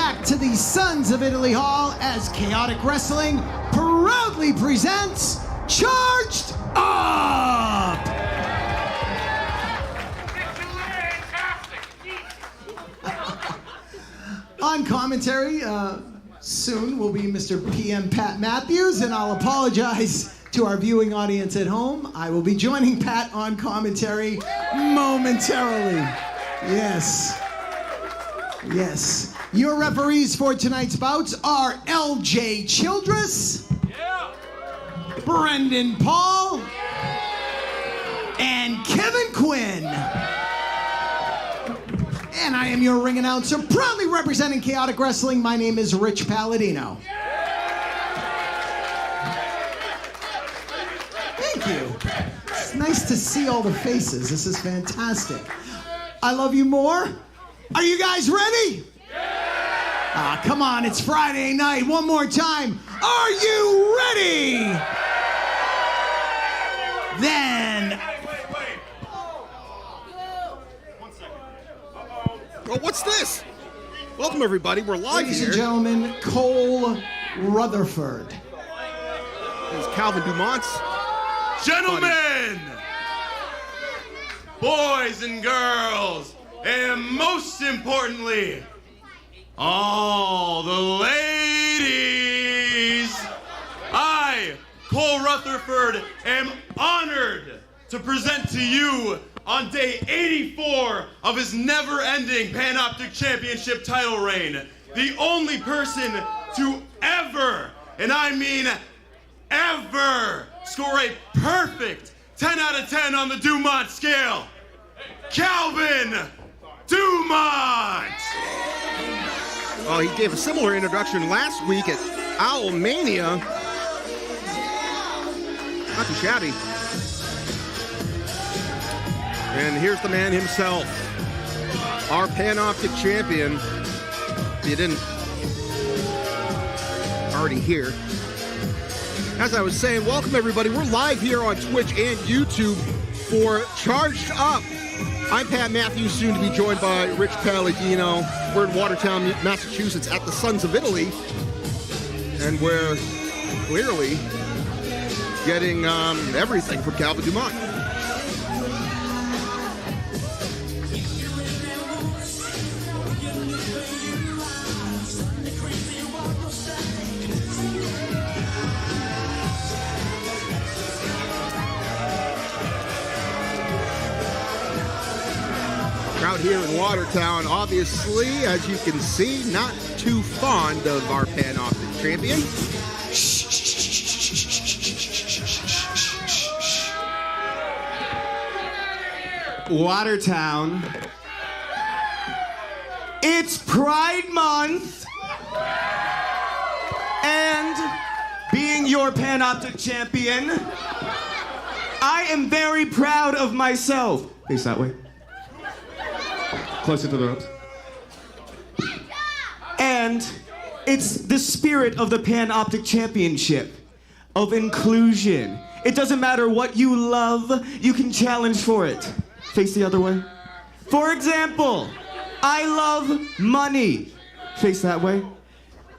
back to the Sons of Italy Hall as Chaotic Wrestling proudly presents Charged Up! On commentary, soon will be Mr. PM Pat Matthews, and I'll apologize to our viewing audience at home. I will be joining Pat on commentary momentarily. Yes. Yes. Your referees for tonight's bouts are LJ Childress, Brendan Paul, and Kevin Quinn. And I am your ring announcer, proudly representing Chaotic Wrestling. My name is Rich Palladino. Thank you. It's nice to see all the faces. This is fantastic. I love you more. Are you guys ready? Ah, come on, it's Friday night. One more time. Are you ready? Then... Oh, what's this? Welcome, everybody. We're live Ladies here. and gentlemen, Cole Rutherford. This is Calvin Dumont's. Gentlemen, boys and girls, and most importantly, all the ladies, I, Cole Rutherford, am honored to present to you on day 84 of his never-ending Panoptic Championship title reign, the only person to ever, and I mean ever, score a perfect 10 out of 10 on the Dumont scale, Calvin Dumont! Well, he gave a similar introduction last week at Owlmania. Not too shabby. And here's the man himself, our Panoptic champion. If you didn't already hear. As I was saying, welcome everybody. We're live here on Twitch and YouTube for Charged Up. I'm Pat Matthews, soon to be joined by Rich Palladino. We're in Watertown, Massachusetts at the Sons of Italy. And we're clearly getting everything from Calvin Dumont. Out here in Watertown, obviously, as you can see, not too fond of our Panoptic champion. Watertown. It's Pride Month. And being your Panoptic champion, I am very proud of myself. Face that way. Closer to the ropes. And it's the spirit of the Panoptic Championship, of inclusion. It doesn't matter what you love, you can challenge for it. Face the other way. For example, I love money. Face that way.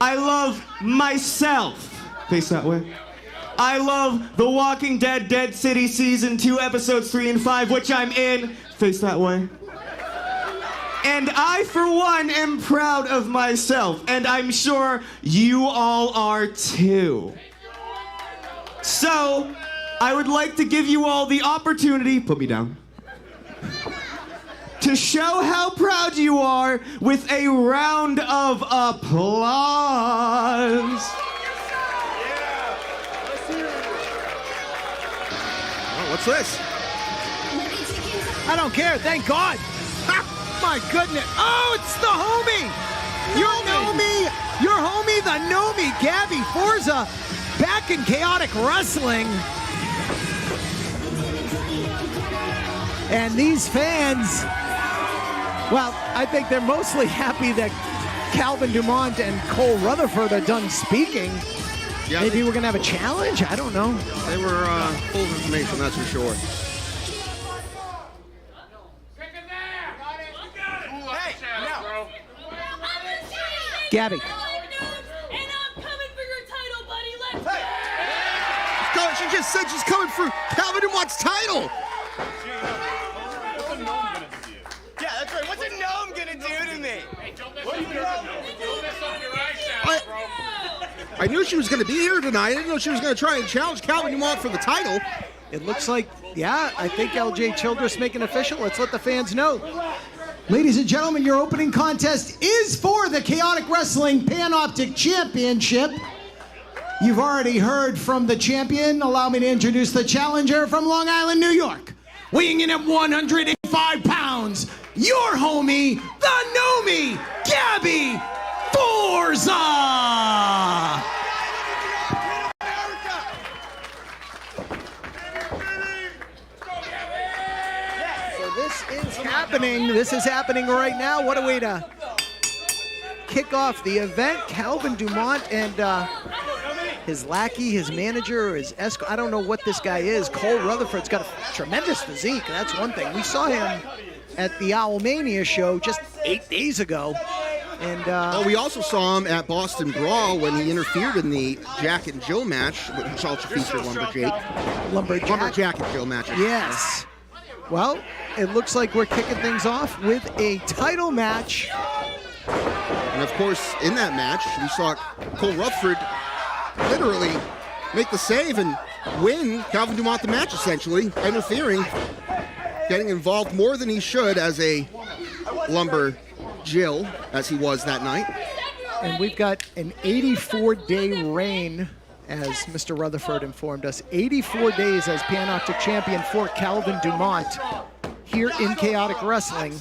I love myself. Face that way. I love The Walking Dead, Dead City Season 2, Episodes 3 and 5, which I'm in. Face that way. And I, for one, am proud of myself, and I'm sure you all are too. So, I would like to give you all the opportunity, put me down, to show how proud you are with a round of applause. Oh, what's this? I don't care, thank God. My goodness. Oh, it's the homie. Your homie, the Nomi, Gabby Forza, back in Chaotic Wrestling. And these fans, well, I think they're mostly happy that Calvin Dumont and Cole Rutherford are done speaking. Yeah, Maybe we're going to have a challenge? I don't know. They were full of information, that's for sure. Gabby. And I'm coming for your title, buddy. Let's go. She just said she's coming for Calvin Dumont's title. What's a gnome gonna do to you? Yeah, that's right. What's a gnome gonna do to me? Hey, don't mess up your eyes, bro. I knew she was going to be here tonight. I didn't know she was going to try and challenge Calvin Dumont for the title. It looks like, yeah, I think LJ Childress making official. Let's let the fans know. Ladies and gentlemen, your opening contest is for the Chaotic Wrestling Panoptic Championship. You've already heard from the champion. Allow me to introduce the challenger from Long Island, New York. Weighing in at 185 pounds, your homie, the Nomi, Gabby Forza! This is happening right now. What a way to kick off the event. Calvin Dumont and his lackey, his manager, his escort. I don't know what this guy is. Cole Rutherford's got a tremendous physique. That's one thing. We saw him at the Owlmania show just 8 days ago. And we also saw him at Boston Brawl when he interfered in the Jack and Jill match, which also featured Lumberjack and Jill matches. Yes. Well, it looks like we're kicking things off with a title match. And of course, in that match, we saw Cole Rutherford literally make the save and win Calvin Dumont the match, essentially, interfering, getting involved more than he should as a Lumber Jill, as he was that night. And we've got an 84-day reign, as Mr. Rutherford informed us. 84 days as Panoptic champion for Calvin Dumont here in Chaotic Wrestling.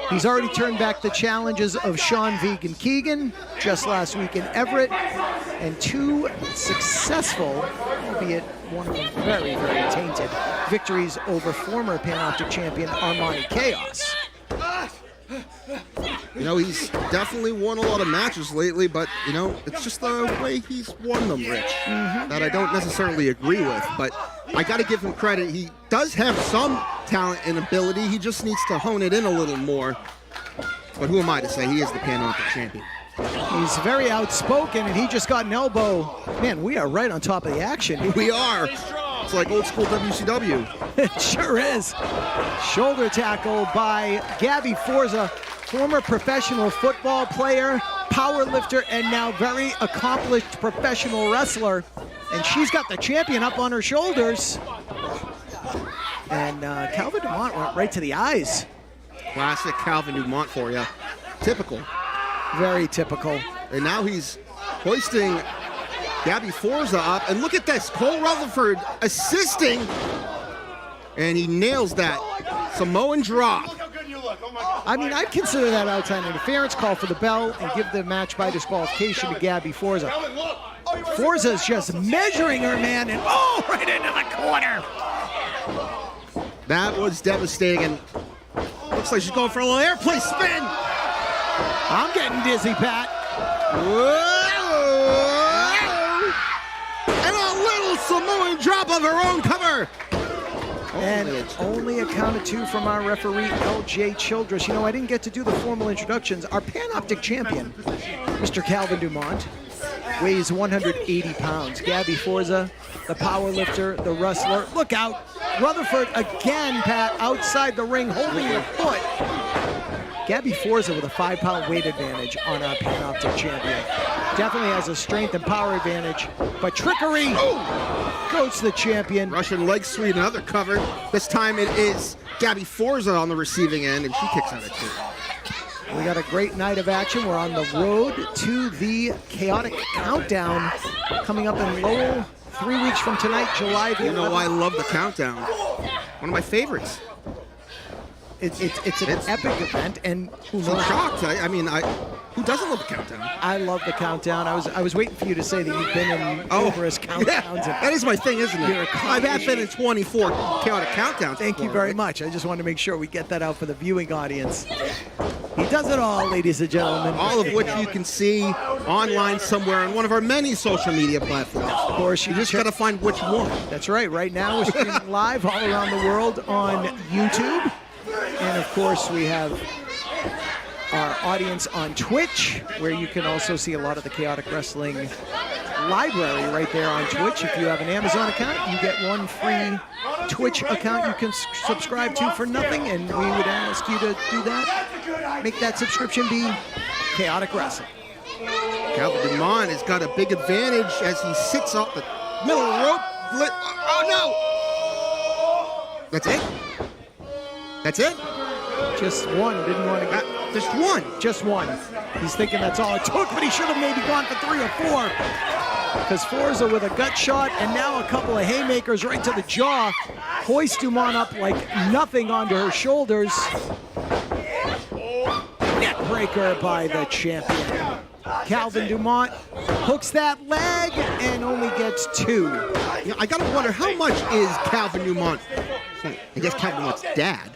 He's already turned back the challenges of Sean Vegan Keegan just last week in Everett, and two successful, albeit one of them very, very tainted, victories over former Panoptic champion Armani Chaos. You know, he's definitely won a lot of matches lately, but, you know, it's just the way he's won them, Rich, that I don't necessarily agree with. But I got to give him credit. He does have some talent and ability. He just needs to hone it in a little more. But who am I to say? He is the Panoptic champion. He's very outspoken, and he just got an elbow. Man, we are right on top of the action. We are. It's like old school WCW. It sure is. Shoulder tackle by Gabby Forza, former professional football player, power lifter, and now very accomplished professional wrestler. And she's got the champion up on her shoulders. And Calvin Dumont went right to the eyes. Classic Calvin Dumont for you. Typical. Very typical. And now he's hoisting Gabby Forza up. And look at this. Cole Rutherford assisting. And he nails that Samoan drop. I mean, I'd consider that outside interference, call for the bell, and give the match by disqualification to Gabby Forza. Forza's just measuring her man, and right into the corner. That was devastating. And looks like she's going for a little airplane spin. I'm getting dizzy, Pat. Whoa! And a little Samoan drop of her own cover. And only a count of two from our referee, LJ Childress. You know, I didn't get to do the formal introductions. Our Panoptic champion, Mr. Calvin Dumont, weighs 180 pounds. Gabby Forza, the power lifter, the wrestler. Look out. Rutherford again, Pat, outside the ring, holding her foot. Gabby Forza with a 5-pound weight advantage on our Panoptic champion. Definitely has a strength and power advantage, but trickery goes to the champion. Russian leg sweep, another cover. This time it is Gabby Forza on the receiving end, and she kicks out at two. We got a great night of action. We're on the road to the Chaotic Countdown coming up in Lowell 3 weeks from tonight, July the 11th. You know, I love the Countdown. One of my favorites. It's an epic event, and I'm shocked. Who doesn't love the Countdown? I love the Countdown. I was waiting for you to say that you've been in numerous countdowns. Yeah, that is my thing, isn't it? I've been in 24 Chaotic Countdowns. Thank you very much. I just wanted to make sure we get that out for the viewing audience. He does it all, ladies and gentlemen. All of which you can see online somewhere on one of our many social media platforms. Of course, you just got to find which one. That's right. Right now we're streaming live all around the world on YouTube. And of course, we have our audience on Twitch, where you can also see a lot of the Chaotic Wrestling library right there on Twitch. If you have an Amazon account, you get one free Twitch account you can subscribe to for nothing, and we would ask you to do that. Make that subscription be Chaotic Wrestling. Calvin Dumont has got a big advantage as he sits off the middle of the rope. Oh no! That's it? That's it? Just one. Didn't want to get... Just one. Just one. He's thinking that's all it took, but he should have maybe gone for 3 or 4. Because Forza with a gut shot and now a couple of haymakers right to the jaw. Hoist Dumont up like nothing onto her shoulders. Neck breaker by the champion. Calvin Dumont hooks that leg and only gets 2. Yeah, I gotta wonder, how much is Calvin Dumont, I guess Calvin Dumont's dad,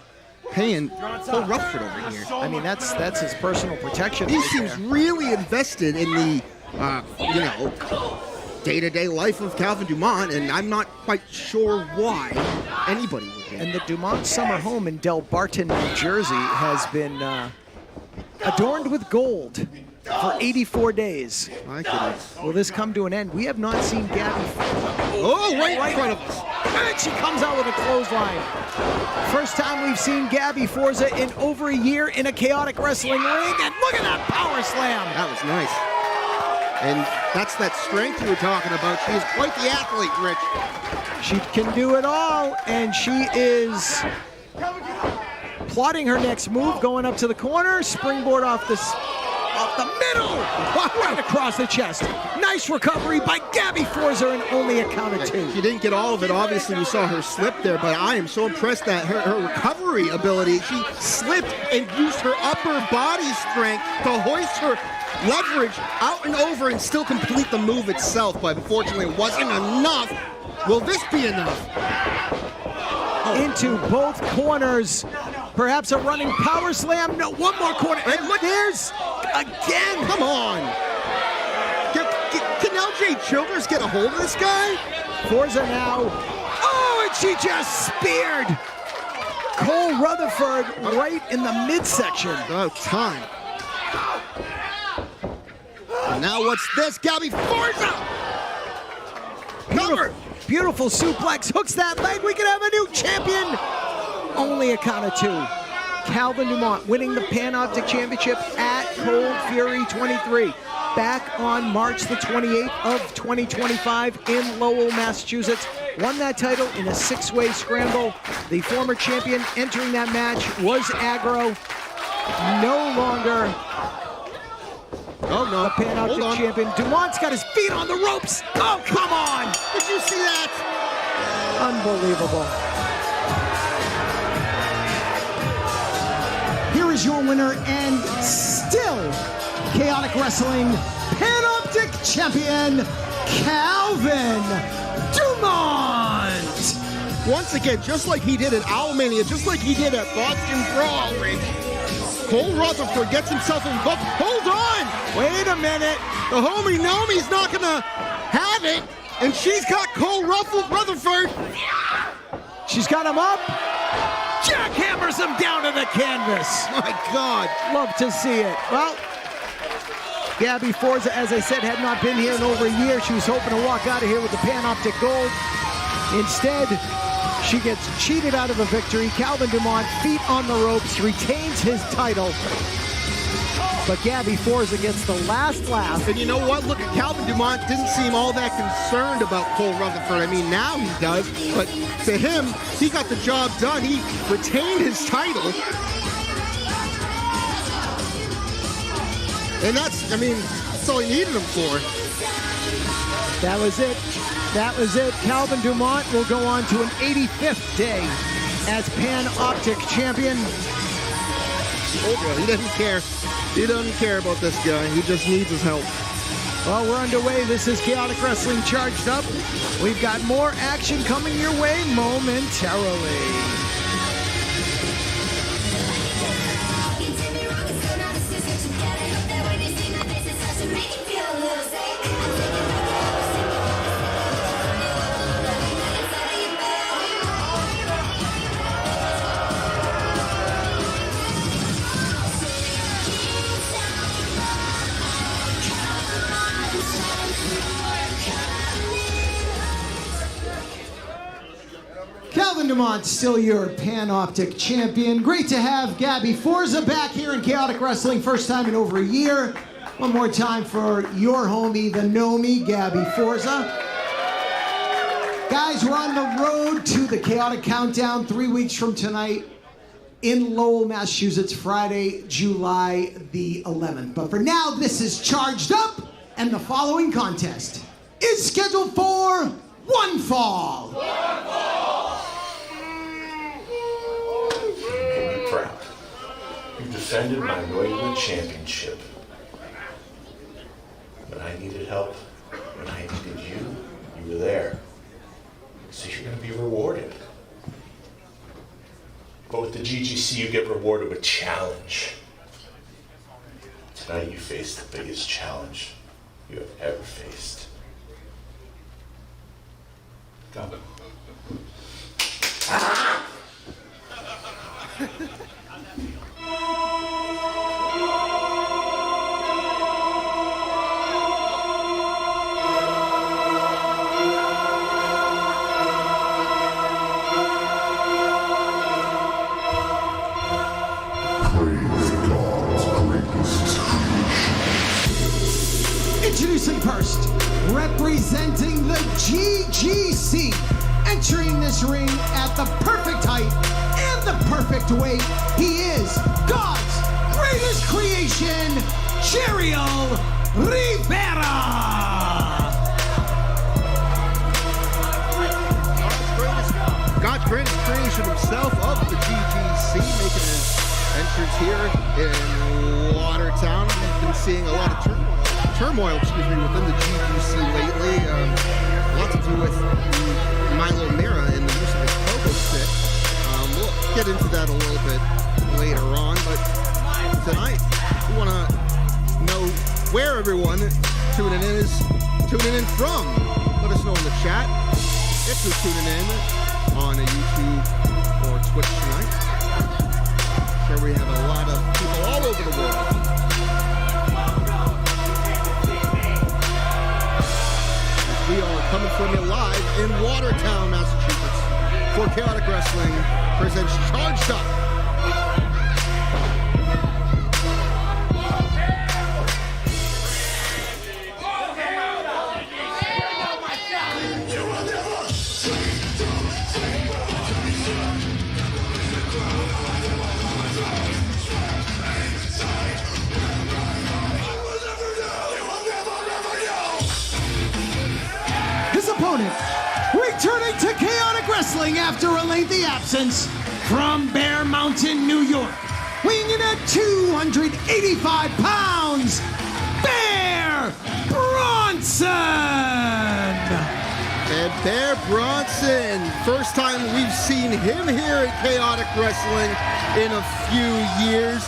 paying Cole Rutherford over here? I mean, that's his personal protection. He right seems there. really invested in the, day-to-day life of Calvin Dumont, and I'm not quite sure why anybody would be. And the Dumont summer home in Del Barton, New Jersey has been adorned with gold for 84 days. My goodness. Will this come to an end? We have not seen Gabby. Oh, right in front of us. And she comes out with a clothesline. First time we've seen Gabby Forza in over a year in a Chaotic Wrestling ring. And look at that power slam. That was nice. And that's that strength you were talking about. She is quite the athlete, Rich. She can do it all, and she is plotting her next move, going up to the corner, springboard off the middle, right across the chest. Nice recovery by Gabby Forza, and only a count of 2. She didn't get all of it. Obviously, we saw her slip there, but I am so impressed that her recovery ability, she slipped and used her upper body strength to hoist her leverage out and over and still complete the move itself, but unfortunately it wasn't enough. Will this be enough? Into both corners. Perhaps a running power slam. No, one more corner. And look, there's again. Come on. Can LJ Childers get a hold of this guy? Forza now. Oh, and she just speared Cole Rutherford right in the midsection. About time. And now what's this? Gabby Forza! Cover! Beautiful suplex, hooks that leg. We could have a new champion. Only a count of 2. Calvin Dumont winning the Panoptic Championship at Cold Fury 23. Back on March the 28th of 2025 in Lowell, Massachusetts. Won that title in a 6-way scramble. The former champion entering that match was Aggro. No longer the Panoptic champion. Dumont's got his feet on the ropes. Oh, come on. Did you see that? Unbelievable. Here is your winner and still Chaotic Wrestling Panoptic Champion, Calvin Dumont. Once again, just like he did at Owlmania, just like he did at Boston Brawl, Rich, Cole Rutherford gets himself involved. Hold on! Wait a minute. The homie Nomi's not gonna have it, and she's got Cole Rutherford. She's got him up. Jackhammers him down to the canvas. My God. Love to see it. Well, Gabby Forza, as I said, had not been here in over a year. She was hoping to walk out of here with the Panoptic Gold. Instead, she gets cheated out of a victory. Calvin Dumont, feet on the ropes, retains his title. But Gabby Forza gets the last laugh. And you know what? Look, Calvin Dumont didn't seem all that concerned about Cole Rutherford. I mean, now he does. But to him, he got the job done. He retained his title. And that's all he needed him for. That was it. That was it. Calvin Dumont will go on to an 85th day as Panoptic champion. He doesn't care. He doesn't care about this guy. He just needs his help. Well, we're underway. This is Chaotic Wrestling Charged Up. We've got more action coming your way momentarily. Calvin Dumont, still your Panoptic champion. Great to have Gabby Forza back here in Chaotic Wrestling, first time in over a year. One more time for your homie, the Nomi, Gabby Forza. Guys, we're on the road to the Chaotic Countdown 3 weeks from tonight in Lowell, Massachusetts, Friday, July the 11th. But for now, this is Charged Up, and the following contest is scheduled for one fall. Be proud. You defended my New England championship. When I needed help, when I needed you, you were there. So you're going to be rewarded. But with the GGC, you get rewarded with challenge. Tonight you face the biggest challenge you have ever faced. Got it. Introducing first, representing the GGC, entering this ring at the perfect height and the perfect weight, he is God's greatest creation, Rivera. God's greatest creation himself of the GGC, making his entrance here in Watertown. We've been seeing a lot of turmoil, within the GGC lately. A lot to do with Milo Mira and the use of his pogo stick. We'll get into that a little bit later on, but tonight we want to know where everyone tuning in from. Let us know in the chat if you're tuning in on a YouTube or Twitch tonight. I'm sure we have a lot of people all over the world. We are coming from you live in Watertown, Massachusetts, for Chaotic Wrestling presents Charged Up. Opponent, returning to Chaotic Wrestling after a lengthy absence from Bear Mountain, New York, weighing in at 285 pounds, Bear Bronson! And Bear Bronson, first time we've seen him here at Chaotic Wrestling in a few years.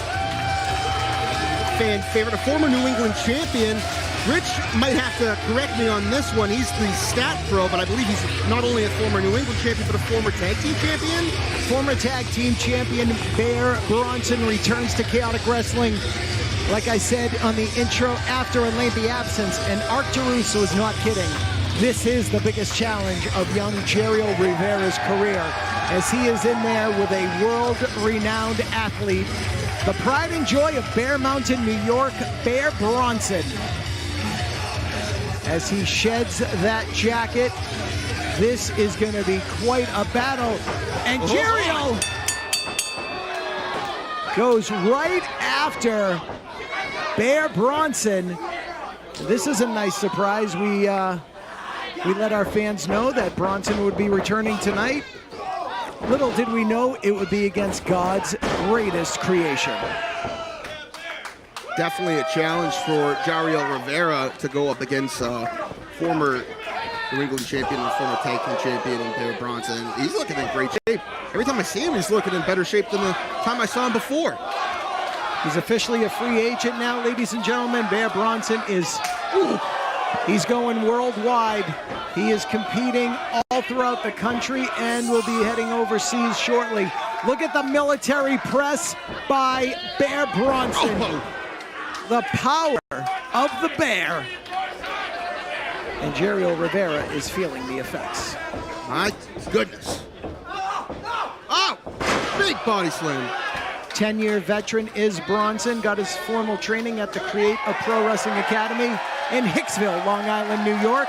Fan favorite, a former New England champion. Rich might have to correct me on this one. He's the stat pro, but I believe he's not only a former New England champion, but a former tag team champion. Former tag team champion Bear Bronson returns to Chaotic Wrestling. Like I said on the intro, after a lengthy absence, and Arc Taruso is not kidding. This is the biggest challenge of young Jeriel Rivera's career, as he is in there with a world-renowned athlete. The pride and joy of Bear Mountain, New York, Bear Bronson. As he sheds that jacket, this is going to be quite a battle. And Jeriel goes right after Bear Bronson. This is a nice surprise. We let our fans know that Bronson would be returning tonight. Little did we know it would be against God's greatest creation. Definitely a challenge for Jeriel Rivera to go up against former New England champion and former tag team champion Bear Bronson. He's looking in great shape. Every time I see him, he's looking in better shape than the time I saw him before. He's officially a free agent now, ladies and gentlemen. Bear Bronson is, he's going worldwide. He is competing all throughout the country and will be heading overseas shortly. Look at the military press by Bear Bronson. Oh. The power of the Bear. And Jeriel Rivera is feeling the effects. My goodness. Oh, big body slam. 10-year veteran is Bronson. Got his formal training at the Create a Pro Wrestling Academy in Hicksville, Long Island, New York.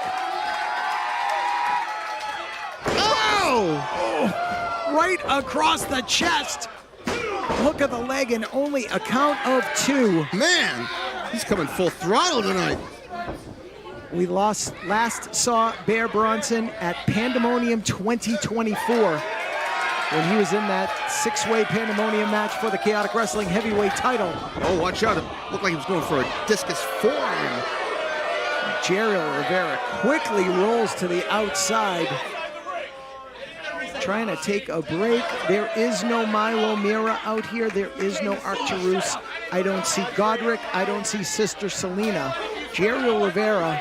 Oh! Right across the chest. Hook of the leg and only a count of 2. Man, he's coming full throttle tonight. We last saw Bear Bronson at Pandemonium 2024 when he was in that 6-way Pandemonium match for the Chaotic Wrestling Heavyweight title. Oh, watch out. It looked like he was going for a discus forearm. Jeriel Rivera quickly rolls to the outside, trying to take a break. There is no Milo Mira out here. There is no Arcturus. I don't see Godric. I don't see Sister Selena. Jeriel Rivera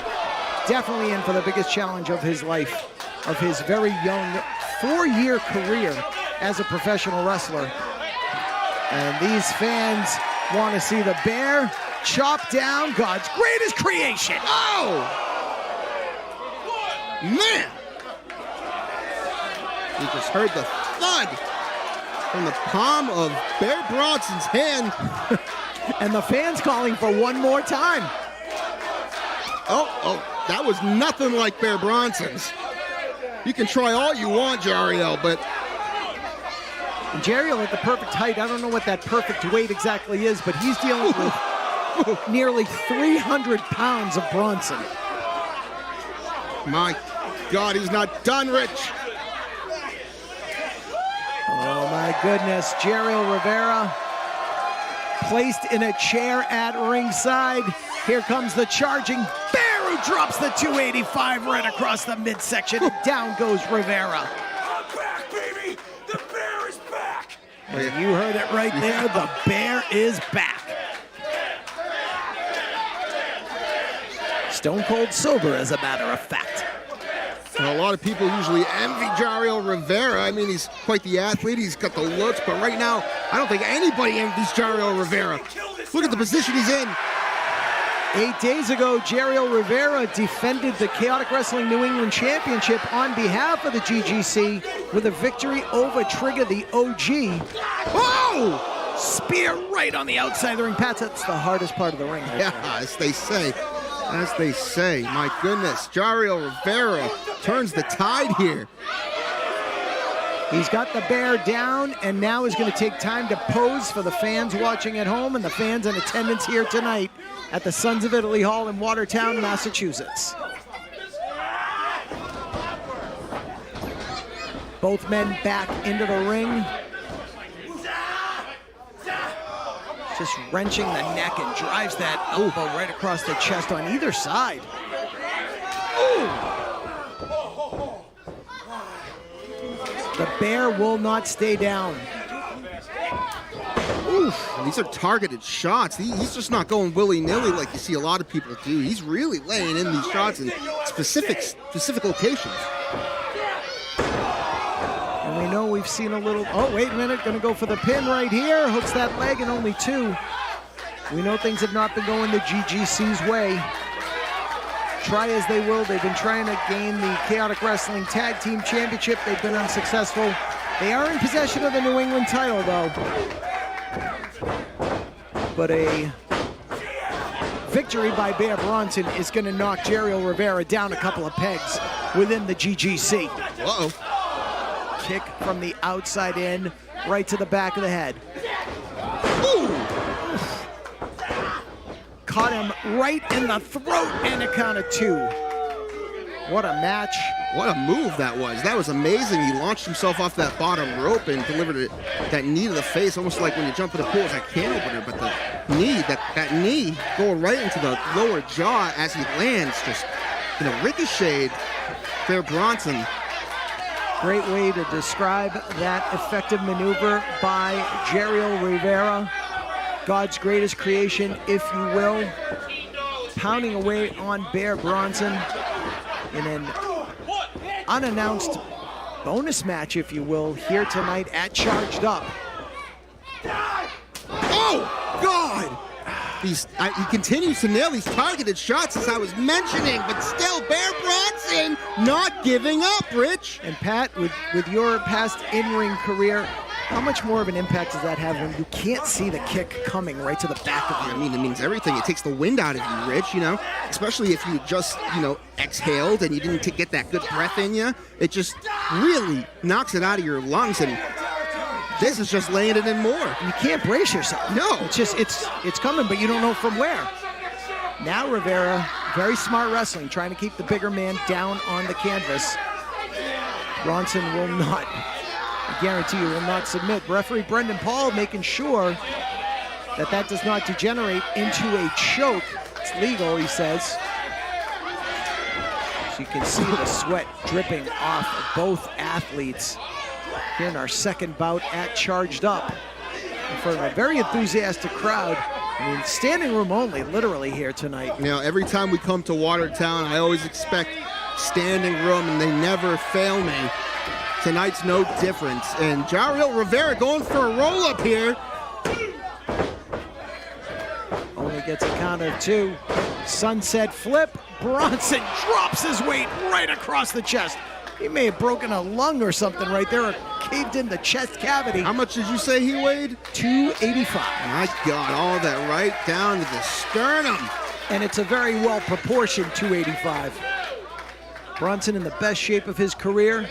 definitely in for the biggest challenge of his life, of his very young 4-year career as a professional wrestler. And these fans want to see the Bear chop down God's greatest creation. Oh! Man! We just heard the thud from the palm of Bear Bronson's hand. And the fans calling for one more time. Oh, that was nothing like Bear Bronson's. You can try all you want, Jariel, but... And Jariel at the perfect height. I don't know what that perfect weight exactly is, but he's dealing with nearly 300 pounds of Bronson. My God, he's not done, Rich. Oh my goodness, Jeriel Rivera placed in a chair at ringside. Here comes the charging Bear, who drops the 285 right across the midsection. And down goes Rivera. I'm back, baby! The Bear is back! And you heard it right there, the Bear is back. Stone cold sober, as a matter of fact. And a lot of people usually envy Jariel Rivera. I mean, he's quite the athlete. He's got the looks, but right now, I don't think anybody envies Jariel Rivera. Look at the position he's in. 8 days ago, Jeriel Rivera defended the Chaotic Wrestling New England Championship on behalf of the GGC with a victory over Trigger, the OG. Oh! Spear right on the outside of the ring. Pat, that's the hardest part of the ring. Yeah, as they say. As they say. My goodness, Jariel Rivera turns the tide here. He's got the Bear down, and now is going to take time to pose for the fans watching at home and the fans in attendance here tonight at the Sons of Italy Hall in Watertown, Massachusetts. Both men back into the ring. Just wrenching the neck and drives that elbow right across the chest on either side. Ooh. The Bear will not stay down. Oof, and these are targeted shots. He's just not going willy-nilly like you see a lot of people do. He's really laying in these shots in specific locations. And we know we've seen a little, oh, wait a minute, gonna go for the pin right here. Hooks that leg and only 2. We know things have not been going the GGC's way. Try as they will, they've been trying to gain the Chaotic Wrestling Tag Team Championship. They've been unsuccessful. They are in possession of the New England title, though. But a victory by Bear Bronson is going to knock Jeriel Rivera down a couple of pegs within the GGC. Uh-oh. Kick from the outside in, right to the back of the head. Ooh. Caught him right in the throat and a count of 2. What a match. What a move that was. That was amazing. He launched himself off that bottom rope and delivered that knee to the face, almost like when you jump in the pool, it's a can opener, but the knee, that knee going right into the lower jaw as he lands, just, ricocheted Bear Bronson. Great way to describe that effective maneuver by Jeriel Rivera. God's greatest creation, if you will. Pounding away on Bear Bronson in an unannounced bonus match, if you will, here tonight at Charged Up. Oh, God! he continues to nail these targeted shots, as I was mentioning, but still, Bear Bronson not giving up, Rich. And Pat, with your past in-ring career, how much more of an impact does that have when you can't see the kick coming right to the back of you? I mean, it means everything. It takes the wind out of you, Rich, you know, especially if you just, you know, exhaled and you didn't get that good breath in you. It just really knocks it out of your lungs, and this is just laying it in more. You can't brace yourself. No. It's just, it's coming, but you don't know from where. Now Rivera, very smart wrestling, trying to keep the bigger man down on the canvas. Bronson will not, I guarantee you, will not submit. Referee Brendan Paul making sure that does not degenerate into a choke. It's legal, he says. So you can see the sweat dripping off of both athletes here in our second bout at Charged Up. And for a very enthusiastic crowd, I mean, standing room only, literally, here tonight. You know, every time we come to Watertown, I always expect standing room, and they never fail me. Tonight's no different. And Jariel Rivera going for a roll-up here. Only gets a count of 2. Sunset flip. Bronson drops his weight right across the chest. He may have broken a lung or something right there, or caved in the chest cavity. How much did you say he weighed? 285. My God, all that right down to the sternum. And it's a very well-proportioned 285. Bronson in the best shape of his career,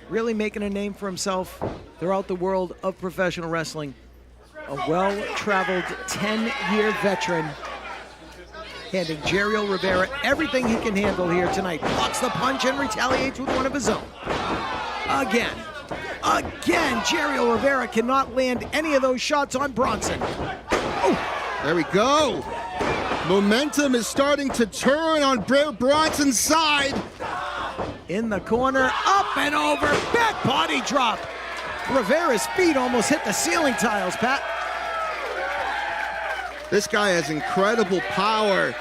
really making a name for himself throughout the world of professional wrestling. A well-traveled 10-year veteran, handing Jariel Rivera everything he can handle here tonight. Blocks the punch and retaliates with one of his own. Again, Jariel Rivera cannot land any of those shots on Bronson. Oh. There we go. Momentum is starting to turn on Bear Bronson's side. In the corner, up and over, back body drop. Rivera's feet almost hit the ceiling tiles, Pat. This guy has incredible power,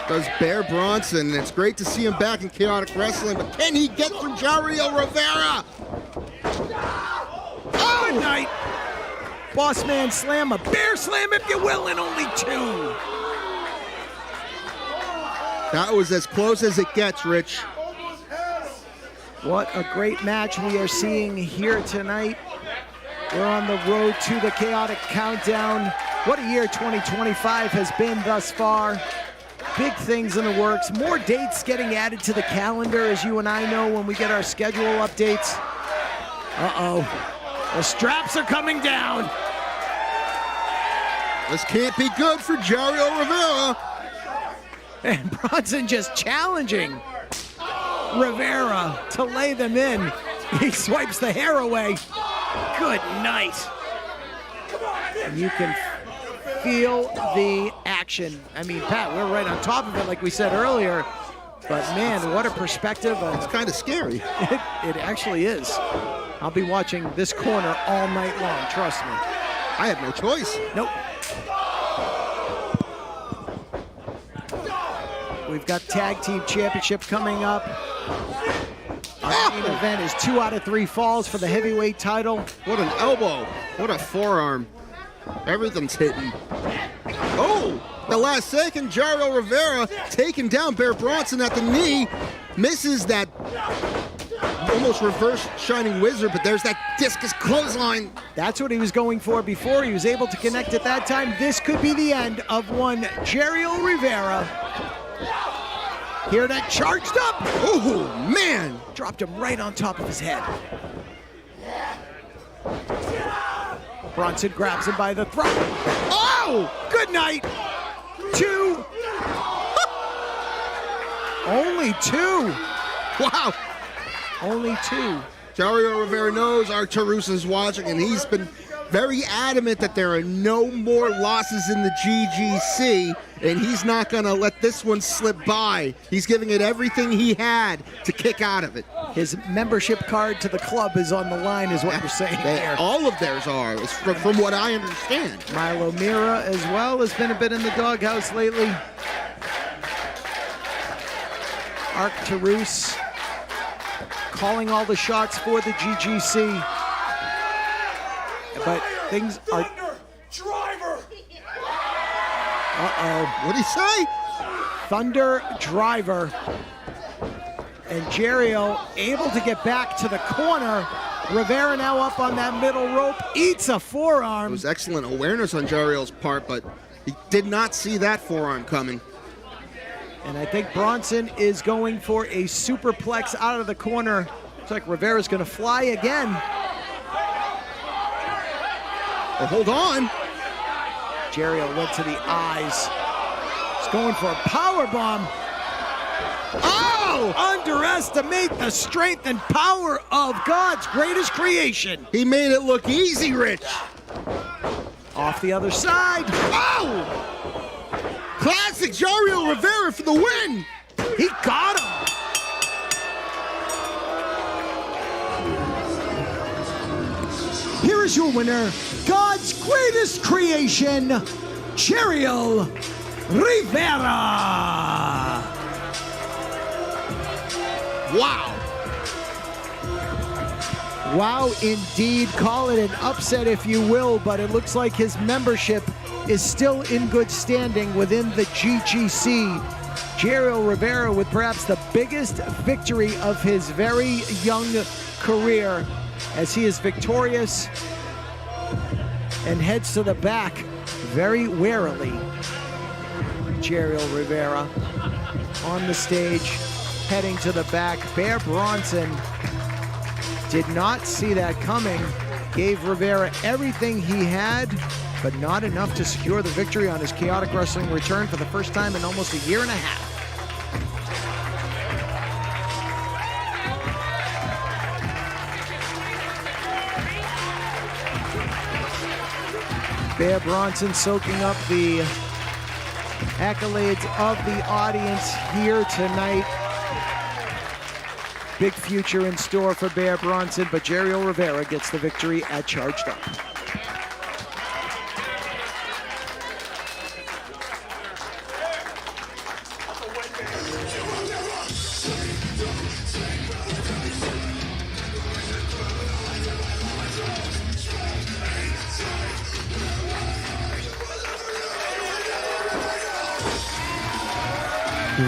does Bear Bronson, and it's great to see him back in chaotic wrestling, but can he get through Jariel Rivera? Oh! Good night. Boss man slam, a bear slam if you will, and only 2. That was as close as it gets, Rich. What a great match we are seeing here tonight. We're on the road to the chaotic countdown. What a year 2025 has been thus far. Big things in the works. More dates getting added to the calendar, as you and I know when we get our schedule updates. Uh-oh. The straps are coming down. This can't be good for Jariel Rivera. And Bronson just challenging Rivera to lay them in. He swipes the hair away. Good night. And you can feel the action. I mean, Pat, we're right on top of it like we said earlier. But man, what a perspective. It's kind of scary. It actually is. I'll be watching this corner all night long, trust me. I have no choice. Nope. We've got Tag Team Championship coming up. Our main event is 2 out of 3 falls for the heavyweight title. What an elbow. What a forearm. Everything's hitting. Oh, the last second, Jariel Rivera taking down Bear Bronson at the knee. Misses that almost reverse Shining Wizard, but there's that discus clothesline. That's what he was going for before. He was able to connect at that time. This could be the end of one Jariel Rivera. Here that Charged Up. Oh, man. Dropped him right on top of his head. Bronson grabs him by the throat. Oh, good night. 2. Only 2. Wow. Only 2. Jariel Rivera knows Arturusa's watching, and he's been very adamant that there are no more losses in the GGC, and he's not going to let this one slip by. He's giving it everything he had to kick out of it. His membership card to the club is on the line, is what you're saying there. All of theirs are, from what I understand. Milo Mira as well has been a bit in the doghouse lately. Arturus calling all the shots for the GGC. But things are... What'd he say? Thunder driver. And Jericho able to get back to the corner. Rivera now up on that middle rope, eats a forearm. It was excellent awareness on Jericho's part, but he did not see that forearm coming. And I think Bronson is going for a superplex out of the corner. Looks like Rivera's going to fly again. Oh, hold on. Jericho went to the eyes. He's going for a power bomb. Oh! Underestimate the strength and power of God's greatest creation. He made it look easy, Rich. Off the other side. Oh! Classic Jericho Rivera for the win. He got him. Here is your winner, God's greatest creation, Jericho Rivera. Wow. Wow, indeed. Call it an upset if you will, but it looks like his membership is still in good standing within the GGC. Jericho Rivera with perhaps the biggest victory of his very young career as he is victorious and heads to the back very warily. Jericho Rivera on the stage, heading to the back. Bear Bronson did not see that coming, gave Rivera everything he had, but not enough to secure the victory on his Chaotic Wrestling return for the first time in almost a year and a half. Bear Bronson soaking up the accolades of the audience here tonight. Big future in store for Bear Bronson, but Jericho Rivera gets the victory at Charged Up.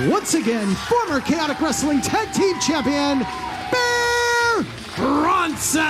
Once again, former Chaotic Wrestling Tag Team Champion, Bear Bronson!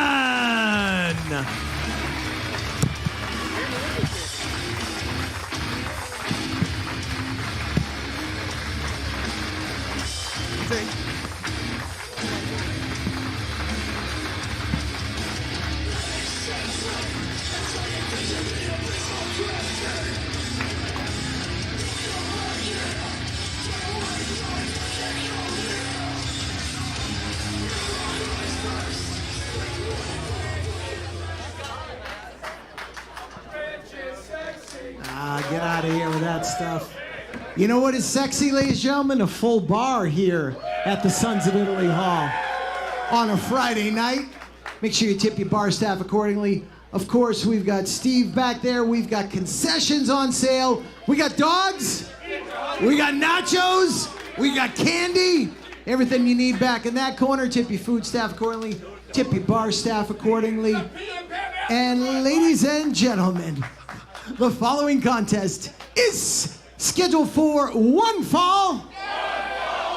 Get out of here with that stuff. You know what is sexy, ladies and gentlemen? A full bar here at the Sons of Italy Hall on a Friday night. Make sure you tip your bar staff accordingly. Of course, we've got Steve back there. We've got concessions on sale. We got dogs. We got nachos. We got candy. Everything you need back in that corner. Tip your food staff accordingly. Tip your bar staff accordingly. And ladies and gentlemen, the following contest is scheduled for one fall,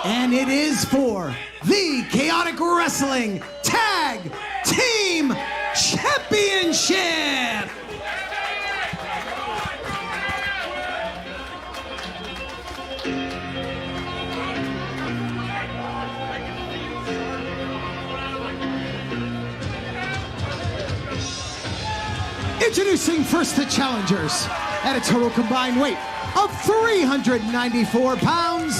and it is for the Chaotic Wrestling Tag Team Championship. Introducing first the challengers at a total combined weight of 394 pounds.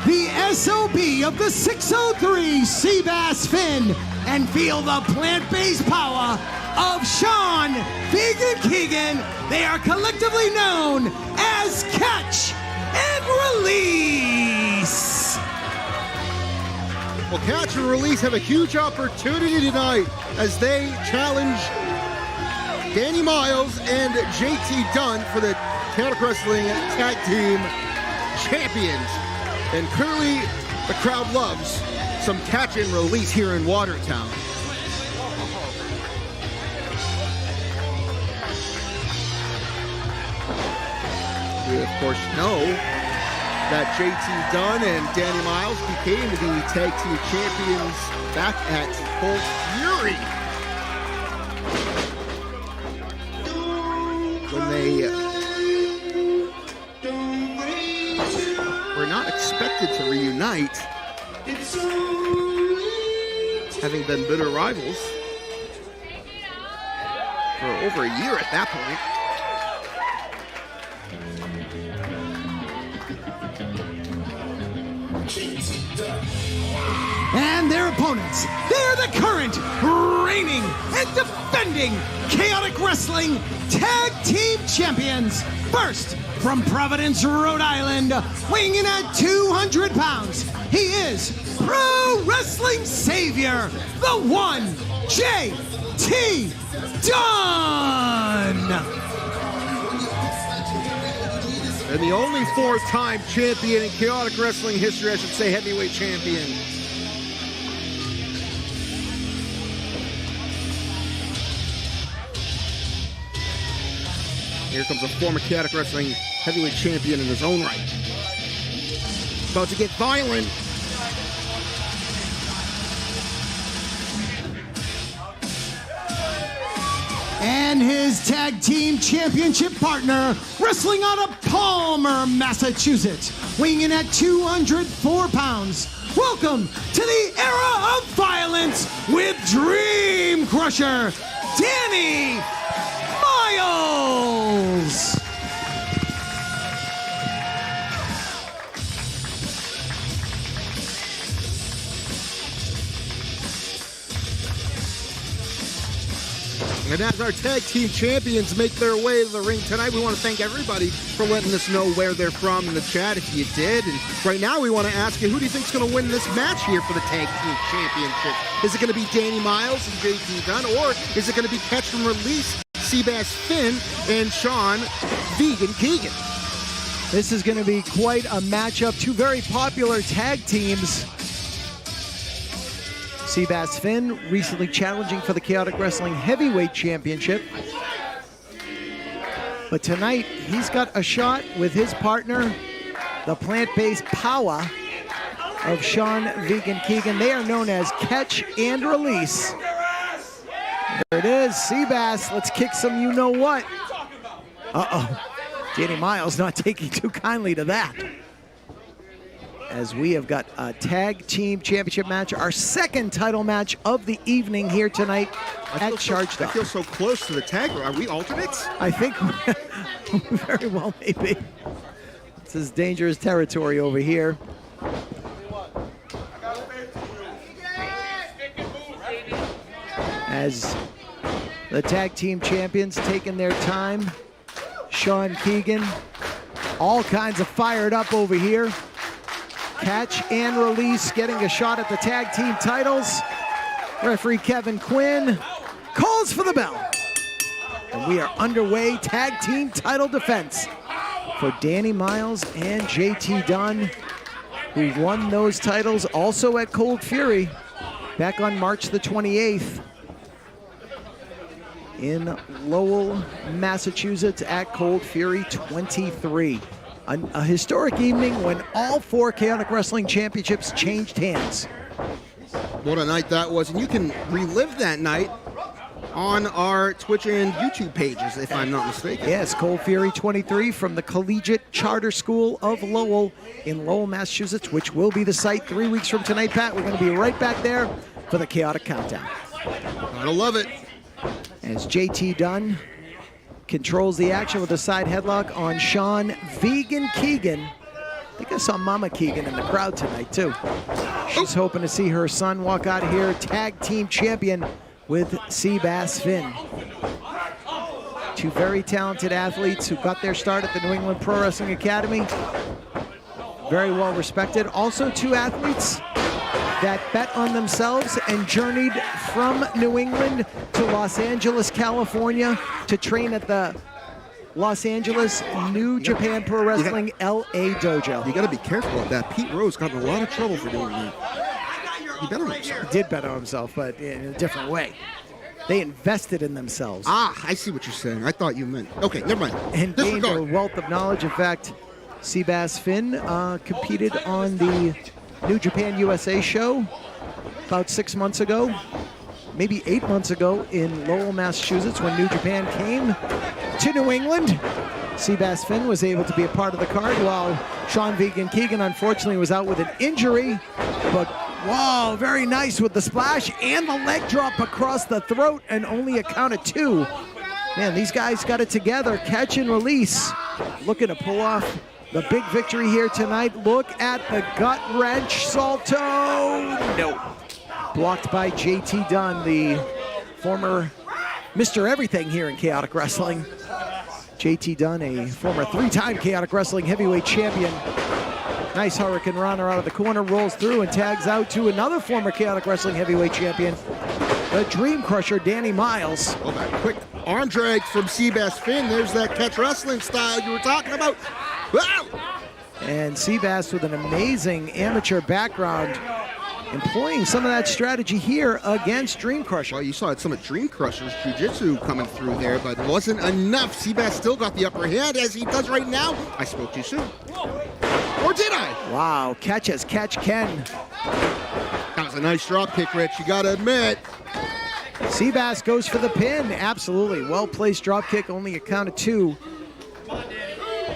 The SOB of the 603 Seabass Finn, and feel the plant-based power of Sean Vegan Keegan. They are collectively known as Catch and Release. Well, Catch and Release have a huge opportunity tonight as they challenge Danny Miles and JT Dunn for the Chaotic Wrestling Tag Team Champions. And clearly, the crowd loves some Catch and Release here in Watertown. we, of course, know that JT Dunn and Danny Miles became the tag team champions back at Cold Fury. When they were not expected to reunite, having been bitter rivals for over a year at that point. And their opponents, they're the current, reigning, and defending Chaotic Wrestling Tag Team Champions. First, from Providence, Rhode Island, weighing in at 200 pounds, he is Pro Wrestling Savior, the one, JT Dunn. And the only four-time champion in Chaotic Wrestling history, I should say heavyweight champion. Here comes a former Chaotic Wrestling heavyweight champion in his own right. About to get violent. And his tag team championship partner, wrestling out of Palmer, Massachusetts, weighing in at 204 pounds. Welcome to the era of violence with Dream Crusher, Danny Miles. And as our tag team champions make their way to the ring tonight, we want to thank everybody for letting us know where they're from in the chat if you did. And right now we want to ask you, who do you think is going to win this match here for the tag team championship? Is it going to be Danny Miles and JT Dunn, or is it going to be Catch and Release, Seabass Finn, and Sean Vegan Keegan? This is going to be quite a matchup. Two very popular tag teams. Seabass Finn recently challenging for the Chaotic Wrestling Heavyweight Championship. But tonight, he's got a shot with his partner, the plant-based power of Sean Vegan Keegan. They are known as Catch and Release. There it is, Seabass. Let's kick some you-know-what. Uh-oh. Danny Miles not taking too kindly to that. As we have got a tag team championship match, our second title match of the evening here tonight at Charged Up. I feel so close to the tag. Are we alternates? I think we very well may be. This is dangerous territory over here. As the tag team champions taking their time, Sean Keegan, all kinds of fired up over here. Catch and Release getting a shot at the tag team titles. Referee Kevin Quinn calls for the bell. And we are underway, tag team title defense for Danny Miles and JT Dunn, who won those titles also at Cold Fury back on March the 28th in Lowell, Massachusetts at Cold Fury 23. A historic evening when all four Chaotic Wrestling Championships changed hands. What a night that was. And you can relive that night on our Twitch and YouTube pages, if I'm not mistaken. Yes, Cold Fury 23 from the Collegiate Charter School of Lowell in Lowell, Massachusetts, which will be the site 3 weeks from tonight, Pat. We're going to be right back there for the Chaotic Countdown. I love it. As JT Dunn controls the action with a side headlock on Sean Vegan Keegan. I think I saw Mama Keegan in the crowd tonight, too. She's hoping to see her son walk out of here tag team champion with Seabass Finn. Two very talented athletes who got their start at the New England Pro Wrestling Academy. Very well respected. Also two athletes that bet on themselves and journeyed from New England to Los Angeles, California to train at the Los Angeles New Japan Pro Wrestling LA Dojo. You got to be careful of that. Pete Rose got in a lot of trouble for doing that. He bet on himself. He did bet on himself, but in a different way. They invested in themselves. Ah, I see what you're saying. I thought you meant. Okay, never mind. And gained a wealth of knowledge. In fact, Seabass Finn competed on the New Japan USA show about 6 months ago, maybe 8 months ago in Lowell, Massachusetts, when New Japan came to New England. Seabass Finn was able to be a part of the card while Sean Vegan Keegan unfortunately was out with an injury. But wow, very nice with the splash and the leg drop across the throat, and only a count of 2. Man, these guys got it together. Catch and release. Looking to pull off the big victory here tonight. Look at the gut wrench. Salto. No. Blocked by JT Dunn, the former Mr. Everything here in Chaotic Wrestling. JT Dunn, a former 3-time Chaotic Wrestling heavyweight champion. Nice Hurricane Runner out of the corner, rolls through and tags out to another former Chaotic Wrestling heavyweight champion, the Dream Crusher, Danny Miles. Oh, that quick arm drag from Seabass Finn. There's that catch wrestling style you were talking about. Wow! And Seabass with an amazing amateur background, employing some of that strategy here against Dream Crusher. Well, you saw some of Dream Crusher's jiu-jitsu coming through there, but it wasn't enough. Seabass still got the upper hand, as he does right now. I spoke too soon. Or did I? Wow, catch as catch can. That was a nice drop kick, Rich, you gotta admit. Seabass goes for the pin. Absolutely. Well-placed drop kick, only a count of 2.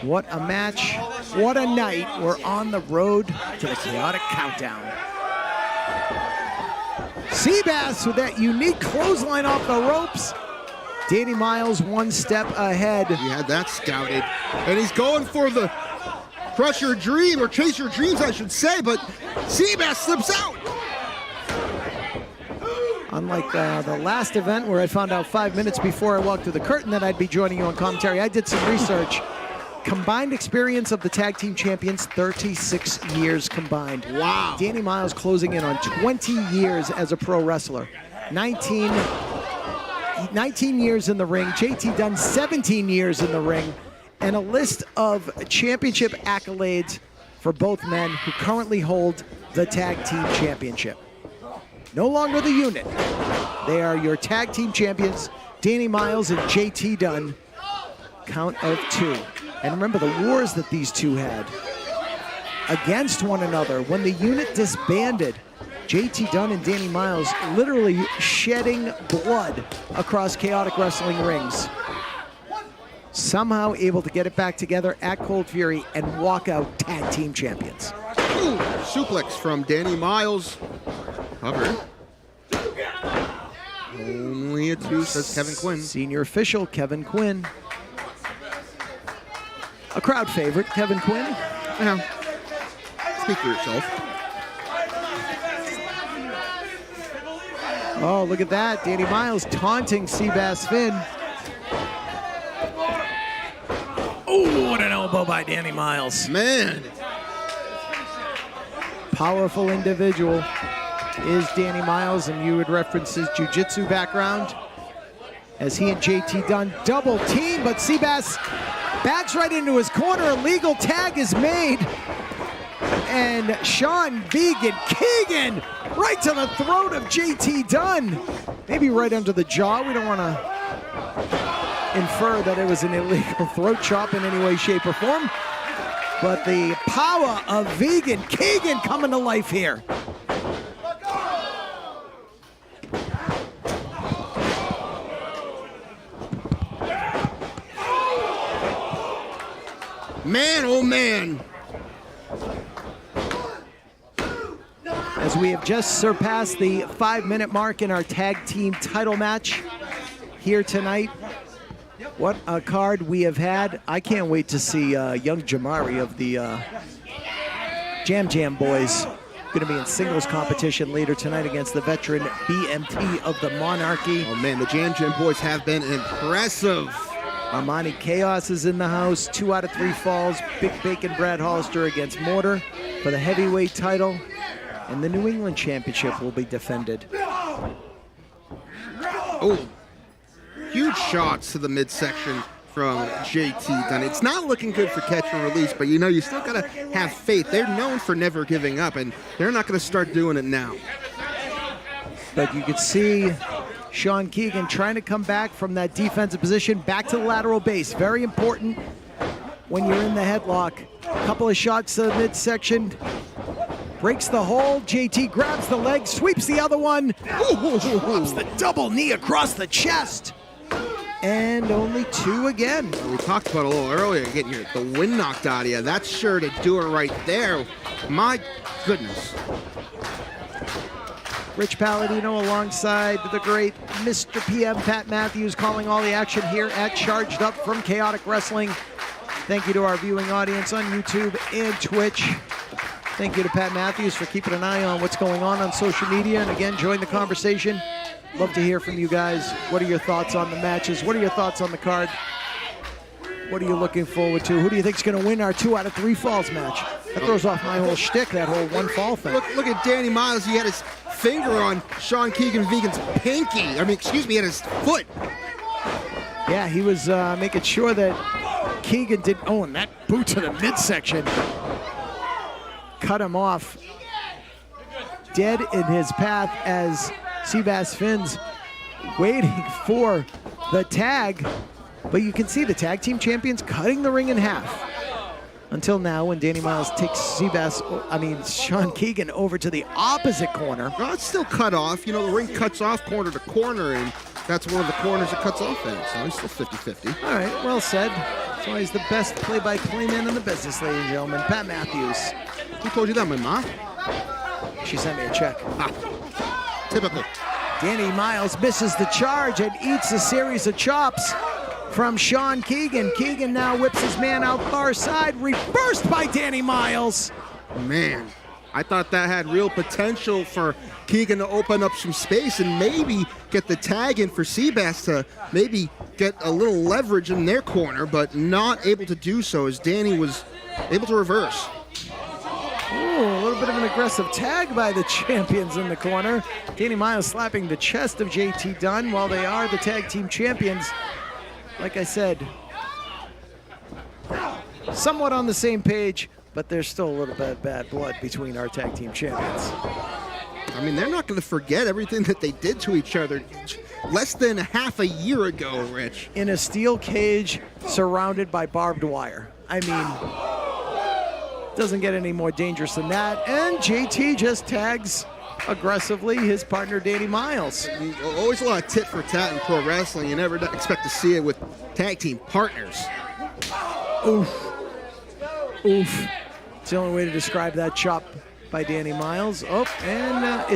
What a match. What a night. We're on the road to the Chaotic Countdown. Seabass with that unique clothesline off the ropes. Danny Miles 1 step ahead. He had that scouted. And he's going for the crush your dream, or chase your dreams, I should say, but Seabass slips out. Unlike the last event where I found out 5 minutes before I walked through the curtain that I'd be joining you on commentary, I did some research. Combined experience of the tag team champions, 36 years combined. Wow. Danny Miles closing in on 20 years as a pro wrestler. 19 years in the ring. JT Dunn, 17 years in the ring. And a list of championship accolades for both men who currently hold the tag team championship. No longer the unit. They are your tag team champions, Danny Miles and JT Dunn. Count of 2. And remember the wars that these two had against one another. When the unit disbanded, JT Dunn and Danny Miles literally shedding blood across Chaotic Wrestling rings. Somehow able to get it back together at Cold Fury and walk out tag team champions. Ooh, suplex from Danny Miles. Cover. Only a 2, says Kevin Quinn. Senior official Kevin Quinn. A crowd favorite, Kevin Quinn. Yeah. Speak for yourself. Oh, look at that. Danny Miles taunting Seabass Finn. Oh, what an elbow by Danny Miles. Man. Powerful individual is Danny Miles, and you would reference his jiu-jitsu background as he and JT Dunn double team, but Seabass backs right into his corner. A legal tag is made. And Sean Vegan Keegan right to the throat of JT Dunn. Maybe right under the jaw. We don't want to infer that it was an illegal throat chop in any way, shape, or form. But the power of Vegan Keegan coming to life here. Man, oh man. As we have just surpassed the 5-minute mark in our tag team title match here tonight. What a card we have had. I can't wait to see young Jamari of the Jam Jam Boys. Going to be in singles competition later tonight against the veteran BMT of the Monarchy. Oh man, the Jam Jam Boys have been impressive. Armani Chaos is in the house. 2 out of 3 falls. Big Bacon Brad Hollister against Mortar for the heavyweight title. And the New England Championship will be defended. Oh, huge shots to the midsection from JT Dunn. It's not looking good for catch and release, but you know, you still gotta have faith. They're known for never giving up, and they're not gonna start doing it now. But you could see Sean Keegan trying to come back from that defensive position back to the lateral base. Very important when you're in the headlock. Couple of shots to the midsection. Breaks the hold. JT grabs the leg, sweeps the other one. Drops the double knee across the chest. And only 2 again. We talked about a little earlier, getting the wind knocked out of you. That's sure to do it right there. My goodness. Rich Palladino alongside the great Mr. PM Pat Matthews calling all the action here at Charged Up from Chaotic Wrestling. Thank you to our viewing audience on YouTube and Twitch. Thank you to Pat Matthews for keeping an eye on what's going on social media. And again, join the conversation. Love to hear from you guys. What are your thoughts on the matches? What are your thoughts on the card? What are you looking forward to? Who do you think is going to win our 2 out of 3 falls match? That throws off my whole shtick, that whole 1 fall thing. Look at Danny Miles. He had his finger on Sean Keegan Vegan's pinky. He had his foot. Yeah, he was making sure that Keegan didn't. Oh, and that boot to the midsection cut him off dead in his path as Seabass Finn's waiting for the tag. But you can see the tag team champions cutting the ring in half. Until now, when Danny Miles takes Sean Keegan over to the opposite corner. Well, it's still cut off. You know, the ring cuts off corner to corner, and that's one of the corners it cuts off in. So he's still 50-50. All right, well said. So he's the best play-by-play man in the business, ladies and gentlemen. Pat Matthews. Who told you that, my mom? She sent me a check. Typical. Danny Miles misses the charge and eats a series of chops from Sean Keegan. Keegan now whips his man out far side, reversed by Danny Miles. Man, I thought that had real potential for Keegan to open up some space and maybe get the tag in for Seabass to maybe get a little leverage in their corner, but not able to do so as Danny was able to reverse. Ooh, a little bit of an aggressive tag by the champions in the corner. Danny Miles slapping the chest of JT Dunn while they are the tag team champions. Like I said, somewhat on the same page, but there's still a little bit of bad blood between our tag team champions. I mean, they're not going to forget everything that they did to each other less than half a year ago, Rich. In a steel cage surrounded by barbed wire. I mean, doesn't get any more dangerous than that. And JT just tags aggressively his partner Danny Miles. Always a lot of tit for tat in pro wrestling. You never expect to see it with tag team partners. Oof. Oof. It's the only way to describe that chop by Danny Miles. Oh, and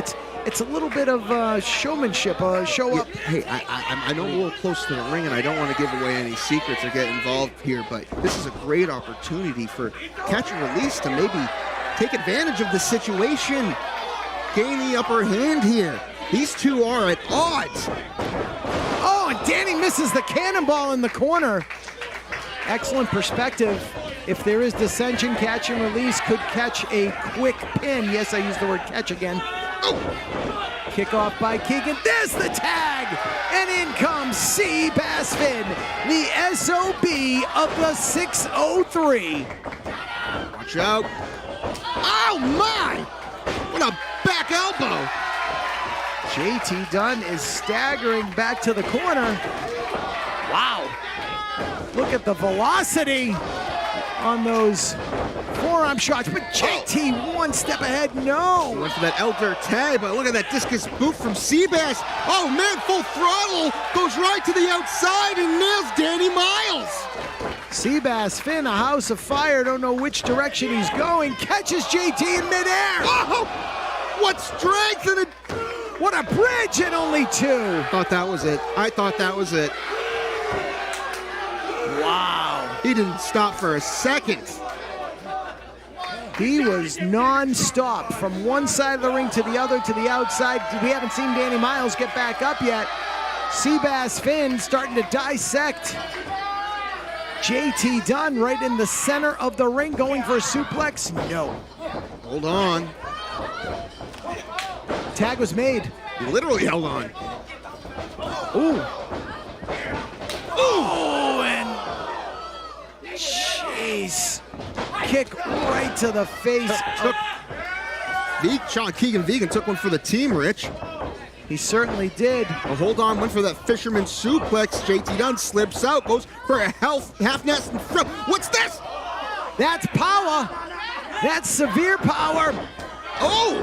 it's a little bit of showmanship, show up. Hey, I know we're a little close to the ring, and I don't want to give away any secrets or get involved here, but this is a great opportunity for Catch and Release to maybe take advantage of the situation, gain the upper hand here. These two are at odds. Oh, and Danny misses the cannonball in the corner. Excellent perspective. If there is dissension, Catch and Release could catch a quick pin. Yes, I used the word catch again. Oh. Kick off by Keegan. There's the tag! And in comes Seabass Finn, the SOB of the 603. Watch out. Oh, my! What a back elbow. JT Dunn is staggering back to the corner. Wow. Look at the velocity on those forearm shots, but JT one step ahead, no. He went for that elder tag, but look at that discus boot from Seabass. Oh man, full throttle, goes right to the outside and nails Danny Miles. Seabass Finn, a house of fire, don't know which direction he's going, catches JT in midair. Oh, what strength and what a bridge and only 2. Thought that was it. I thought that was it. Wow. He didn't stop for a second. He was non-stop from one side of the ring to the other, to the outside. We haven't seen Danny Miles get back up yet. Seabass Finn starting to dissect JT Dunn right in the center of the ring, going for a suplex. No. Hold on. Tag was made. He literally held on. Ooh. Oh, and jeez. Kick right to the face. Sean Keegan Vegan took one for the team, Rich. He certainly did. Well, hold on, went for that fisherman suplex. JT Dunn slips out, goes for a half nest and flip. What's this? That's power. That's severe power. Oh!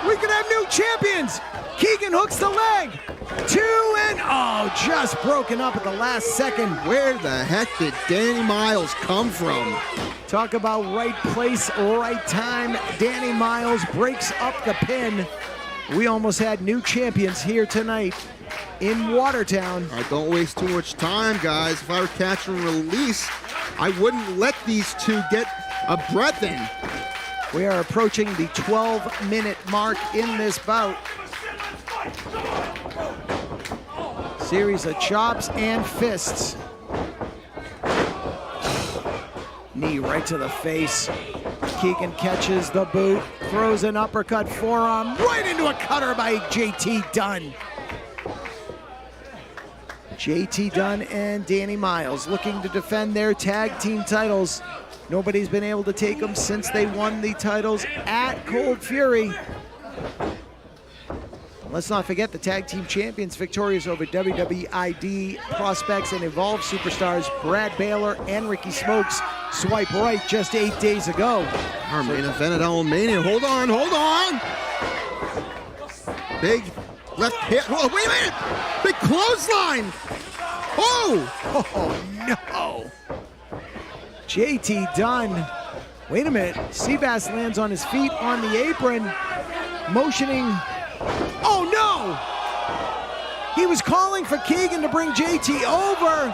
We could have new champions. Keegan hooks the leg. 2 and just broken up at the last second. Where the heck did Danny Miles come from? Talk about right place, right time. Danny Miles breaks up the pin. We almost had new champions here tonight in Watertown. All right, don't waste too much time, guys. If I were catch and release, I wouldn't let these two get a breath in. We are approaching the 12-minute mark in this bout. Series of chops and fists. Knee right to the face. Keegan catches the boot, throws an uppercut forearm right into a cutter by JT Dunn. JT Dunn and Danny Miles looking to defend their tag team titles. Nobody's been able to take them since they won the titles at Cold Fury. Let's not forget the tag team champions victorious over WWID prospects and Evolve superstars Brad Baylor and Ricky Smokes swipe right just 8 days ago. Our main event at Mania. Hold on. Big left hit. Whoa, wait a minute! Big clothesline! Oh no! JT Dunn. Wait a minute. Seabass lands on his feet on the apron, motioning. Oh no! He was calling for Keegan to bring JT over.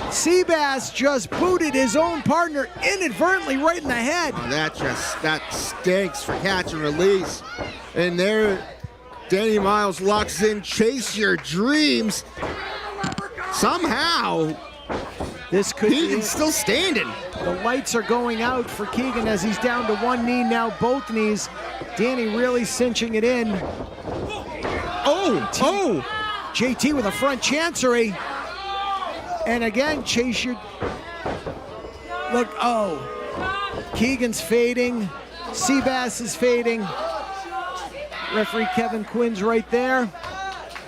Seabass just booted his own partner inadvertently right in the head. Oh, that stinks for catch and release. And there, Danny Miles locks in Chase Your Dreams. Somehow, this could Keegan's still standing. The lights are going out for Keegan as he's down to one knee, now both knees. Danny really cinching it in. JT with a front chancery. And again, Chase Your... Look, Keegan's fading. Seabass is fading. Referee Kevin Quinn's right there,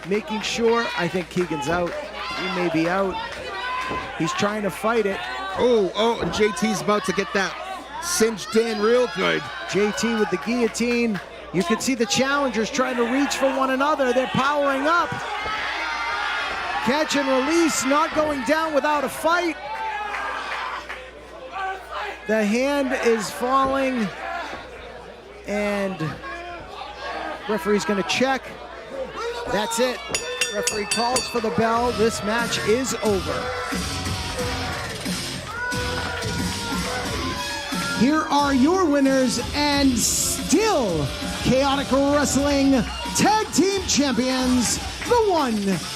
making sure. I think Keegan's out. He may be out. He's trying to fight it. And JT's about to get that cinched in real good. JT with the guillotine. You can see the challengers trying to reach for one another. They're powering up. Catch and release, not going down without a fight. The hand is falling, and referee's gonna check. That's it. Referee calls for the bell. This match is over. Here are your winners and still Chaotic Wrestling Tag Team Champions, the one,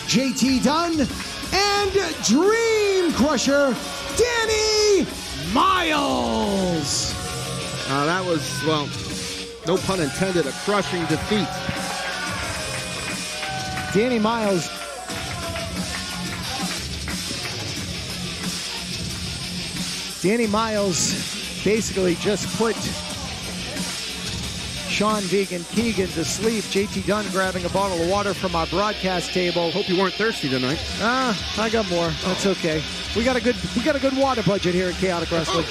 JT Dunn, and Dream Crusher, Danny Miles. That was, well, no pun intended, a crushing defeat. Danny Miles basically just put Sean Vegan Keegan to sleep. JT Dunn grabbing a bottle of water from our broadcast table. Hope you weren't thirsty tonight. I got more. That's okay. We got a good water budget here at Chaotic Wrestling.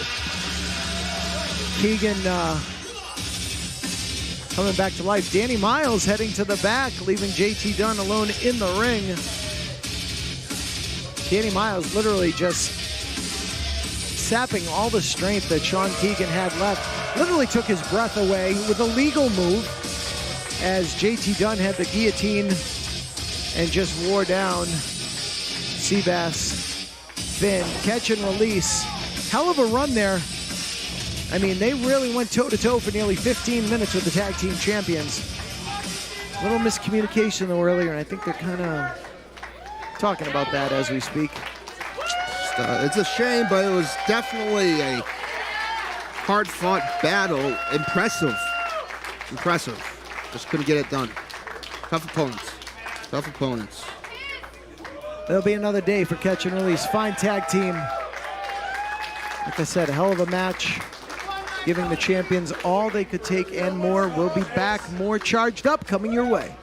Keegan coming back to life. Danny Miles heading to the back, leaving JT Dunn alone in the ring. Danny Miles literally just sapping all the strength that Sean Keegan had left. Literally took his breath away with a legal move as JT Dunn had the guillotine and just wore down Seabass. Finn, catch and release. Hell of a run there. I mean, they really went toe-to-toe for nearly 15 minutes with the tag team champions. Little miscommunication though earlier, and I think they're kind of talking about that as we speak. It's a shame, but it was definitely a hard-fought battle. Impressive. Just couldn't get it done. Tough opponents. There'll be another day for catch and release. Fine tag team. Like I said, a hell of a match. Giving the champions all they could take and more. We'll be back more charged up coming your way.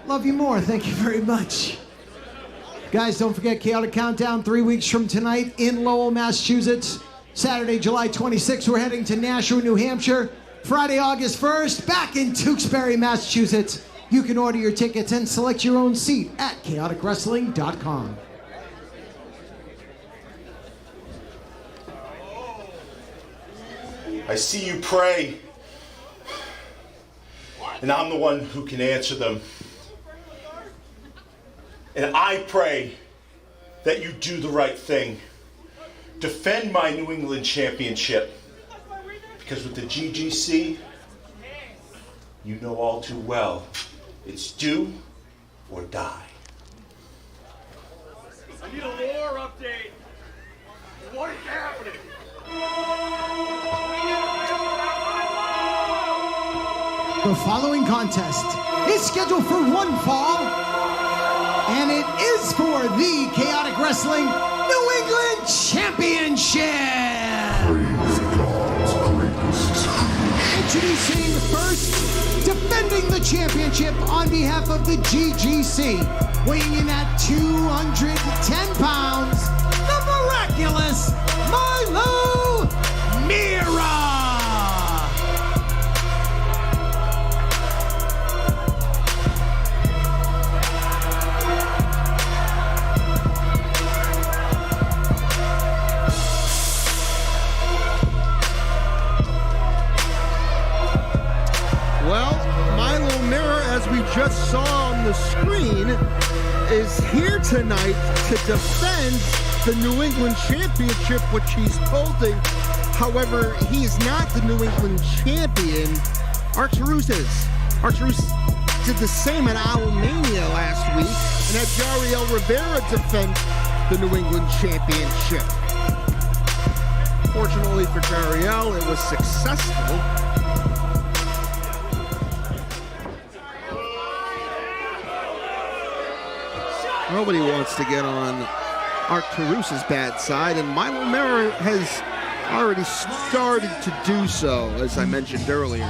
Love you more. Thank you very much. Guys, don't forget Chaotic Countdown 3 weeks from tonight in Lowell, Massachusetts. Saturday, July 26th, we're heading to Nashua, New Hampshire. Friday, August 1st, back in Tewksbury, Massachusetts. You can order your tickets and select your own seat at chaoticwrestling.com. I see you pray, and I'm the one who can answer them. And I pray that you do the right thing. Defend my New England championship. Because with the GGC, you know all too well, it's do or die. I need a lore update. What is happening? The following contest is scheduled for one fall, and it is for the Chaotic Wrestling New England Championship. Introducing first, defending the championship on behalf of the GGC, weighing in at 210 pounds, the miraculous Milo Mira. As we just saw on the screen, is here tonight to defend the New England Championship, which he's holding. However, he is not the New England champion. Arturus is. Arturus did the same at Owlmania last week and had Jariel Rivera defend the New England Championship. Fortunately for Jariel, it was successful. Nobody wants to get on Arturus' bad side, and Milo Mira has already started to do so, as I mentioned earlier.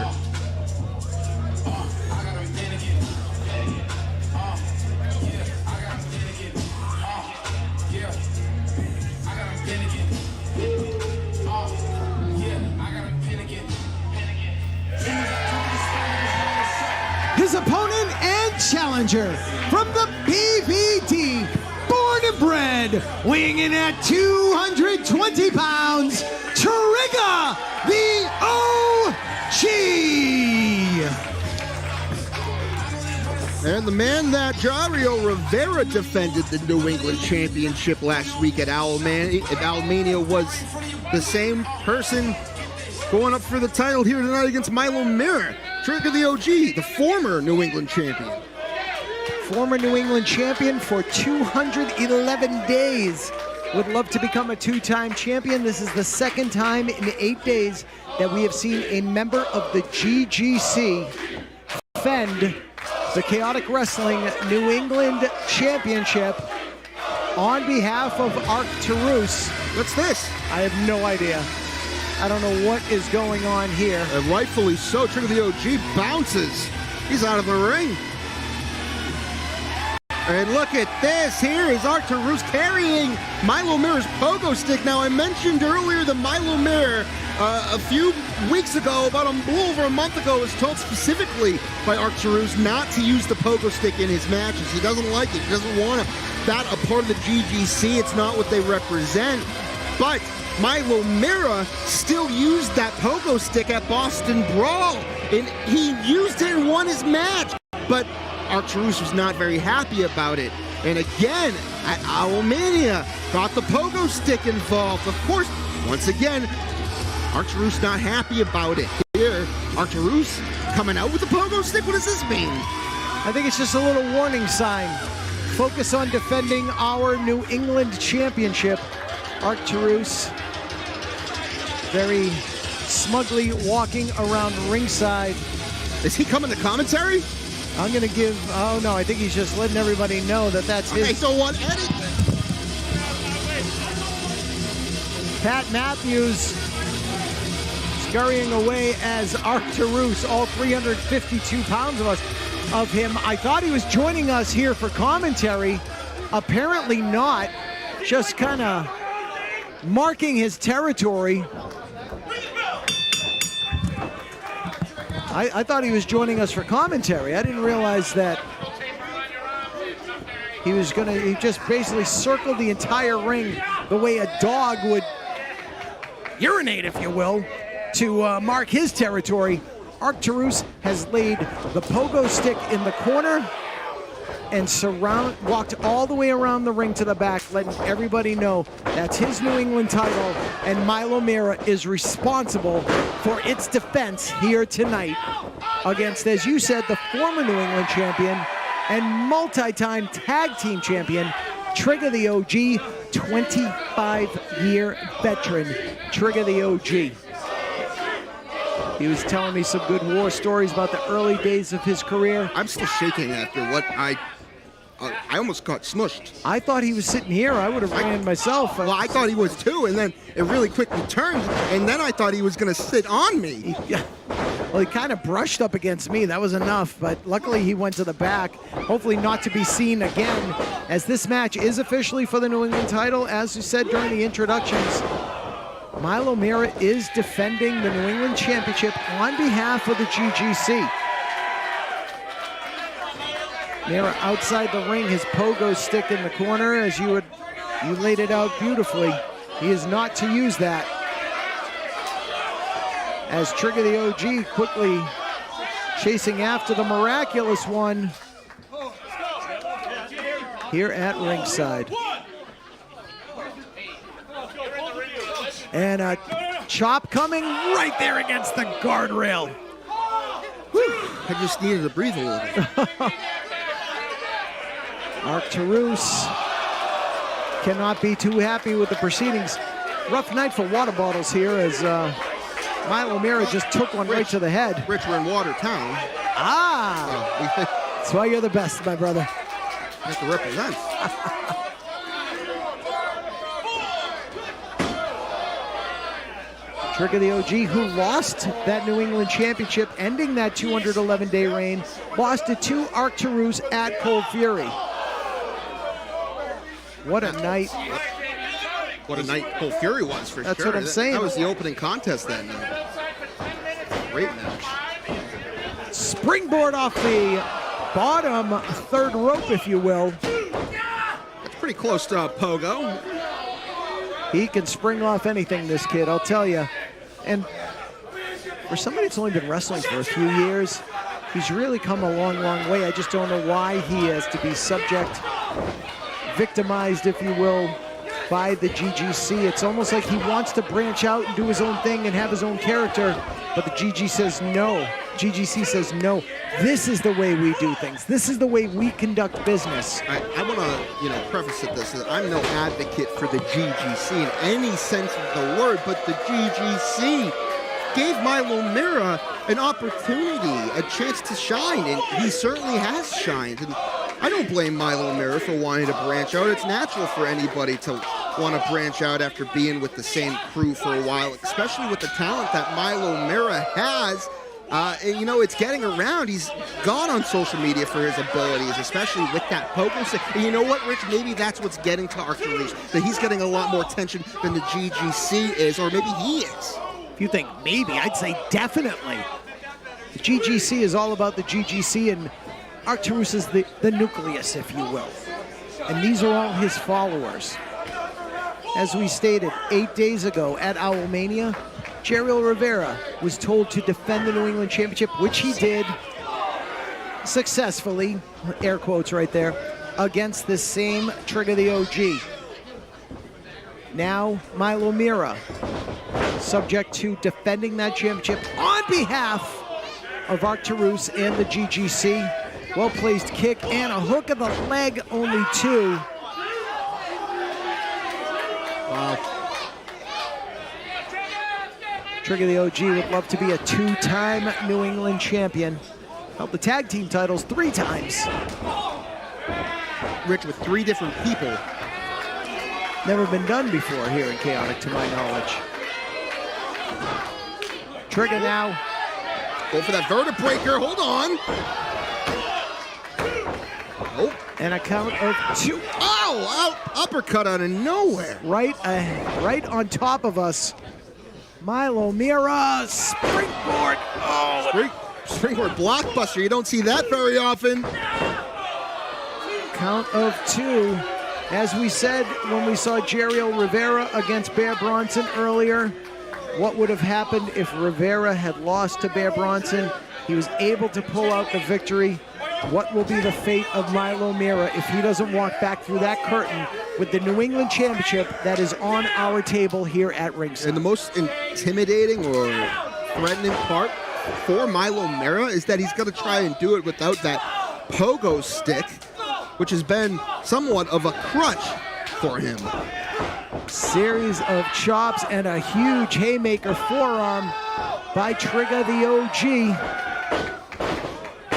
His opponent and challenger from the BVD, born and bred, weighing in at 220 pounds, Trigger the OG. And the man that Jariel Rivera defended the New England Championship last week at Owlmania was the same person going up for the title here tonight against Milo Mira. Trigger the OG, the former New England champion. Former New England champion for 211 days. Would love to become a two-time champion. This is the second time in 8 days that we have seen a member of the GGC defend the Chaotic Wrestling New England Championship on behalf of Arturus. What's this? I have no idea. I don't know what is going on here. And rightfully so. Trigger the OG bounces. He's out of the ring. And look at this. Here is Arturus carrying Milo Mira's pogo stick. Now, I mentioned earlier that Milo Mira, a few weeks ago, about a little over a month ago, was told specifically by Arturus not to use the pogo stick in his matches. He doesn't like it. He doesn't want that a part of the GGC. It's not what they represent. But Milo Mira still used that pogo stick at Boston Brawl, and he used it and won his match. But Arturus was not very happy about it. And again, at Owlmania, got the pogo stick involved. Of course, once again, Arturus not happy about it. Here, Arturus coming out with the pogo stick. What does this mean? I think it's just a little warning sign. Focus on defending our New England Championship. Arturus very smugly walking around ringside. Is he coming to commentary? I'm going to give, oh no, I think he's just letting everybody know that that's his. I don't want anything. Pat Matthews scurrying away as Arturus, all 352 pounds of us, of him. I thought he was joining us here for commentary. Apparently not. Just kind of marking his territory. I thought he was joining us for commentary. I didn't realize that he just basically circled the entire ring the way a dog would urinate, if you will, to mark his territory. Arcturus has laid the pogo stick in the corner and walked all the way around the ring to the back, letting everybody know that's his New England title, and Milo Mira is responsible for its defense here tonight against, as you said, the former New England champion and multi-time tag team champion, Trigger the OG, 25-year veteran, Trigger the OG. He was telling me some good war stories about the early days of his career. I'm still shaking after what I almost got smushed. I thought he was sitting here. I would have ran myself. Well, I thought he was too, and then it really quickly turned, and then I thought he was going to sit on me. Well, he kind of brushed up against me. That was enough, but luckily he went to the back. Hopefully not to be seen again, as this match is officially for the New England title. As you said during the introductions, Milo Mira is defending the New England Championship on behalf of the GGC. Mira outside the ring, his pogo stick in the corner, as you laid it out beautifully. He is not to use that. As Trigger the OG quickly chasing after the miraculous one here at ringside. And a chop coming right there against the guardrail. Whew. I just needed to breathe a little bit. Arcturus cannot be too happy with the proceedings. Rough night for water bottles here, as Milo Mira just took one right to the head. Rich, we're in Watertown. That's why you're the best, my brother. Have to represent. Trigger the OG, who lost that New England Championship, ending that 211-day reign, lost it to Arcturus at Cold Fury. What a night. What a night Cold Fury was, for sure. That's what I'm saying. That was the opening contest that night. Great match. Springboard off the bottom third rope, if you will. That's pretty close to Pogo. He can spring off anything, this kid, I'll tell you. And for somebody that's only been wrestling for a few years, he's really come a long, long way. I just don't know why he has to be victimized, if you will, by the GGC. It's almost like he wants to branch out and do his own thing and have his own character, but the GGC says no. This is the way we do things. This is the way we conduct business. I want to, preface this that I'm no advocate for the GGC in any sense of the word, but the GGC gave Milo Mira an opportunity, a chance to shine, and he certainly has shined. And I don't blame Milo Mira for wanting to branch out. It's natural for anybody to want to branch out after being with the same crew for a while, especially with the talent that Milo Mira has. And, it's getting around. He's gone on social media for his abilities, especially with that pogo stick. And you know what, Rich? Maybe that's what's getting to Arcturus, that he's getting a lot more attention than the GGC is, or maybe he is. If you think maybe, I'd say definitely. The GGC is all about the GGC, and Arcturus is the nucleus, if you will. And these are all his followers. As we stated 8 days ago at Owlmania, Jerry Rivera was told to defend the New England Championship, which he did successfully, air quotes right there, against this same Trigger the OG. Now, Milo Mira, subject to defending that championship on behalf of Arcturus and the GGC. Well-placed kick and a hook of the leg, only two. Wow. Trigger the OG would love to be a two-time New England champion. Held the tag team titles 3 times. Rich, with 3 different people. Never been done before here in Chaotic, to my knowledge. Trigger now. Go for that vertebreaker, hold on. Oh. And a count of 2. Oh, uppercut out of nowhere. Right on top of us. Milo Mira, springboard. Oh, Springboard blockbuster. You don't see that very often. count of 2. As we said when we saw Jeriel Rivera against Bear Bronson earlier, what would have happened if Rivera had lost to Bear Bronson? He was able to pull out the victory. What will be the fate of Milo Mira if he doesn't walk back through that curtain with the New England Championship that is on our table here at ringside? And the most intimidating or threatening part for Milo Mira is that he's going to try and do it without that pogo stick, which has been somewhat of a crutch for him. Series of chops and a huge haymaker forearm by Trigger the OG.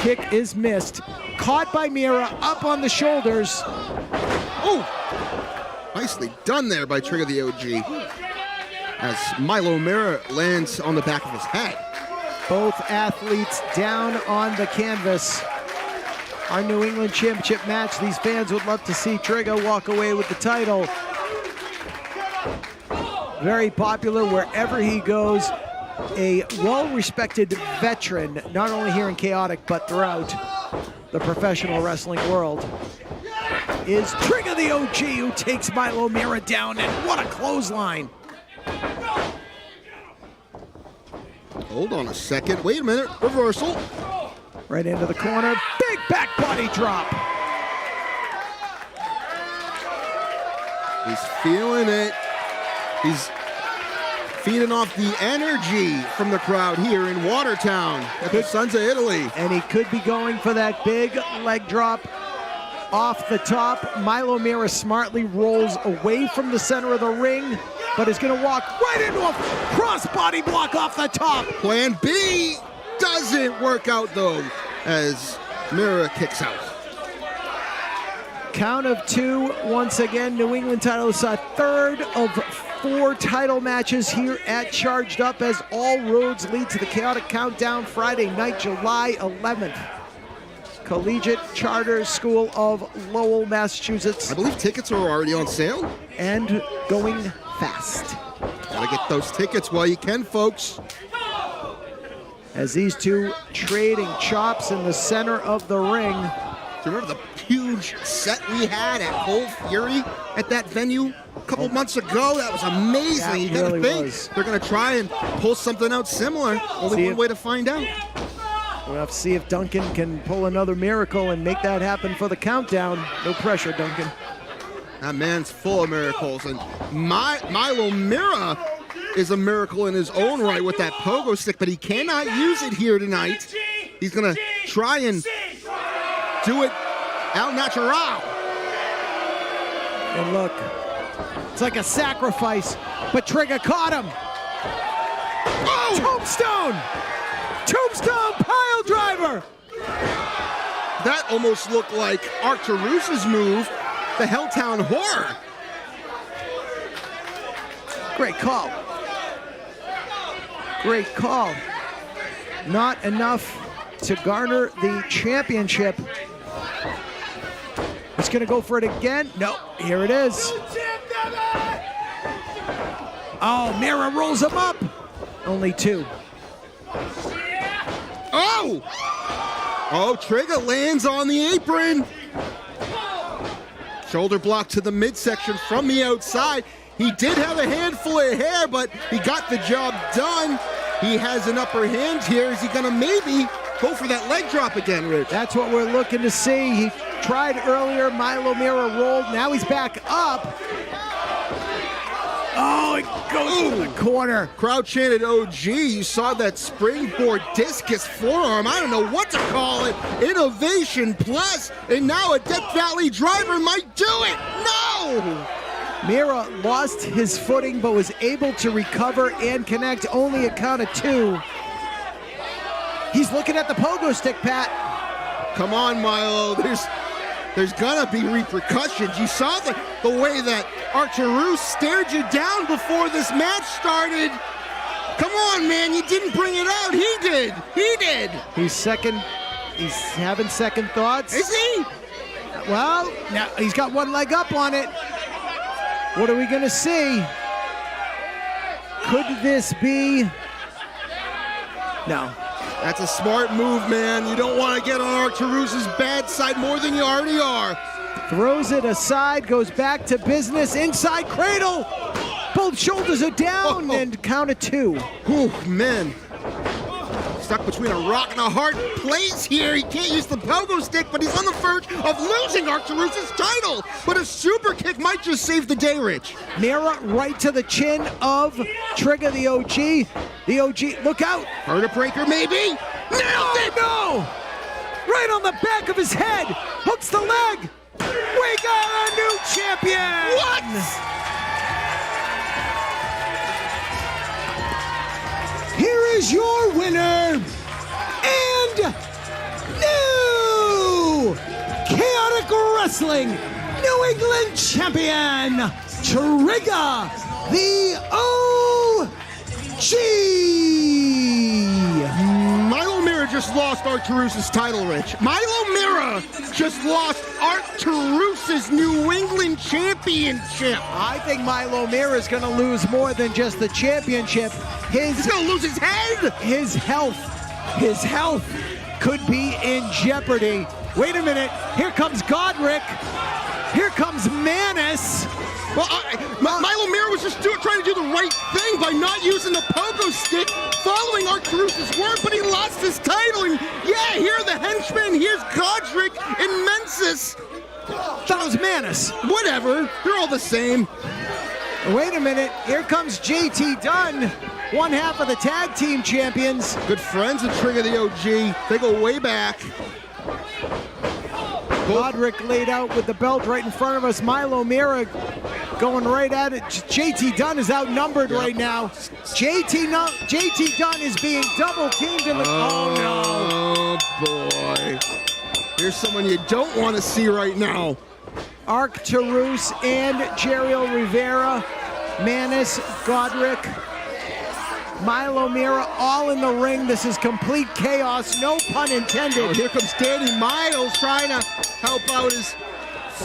Kick is missed. Caught by Mira, up on the shoulders. Oh! Nicely done there by Trigger the OG. As Milo Mira lands on the back of his head. Both athletes down on the canvas. Our New England Championship match. These fans would love to see Trigger walk away with the title. Very popular wherever he goes. A well-respected veteran, not only here in Chaotic, but throughout the professional wrestling world, is Trigger the OG, who takes Milo Mira down, and what a clothesline. Hold on a second. Wait a minute. Reversal. Right into the corner. Big back body drop. He's feeling it. He's feeding off the energy from the crowd here in Watertown at the Sons of Italy. And he could be going for that big leg drop off the top. Milo Mira smartly rolls away from the center of the ring, but is going to walk right into a crossbody block off the top. Plan B doesn't work out, though, as Mira kicks out. Count of 2. Once again, New England title is our third of 4 title matches here at Charged Up, as all roads lead to the Chaotic Countdown Friday night, July 11th. Collegiate Charter School of Lowell, Massachusetts. I believe tickets are already on sale. And going fast. Gotta get those tickets while you can, folks. As these two trading chops in the center of the ring. Do you remember the huge set we had at Cold Fury at that venue a couple months ago? That was amazing. That You gotta really think was. they're gonna try and pull something out similar. Only one way to find out. We'll have to see if Duncan can pull another miracle and make that happen for the countdown. No pressure, Duncan. That man's full of miracles, and Milo Mira is a miracle in his own right with that pogo stick, but he cannot use it here tonight. He's gonna try and do it al natural. And look, it's like a sacrifice, but Trigger caught him. Oh! Tombstone pile driver. That almost looked like Arturous's move, the Helltown Horror. Great call. Great call. Not enough to garner the championship. He's gonna go for it again. No, here it is. Oh, Mira rolls him up. Only 2. Oh! Oh, Trigger lands on the apron. Shoulder block to the midsection from the outside. He did have a handful of hair, but he got the job done. He has an upper hand here. Is he gonna maybe go for that leg drop again, Rich? That's what we're looking to see. He tried earlier. Milo Mira rolled. Now he's back up. Oh, it goes to the corner. Crowd chanted OG. You saw that springboard discus forearm. I don't know what to call it. Innovation plus. And now a Death Valley driver might do it. No! Mira lost his footing but was able to recover and connect. Only a count of 2. He's looking at the pogo stick, Pat. Come on, Milo. There's gonna be repercussions. You saw the way that Arturous stared you down before this match started. Come on, man, you didn't bring it out. He did. He's having second thoughts. Is he? Well, now he's got one leg up on it. What are we going to see? Could this be? No. That's a smart move, man. You don't want to get on Arturus's bad side more than you already are. Throws it aside, goes back to business, inside cradle. Both shoulders are down and count of 2. Whew, man. Stuck between a rock and a hard place here. He can't use the pogo stick, but he's on the verge of losing Arturus's title. But a super kick might just save the day, Rich. Mira right to the chin of Trigger the OG. The OG, look out. Vertebra breaker, maybe? Nailed it! No! Right on the back of his head. Hooks the leg. We got a new champion! What? Here is your winner and new Chaotic Wrestling New England champion, Trigger the OG. Milo Mira just lost Arturus's title, Rich. Milo Mira just lost Arturus's New England championship. I think Milo Mira is going to lose more than just the championship. He's going to lose his head. His health could be in jeopardy. Wait a minute. Here comes Godric. Here comes Manus. Well, Milo Mira was just trying to do the right thing by not using the pogo stick, following Arturus's word, but he lost his title. And yeah, here are the henchmen. Here's Godric and Mensis. That was Manus. Whatever. They're all the same. Wait a minute. Here comes JT Dunn, one half of the tag team champions. Good friends of Trigger the OG. They go way back. Godric laid out with the belt right in front of us. Milo Mira going right at it. JT Dunn is outnumbered right now. JT Dunn is being double teamed in the... Oh, boy. Here's someone you don't want to see right now. Arturus and Jeriel Rivera, Manus, Godric, Milo Mira, all in the ring. This is complete chaos, no pun intended. Oh, here comes Danny Miles trying to help out his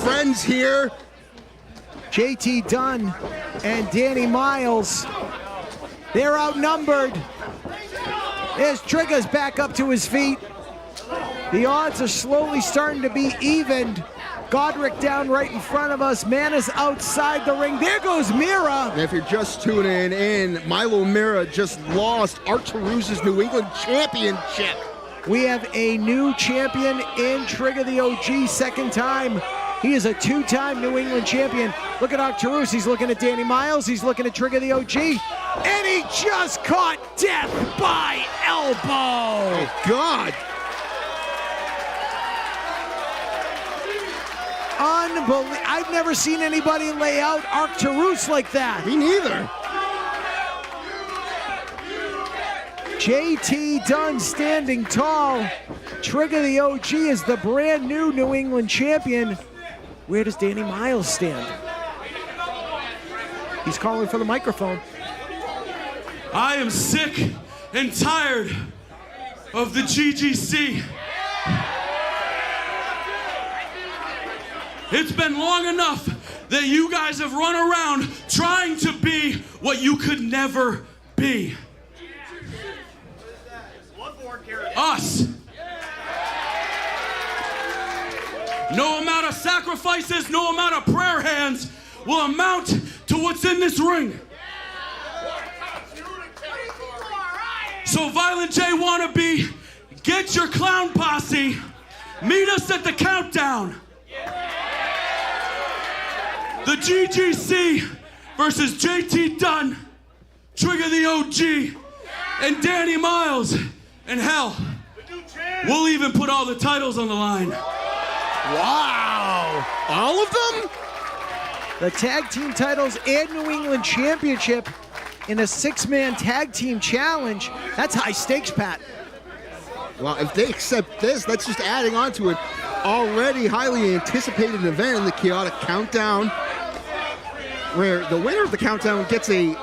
friends here. JT Dunn and Danny Miles, they're outnumbered. There's Trigger's back up to his feet. The odds are slowly starting to be evened. Godric down right in front of us. Manus outside the ring. There goes Mira. And if you're just tuning in, Milo Mira just lost Arturus's New England championship. We have a new champion in Trigger the OG, second time. He is a two-time New England champion. Look at Arturus. He's looking at Danny Miles. He's looking at Trigger the OG. And he just caught death by elbow. Oh, God. Unbelievable. I've never seen anybody lay out Arturus like that. Me neither. JT Dunn standing tall. Trigger the OG is the brand new New England champion. Where does Danny Miles stand? He's calling for the microphone. I am sick and tired of the GGC. It's been long enough that you guys have run around trying to be what you could never be. Us. No amount of sacrifices, no amount of prayer hands will amount to what's in this ring. So Violent J wannabe, get your clown posse, meet us at the countdown. The GGC versus JT Dunn, Trigger the OG, and Danny Miles. And hell, we'll even put all the titles on the line. Wow. All of them? The tag team titles and New England championship in a six-man tag team challenge. That's high stakes, Pat. Well, if they accept this, that's just adding on to an already highly anticipated event in the Chaotic Countdown, where the winner of the countdown gets a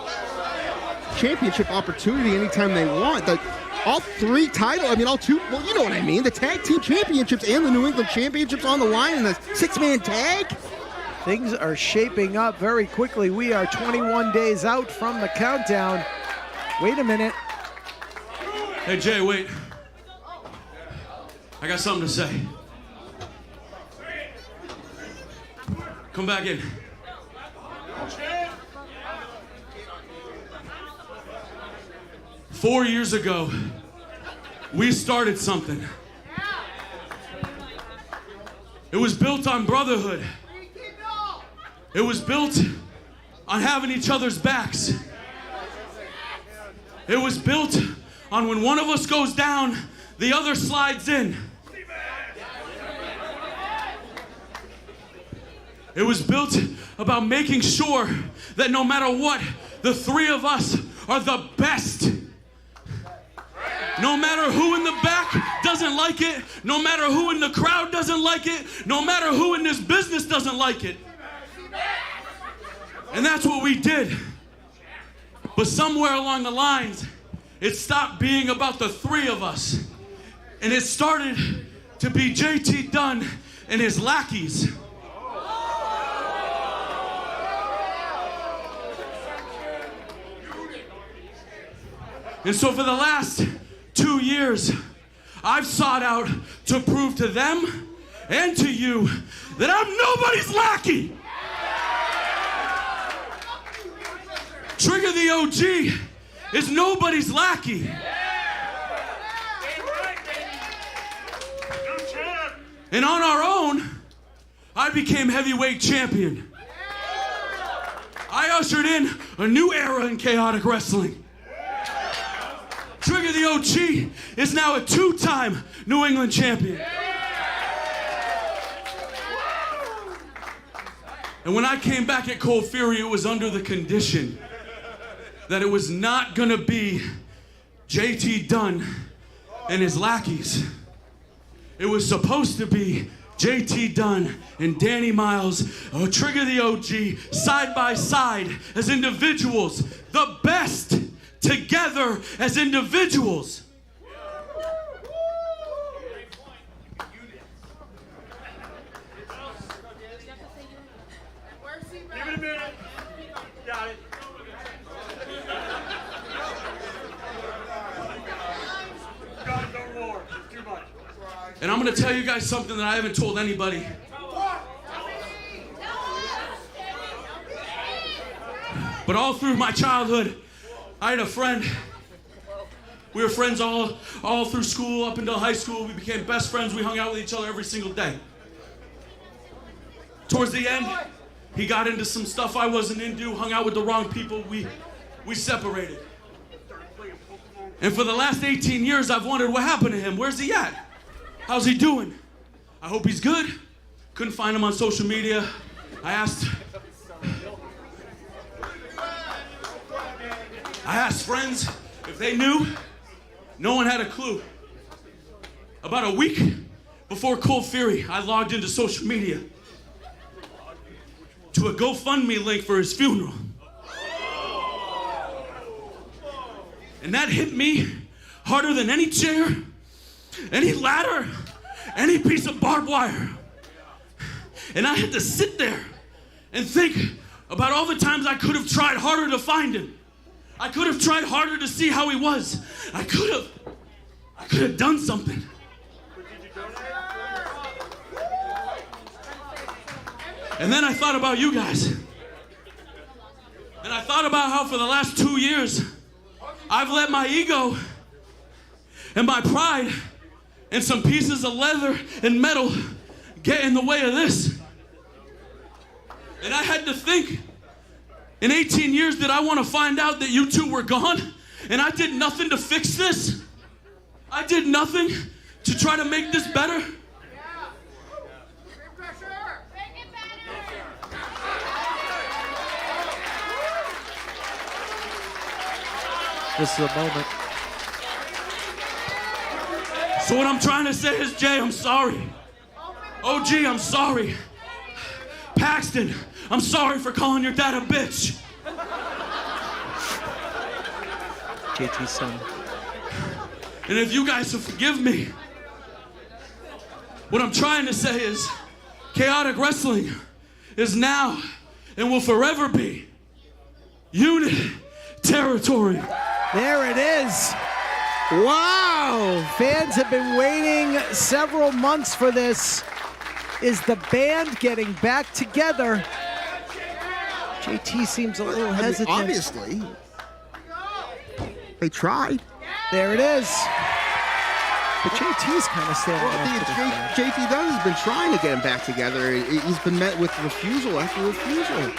championship opportunity anytime they want. all three titles, I mean, all two, well, you know what I mean, the tag team championships and the New England championships on the line in the six-man tag. Things are shaping up very quickly. We are 21 days out from the countdown. Wait a minute. Hey, Jay, wait. I got something to say. Come back in. Four years ago, we started something. It was built on brotherhood. It was built on having each other's backs. It was built on when one of us goes down, the other slides in. It was built about making sure that no matter what, the three of us are the best. No matter who in the back doesn't like it, no matter who in the crowd doesn't like it, no matter who in this business doesn't like it. And that's what we did. But somewhere along the lines, it stopped being about the three of us. And it started to be JT Dunn and his lackeys. And so for the last 2 years, I've sought out to prove to them and to you that I'm nobody's lackey. Trigger the OG is nobody's lackey. And on our own, I became heavyweight champion. I ushered in a new era in chaotic wrestling. Trigger the OG is now a two-time New England champion. And when I came back at Cold Fury, it was under the condition that it was not gonna be JT Dunn and his lackeys. It was supposed to be JT Dunn and Danny Miles, Trigger the OG, side by side as individuals, the best together as individuals. Give it a minute. Got it. God, don't roar. It's too much. And I'm gonna tell you guys something that I haven't told anybody. But all through my childhood, I had a friend. We were friends all through school, up until high school. We became best friends. We hung out with each other every single day. Towards the end, he got into some stuff I wasn't into, hung out with the wrong people. We separated. And for the last 18 years, I've wondered what happened to him. Where's he at? How's he doing? I hope he's good. Couldn't find him on social media. I asked friends if they knew. No one had a clue. About a week before Cold Fury, I logged into social media to a GoFundMe link for his funeral. And that hit me harder than any chair, any ladder, any piece of barbed wire. And I had to sit there and think about all the times I could have tried harder to find him. I could have tried harder to see how he was. I could have done something. And then I thought about you guys. And I thought about how for the last 2 years, I've let my ego and my pride and some pieces of leather and metal get in the way of this. And I had to think, in 18 years, did I want to find out that you two were gone and I did nothing to fix this? I did nothing to try to make this better? This is a moment. So what I'm trying to say is, Jay, I'm sorry. OG, I'm sorry. Paxton, I'm sorry for calling your dad a bitch. JT's son. And if you guys will forgive me, what I'm trying to say is chaotic wrestling is now and will forever be unit territory. There it is. Wow! Fans have been waiting several months for this. Is the band getting back together? JT seems a little hesitant. Obviously. They tried. There it is. But JT's kind of standing Well, up. JT Dunn has been trying to get him back together. He's been met with refusal after refusal.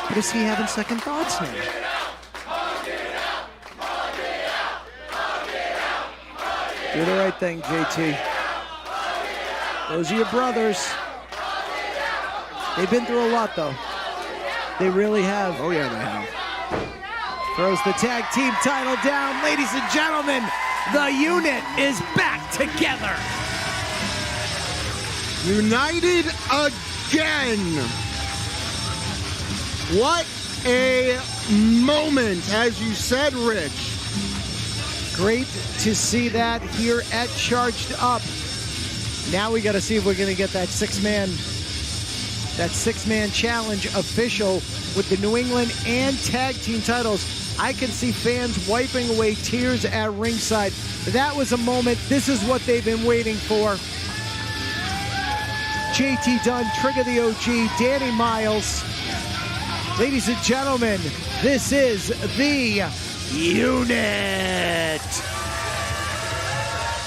But is he having second thoughts now? Do the right thing, JT. Those are your brothers. They've been through a lot, though. They really have. Oh, yeah, they have. Throws the tag team title down. Ladies and gentlemen, the unit is back together. United again. What a moment, as you said, Rich. Great to see that here at Charged Up. Now we got to see if we're going to get that six-man challenge official with the New England and tag team titles. I can see fans wiping away tears at ringside. That was a moment. This is what they've been waiting for. JT Dunn, Trigger the OG, Danny Miles. Ladies and gentlemen, this is the unit.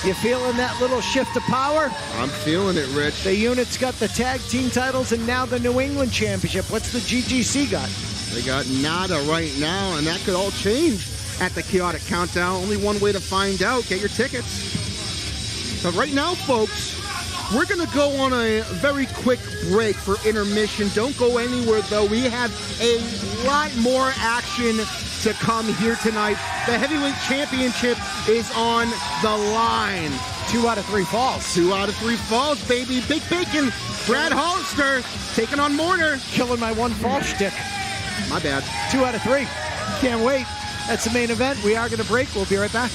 You feeling that little shift of power? I'm feeling it, Rich. The unit's got the tag team titles and now the New England Championship. What's the GGC got? They got nada right now, and that could all change at the Chaotic Countdown. Only one way to find out. Get your tickets. But right now, folks, we're going to go on a very quick break for intermission. Don't go anywhere, though. We have a lot more action to come here tonight. The Heavyweight Championship is on the line. 2 out of 3 falls. 2 out of 3 falls, baby. Big Bacon, Brad Hollister taking on Mortar. Killing my one fall shtick. My bad. 2 out of 3. Can't wait. That's the main event. We are going to break. We'll be right back.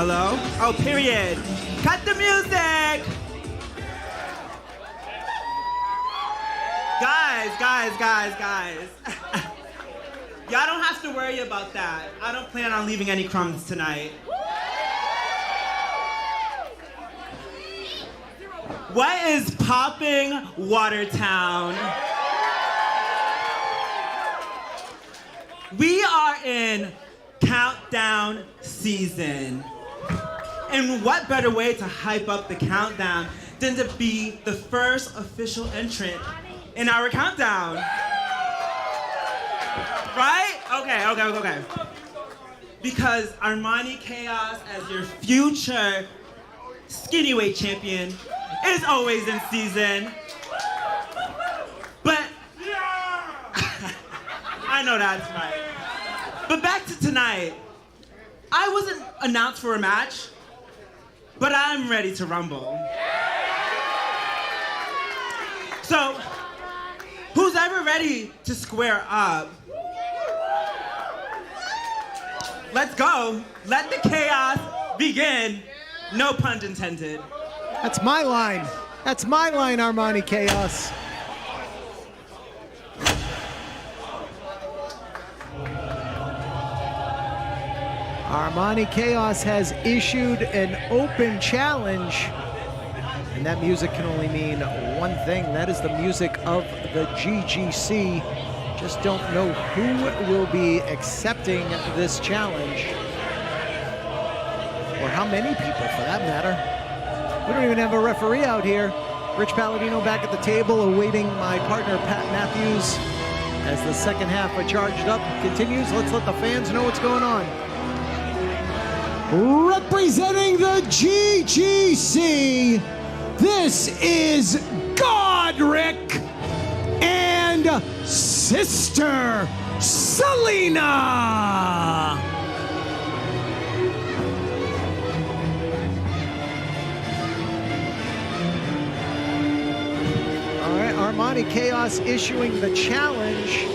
Hello? Oh, period. Cut the music! Guys. Y'all don't have to worry about that. I don't plan on leaving any crumbs tonight. What is popping, Watertown? We are in countdown season. And what better way to hype up the countdown than to be the first official entrant in our countdown? Right? Okay. Because Armani Chaos, as your future skinny weight champion, is always in season. But I know that's right. But back to tonight. I wasn't announced for a match, but I'm ready to rumble. So, who's ever ready to square up? Let's go. Let the chaos begin. No pun intended. That's my line. That's my line, Armani Chaos. Armani Chaos has issued an open challenge. And that music can only mean one thing. That is the music of the GGC. Just don't know who will be accepting this challenge. Or how many people, for that matter. We don't even have a referee out here. Rich Palladino back at the table awaiting my partner, Pat Matthews. As the second half of Charged Up continues, let's let the fans know what's going on. Representing the GGC, this is Godric and Sister Selena. All right, Armani Chaos issuing the challenge.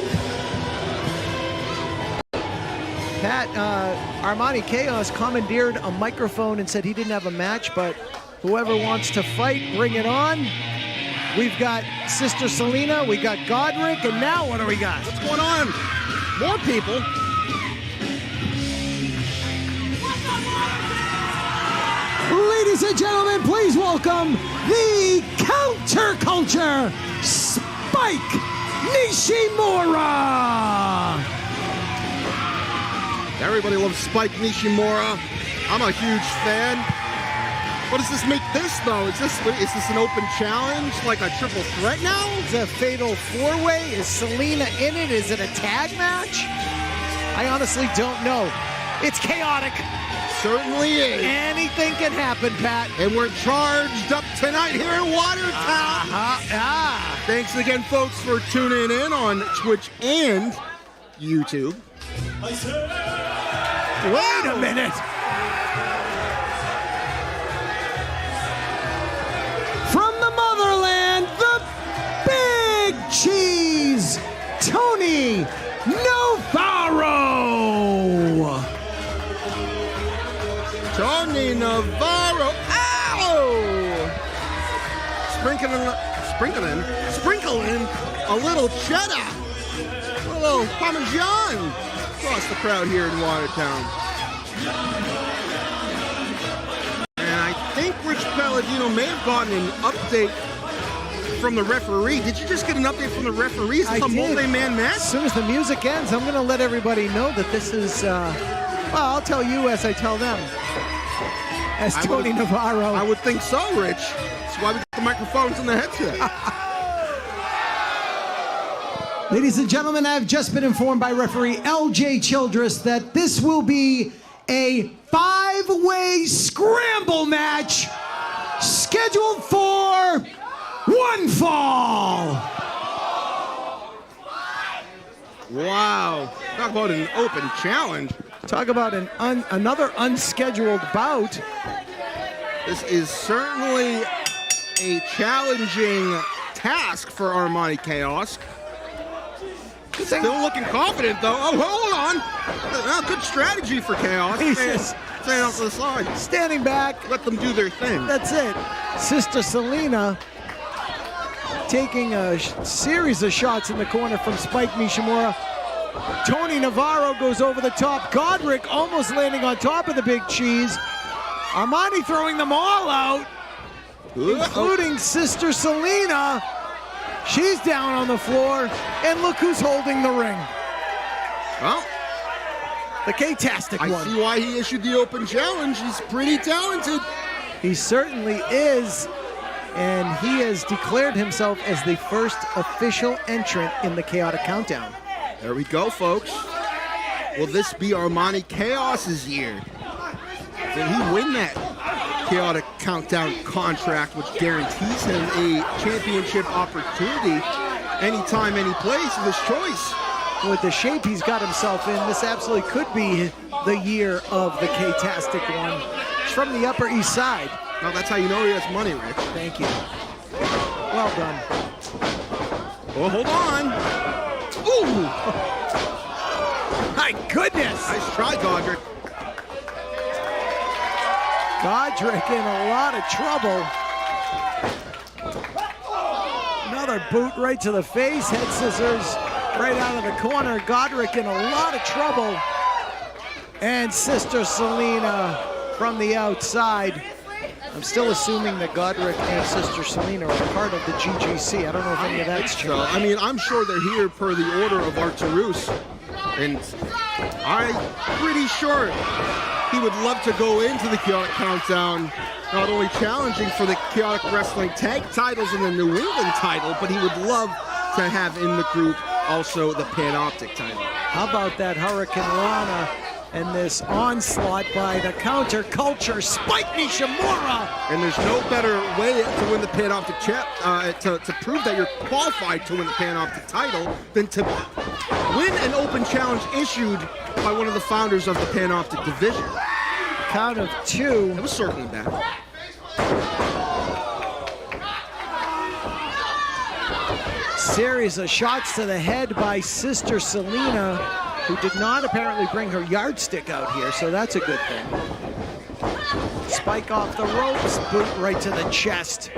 Pat, Armani Chaos commandeered a microphone and said he didn't have a match, but whoever wants to fight, bring it on. We've got Sister Selena, we got Godric, and now what do we got? What's going on? More people. Ladies and gentlemen, please welcome the counterculture, Spike Nishimura. Everybody loves Spike Nishimura. I'm a huge fan. What does this make this, though? Is this an open challenge, like a triple threat now? It's a fatal four-way. Is Selena in it? Is it a tag match? I honestly don't know. It's chaotic. Certainly is. Anything can happen, Pat. And we're charged up tonight here in Watertown. Thanks again, folks, for tuning in on Twitch and YouTube. Wait a minute. From the motherland, the Big Cheese, Tony Navarro. Tony Navarro. Ow! Sprinkling a little cheddar. A little Parmesan across the crowd here in Watertown. And I think Rich Palladino may have gotten an update from the referee. Did you just get an update from the referee? Is this a multi-man match? As soon as the music ends, I'm going to let everybody know that this is, well, I'll tell you as I tell them. As Tony Navarro. I would think so, Rich. That's why we got the microphones and the headset. Ladies and gentlemen, I've just been informed by referee LJ Childress that this will be a 5-way scramble match scheduled for one fall. Wow. Talk about an open challenge. Talk about another unscheduled bout. This is certainly a challenging task for Armani Chaos. Still looking confident, though. Oh, hold on. Good strategy for Chaos. Stand off to the side. Standing back. Let them do their thing. That's it. Sister Selena taking a series of shots in the corner from Spike Nishimura. Tony Navarro goes over the top. Godric almost landing on top of the Big Cheese. Armani throwing them all out, including Sister Selena. She's down on the floor, and look who's holding the ring. Well, the K-tastic one. I see why he issued the open challenge. He's pretty talented. He certainly is, and he has declared himself as the first official entrant in the Chaotic Countdown. There we go, folks. Will this be Armani Chaos's year? Did he win that Chaotic Countdown contract, which guarantees him a championship opportunity anytime, any place of his choice? With the shape he's got himself in, this absolutely could be the year of the K-tastic one. It's from the Upper East Side. Well, that's how you know he has money, Rich. Thank you. Well done. Oh, hold on. Ooh! My goodness! Nice try, Godric. Godric in a lot of trouble. Another boot right to the face. Head scissors right out of the corner. Godric in a lot of trouble. And Sister Selena from the outside. I'm still assuming that Godric and Sister Selena are part of the GGC. I don't know if any of that's changed. I mean, I'm sure they're here per the order of Arturus. And I'm pretty sure he would love to go into the Chaotic Countdown, not only challenging for the Chaotic Wrestling Tag titles and the New England title, but he would love to have in the group also the Panoptic title. How about that Hurricane Rana and this onslaught by the counterculture Spike Nishimura? And there's no better way to win the Panoptic to prove that you're qualified to win the Panoptic title than to win an open challenge issued by one of the founders of the Panoptic division. Count of two. It was circling back. Series of shots to the head by Sister Selena, who did not apparently bring her yardstick out here, so that's a good thing. Spike off the ropes, boot right to the chest.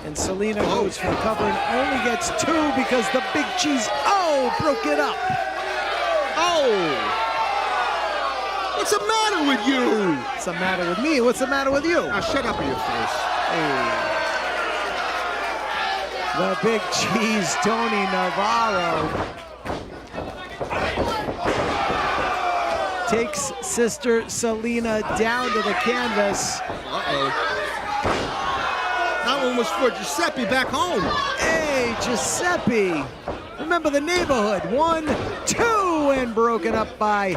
And Selena goes for the cover and only gets two because the Big Cheese, broke it up. What's the matter with you? What's the matter with me? What's the matter with you? Now shut up in your face. The Big Cheese, Tony Navarro, takes Sister Selena down to the canvas. That one was for Giuseppe back home. Hey, Giuseppe. Remember the neighborhood. 1, 2, and broken up by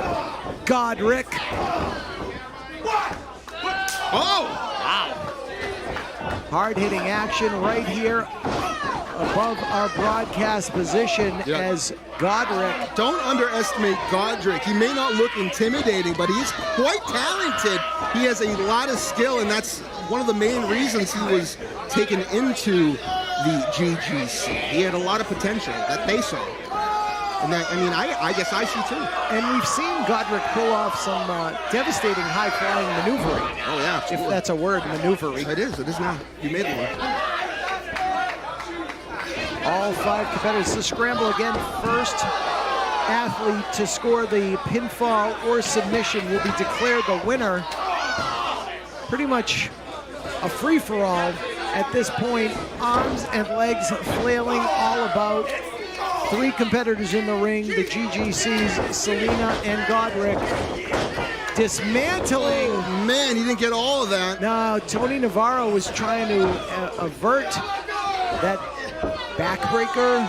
Godric. Oh! Wow. Hard-hitting action right here above our broadcast position as Godric. Don't underestimate Godric. He may not look intimidating, but he's quite talented. He has a lot of skill, and that's one of the main reasons he was taken into the GGC. He had a lot of potential that they saw. And that, I mean, I guess I see too. And we've seen Godric pull off some devastating high-flying maneuvering. Oh, yeah. If that's a word, maneuvering. It is now. You made it one. All 5 competitors. The scramble again. First athlete to score the pinfall or submission will be declared the winner. Pretty much a free-for-all at this point. Arms and legs flailing all about. 3 competitors in the ring. The GGC's Selena and Godric dismantling. Oh, man, he didn't get all of that. No, Tony Navarro was trying to avert that backbreaker.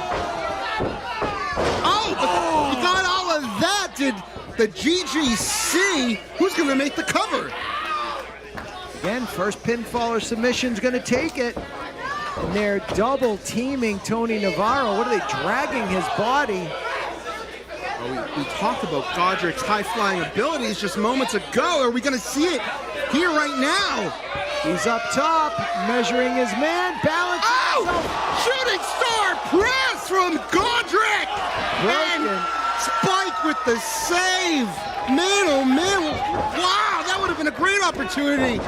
Oh, he got all of that. Did the GGC, who's going to make the cover? Again, first pinfall or submission's going to take it. And they're double teaming Tony Navarro. What are they, dragging his body? Oh, we talked about Godric's high-flying abilities just moments ago. Are we going to see it here right now? He's up top, measuring his man, balancing himself. Shooting star press from Godric! Broken. And Spike with the save. Man, oh man, great opportunity.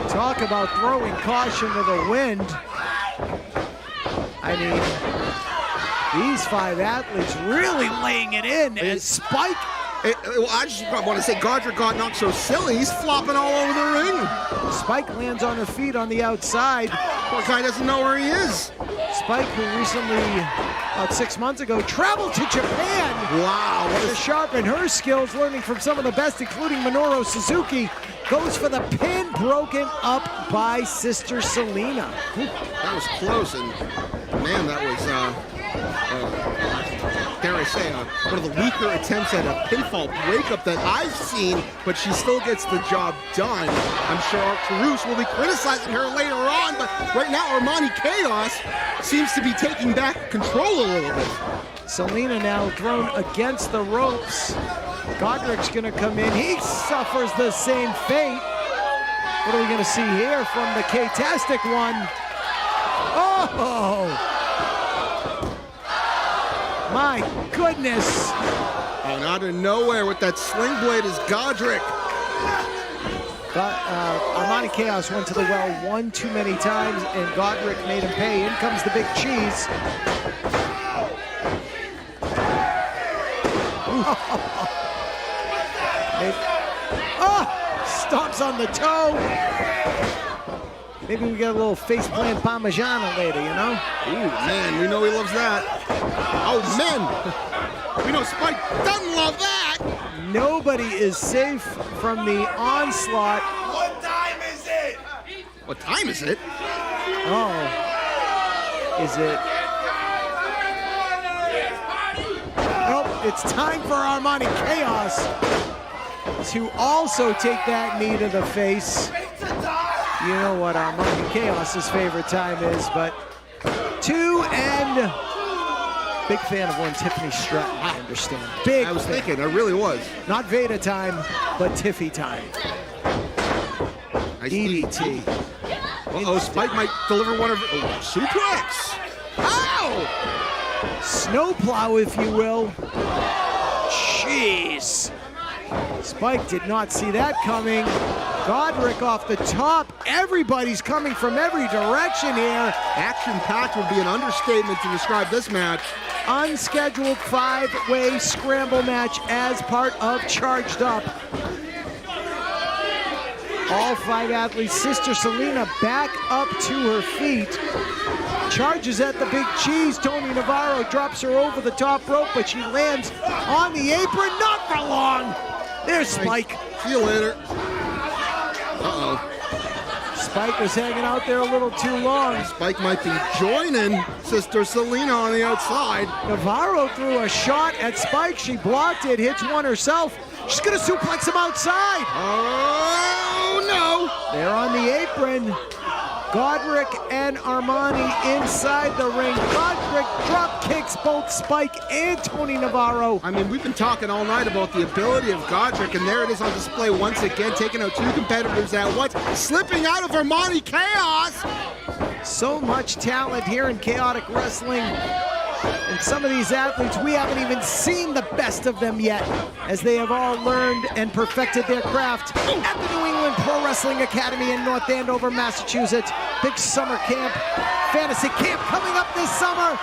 Talk about throwing caution to the wind. I mean, these 5 athletes really laying it in as Spike. Well, I just want to say Godric got knocked so silly, he's flopping all over the ring. Spike lands on her feet on the outside. Poor guy doesn't know where he is. Spike, who recently, about 6 months ago, traveled to Japan. Wow. To sharpen her skills, learning from some of the best, including Minoru Suzuki, goes for the pin, broken up by Sister Selena. That was close, and man, that was, dare I say, one of the weaker attempts at a pinfall breakup that I've seen, but she still gets the job done. I'm sure Caruso will be criticizing her later on, but right now Armani Chaos seems to be taking back control a little bit. Selena now thrown against the ropes. Godric's gonna come in. He suffers the same fate. What are we gonna see here from the K-tastic one? Oh! My goodness! And out of nowhere with that sling blade is Godric. Armani Chaos went to the well one too many times, and Godric made him pay. In comes the big cheese. Stomps on the toe. Maybe we get a little faceplant Parmigiana later, you know? Ooh, man, we know he loves that. Oh, man. We know Spike doesn't love that. Nobody is safe from the onslaught. What time is it? What time is it? Oh. Is it? Nope, it's time for Armani Chaos to also take that knee to the face. You know what Armani Chaos's favorite time is, but 2 and big fan of one Tiffany Stratton, I understand. Big I was fan. thinking, I really was. Not Veda time, but Tiffy time. Nice DDT. Uh-oh, Spike might deliver one of her. Oh, suplex! Ow! Snowplow, if you will. Jeez. Spike did not see that coming. Godric off the top. Everybody's coming from every direction here. Action-packed would be an understatement to describe this match. Unscheduled 5-way scramble match as part of Charged Up. All 5 athletes. Sister Selena back up to her feet. Charges at the big cheese. Tony Navarro drops her over the top rope, but she lands on the apron. Not for long. There's Spike. See you later. Uh-oh. Spike was hanging out there a little too long. Spike might be joining Sister Selena on the outside. Navarro threw a shot at Spike. She blocked it, hits one herself. She's gonna suplex him outside. Oh, no. They're on the apron. Godric and Armani inside the ring. Godric drop kicks both Spike and Tony Navarro. I mean, we've been talking all night about the ability of Godric, and there it is on display once again, taking out 2 competitors at once, slipping out of Armani Chaos. So much talent here in chaotic wrestling. And some of these athletes, we haven't even seen the best of them yet, as they have all learned and perfected their craft at the New England Pro Wrestling Academy in North Andover, Massachusetts. Big summer camp, fantasy camp coming up this summer.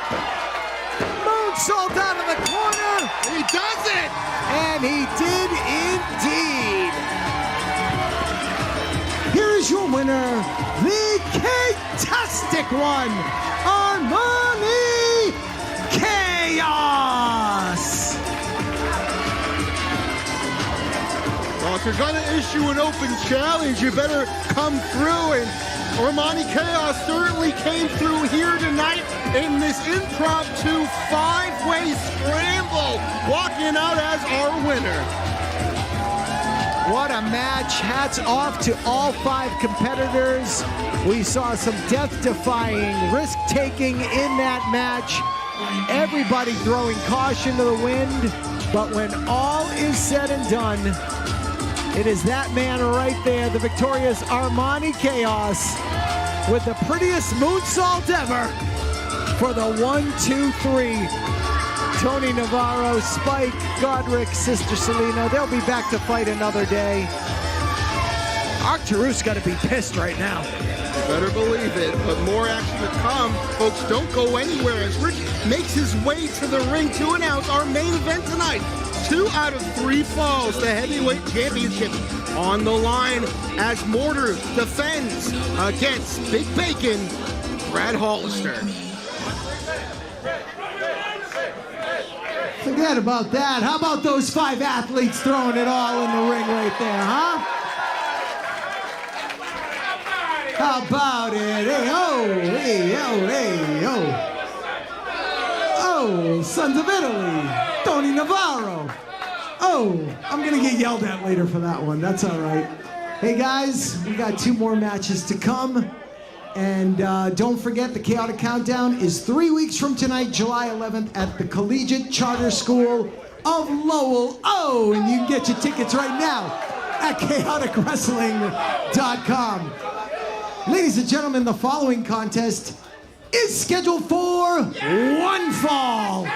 Moonsault out of the corner. He does it! And he did indeed. Here is your winner, the K-tastic one, Armani Chaos! Well, if you're going to issue an open challenge, you better come through, and Armani Chaos certainly came through here tonight in this impromptu 5-way scramble, walking out as our winner. What a match. Hats off to all 5 competitors. We saw some death-defying, risk-taking in that match. Everybody throwing caution to the wind, but when all is said and done, it is that man right there, the victorious Armani Chaos, with the prettiest moonsault ever for the 1-2-3. Tony Navarro, Spike, Godric, Sister Selena, they'll be back to fight another day. Arturo's got to be pissed right now. You better believe it, but more action to come. Folks, don't go anywhere as Rich makes his way to the ring to announce our main event tonight. 2 out of 3 falls. The heavyweight championship on the line as Mortar defends against Big Bacon, Brad Hollister. Forget about that. How about those 5 athletes throwing it all in the ring right there, huh? How about it? Hey, oh, hey, oh, hey, oh. Oh, Sons of Italy, Tony Navarro. Oh, I'm gonna get yelled at later for that one. That's all right. Hey guys, we got 2 more matches to come. And don't forget, the Chaotic Countdown is 3 weeks from tonight, July 11th, at the Collegiate Charter School of Lowell. Oh, and you can get your tickets right now at chaoticwrestling.com. Ladies and gentlemen, the following contest is scheduled for 1 fall.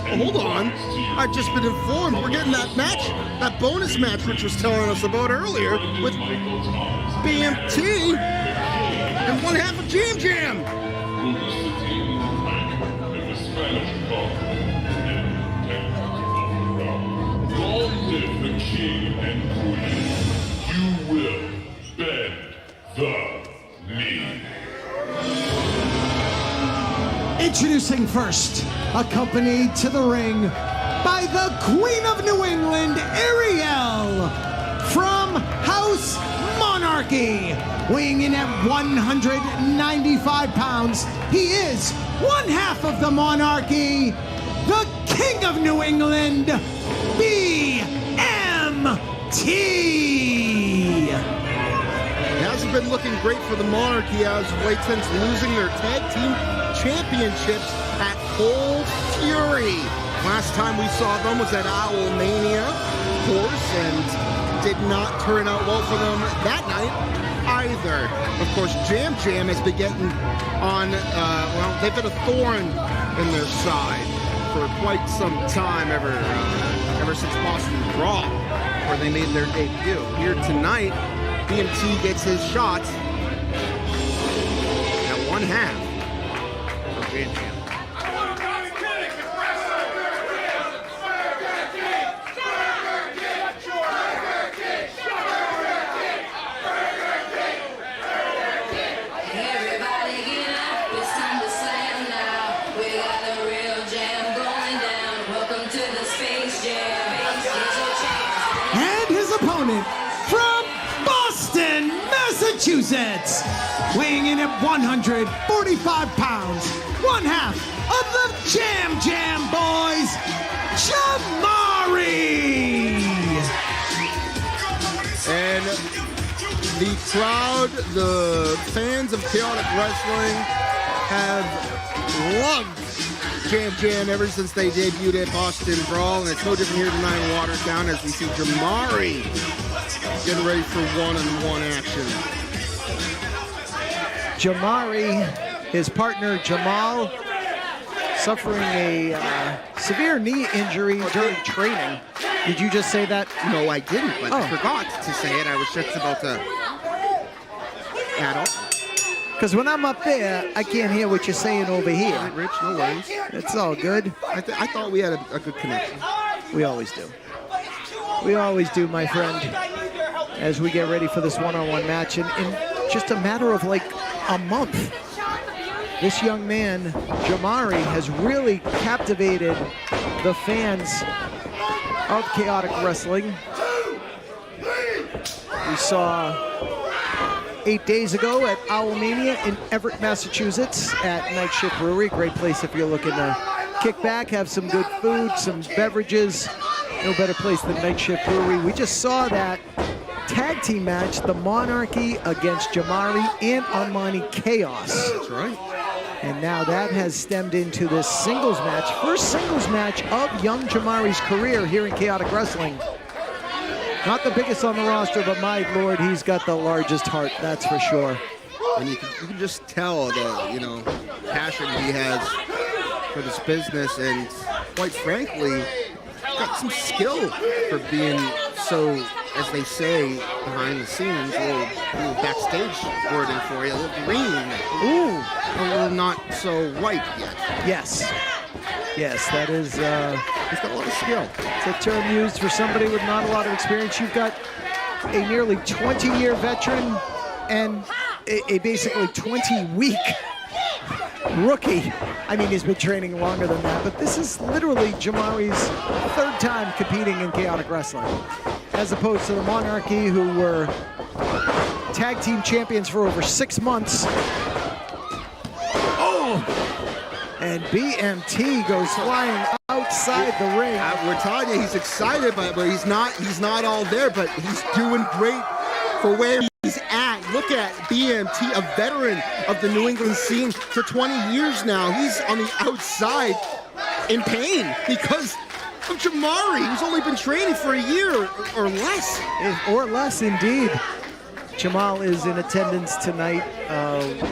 Hold on. I've just been informed we're getting that match, that bonus match Rich was telling us about earlier with BMT and 1/2 of Jam Jam. Long live the king and queen. You will bend the knee. Introducing first, accompanied to the ring by the Queen of New England, Ariel, from House Monarchy, weighing in at 195 pounds. He is 1/2 of the Monarchy, the King of New England, BMT. It hasn't been looking great for the Monarchy as of late since losing their tag team championships at Full Fury. Last time we saw them was at Owl Mania, of course, and did not turn out well for them that night either. Of course, Jam Jam has been getting on, well, they've been a thorn in their side for quite some time, ever since Boston Raw, where they made their debut. Here tonight, BMT gets his shot at 1/2 of Jam Jam. From Boston, Massachusetts, weighing in at 145 pounds, 1/2 of the Jam Jam Boys, Jamari. And the crowd, the fans of Chaotic Wrestling have loved Jam Jam ever since they debuted at Boston Brawl, and it's no different here tonight in Watertown as we see Jamari getting ready for one-on-one action. Jamari, his partner Jamal, suffering a severe knee injury during training. Did you just say that? No, I didn't, but I forgot to say it. I was just about to add on. Because when I'm up there, I can't hear what you're saying over here. Right, Rich, no worries. It's all good. I thought we had a good connection. We always do. We always do, my friend, as we get ready for this one-on-one match. In just a matter of like a month, this young man, Jamari, has really captivated the fans of Chaotic Wrestling. We saw 8 days ago at Owlmania in Everett, Massachusetts at Night Shift Brewery. Great place if you're looking to kick back, have some good food, some beverages. No better place than Night Shift Brewery. We just saw that tag team match, the Monarchy against Jamari and Armani Chaos. That's right. And now that has stemmed into this singles match. First singles match of young Jamari's career here in Chaotic Wrestling. Not the biggest on the roster, but my lord, he's got the largest heart, that's for sure. And you can just tell the, passion he has for this business, and quite frankly, got some skill for being so, as they say, behind the scenes, a little backstage wording for you, a little green. Ooh. A little not so white yet. Yes. Yes, that is... He's got a lot of skill. It's a term used for somebody with not a lot of experience. You've got a nearly 20-year veteran and a basically 20-week rookie. I mean, he's been training longer than that, but this is literally Jamari's third time competing in chaotic wrestling, as opposed to the Monarchy, who were tag team champions for over 6 months. Oh! And BMT goes flying outside the ring. We're telling you, he's excited, but he's not all there, but he's doing great for where he's at. Look at BMT, a veteran of the New England scene for 20 years now. He's on the outside in pain because of Jamari, who's only been training for a year or less. Or less, indeed. Jamal is in attendance tonight.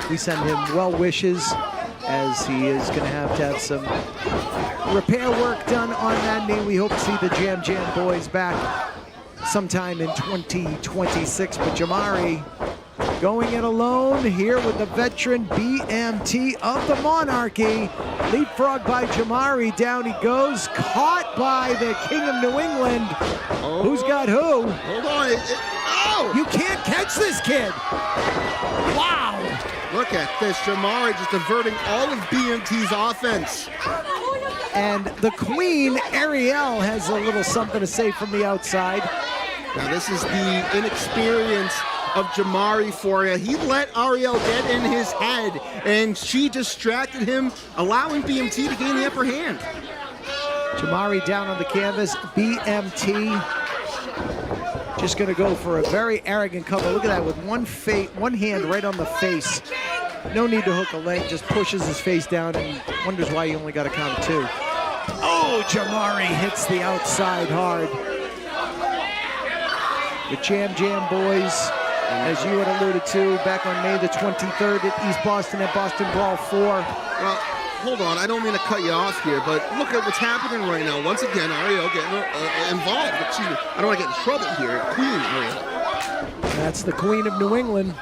We send him well wishes, as he is going to have some repair work done on that knee. We hope to see the Jam Jam boys back sometime in 2026. But Jamari going it alone here with the veteran BMT of the Monarchy. Leapfrog by Jamari. Down he goes. Caught by the King of New England. Oh. Who's got who? Hold on. Oh! You can't catch this kid. Wow. Look at this. Jamari just diverting all of BMT's offense. And the Queen, Ariel, has a little something to say from the outside. Now this is the inexperience of Jamari for you. He let Ariel get in his head, and she distracted him, allowing BMT to gain the upper hand. Jamari down on the canvas. BMT just going to go for a very arrogant cover. Look at that, with one hand right on the face. No need to hook a leg, just pushes his face down and wonders why he only got a count of 2. Oh, Jamari hits the outside hard. The Jam Jam boys, as you had alluded to, back on May the 23rd at East Boston at Boston Brawl 4. Well, hold on, I don't mean to cut you off here, but look at what's happening right now. Once again, Ariel getting involved. Excuse me, I don't want to get in trouble here. Queen Ariel. That's the Queen of New England.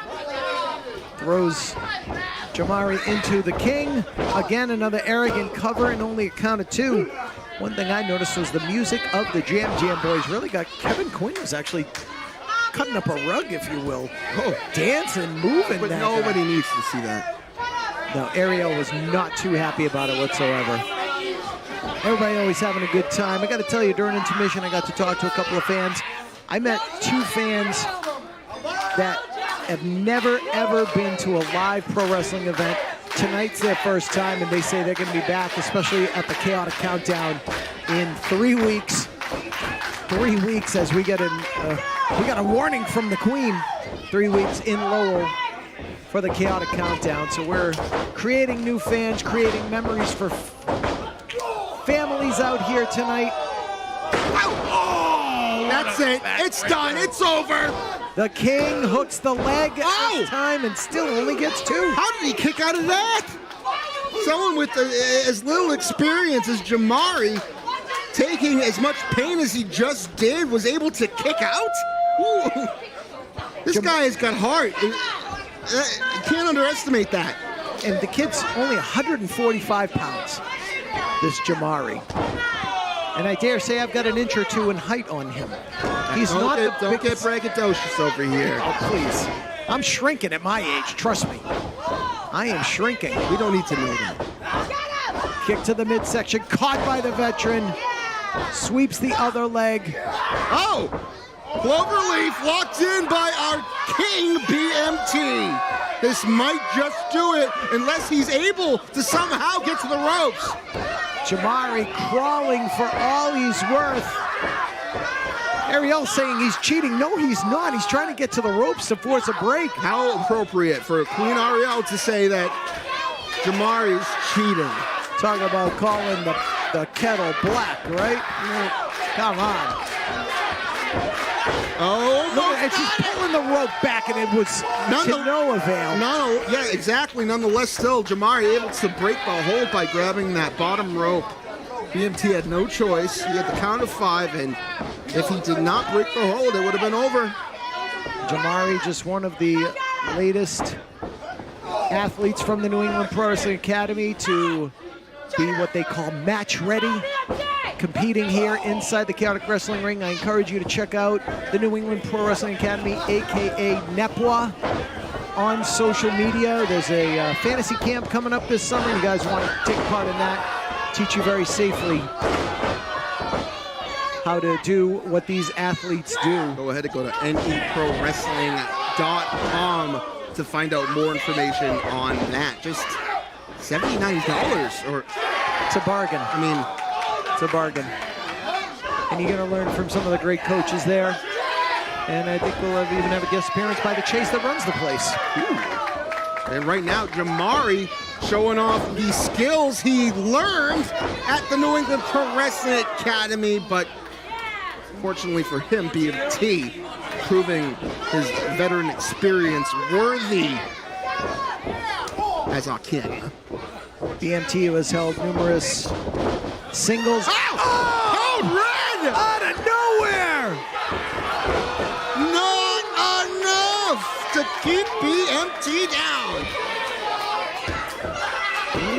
Throws Jamari into the King. Again, another arrogant cover and only a count of 2. One thing I noticed was the music of the Jam Jam boys really got Kevin Quinn was actually cutting up a rug, if you will. Oh, dancing, moving. But nobody needs to see that. No, Ariel was not too happy about it whatsoever. Everybody always having a good time. I got to tell you, during intermission, I got to talk to a couple of fans. I met 2 fans that have never, ever been to a live pro wrestling event. Tonight's their first time, and they say they're going to be back, especially at the Chaotic Countdown, in 3 weeks. 3 weeks, as we got a warning from the Queen. 3 weeks in Lowell for the Chaotic Countdown. So we're creating new fans, creating memories for families out here tonight. Oh, that's it. It's done. It's over. The King hooks the leg this time and still only gets 2. How did he kick out of that? Someone with as little experience as Jamari, taking as much pain as he just did, was able to kick out? Ooh. This guy has got heart. You can't underestimate that. And the kid's only 145 pounds, this Jamari. And I dare say I've got an inch or 2 in height on him. He's not the Don't get braggadocious over here. Oh, please. I'm shrinking at my age, trust me. I am shrinking. We don't need to know that. Kick to the midsection, caught by the veteran. Sweeps the other leg. Oh! Cloverleaf locked in by our King BMT. This might just do it unless he's able to somehow get to the ropes. Jamari crawling for all he's worth. Ariel saying he's cheating. No, he's not. He's trying to get to the ropes to force a break. How appropriate for Queen Ariel to say that Jamari's cheating. Talk about calling the kettle black, right? Come on. Oh, look, and she's pulling the rope back, and it was to no avail. Yeah, exactly. Nonetheless, still, Jamari able to break the hold by grabbing that bottom rope. BMT had no choice. He had the count of 5, and if he did not break the hold, it would have been over. Jamari, just one of the latest athletes from the New England Pro Wrestling Academy to be what they call match ready, competing here inside the Chaotic Wrestling Ring. I encourage you to check out the New England Pro Wrestling Academy, aka NEPWA, on social media. There's a fantasy camp coming up this summer. You guys want to take part in that, teach you very safely how to do what these athletes do. Go ahead and go to neprowrestling.com to find out more information on that. Just $79, or it's a bargain. I mean, it's a bargain. And you're going to learn from some of the great coaches there. And I think we'll even have a guest appearance by the Chase that runs the place. And right now, Jamari showing off the skills he learned at the New England Pro Wrestling Academy, but fortunately for him, BMT proving his veteran experience worthy as our king. BMT has held numerous singles. Ow! Oh, red! Out of nowhere! Not enough to keep BMT down.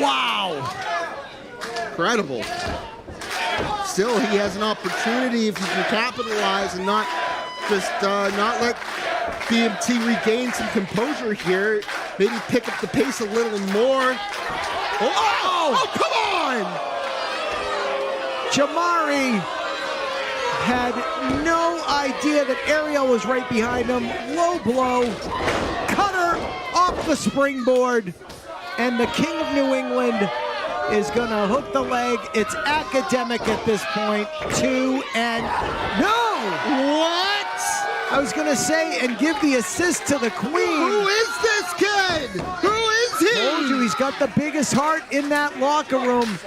Wow. Incredible. Still, he has an opportunity if he can capitalize and not just not let BMT regain some composure here. Maybe pick up the pace a little more. Oh, come on! Jamari had no idea that Ariel was right behind him. Low blow, cutter off the springboard, and the King of New England is gonna hook the leg. It's academic at this point. 2 and no! What? I was gonna say, and give the assist to the Queen. Who is this kid? Who is he? Told you, he's got the biggest heart in that locker room.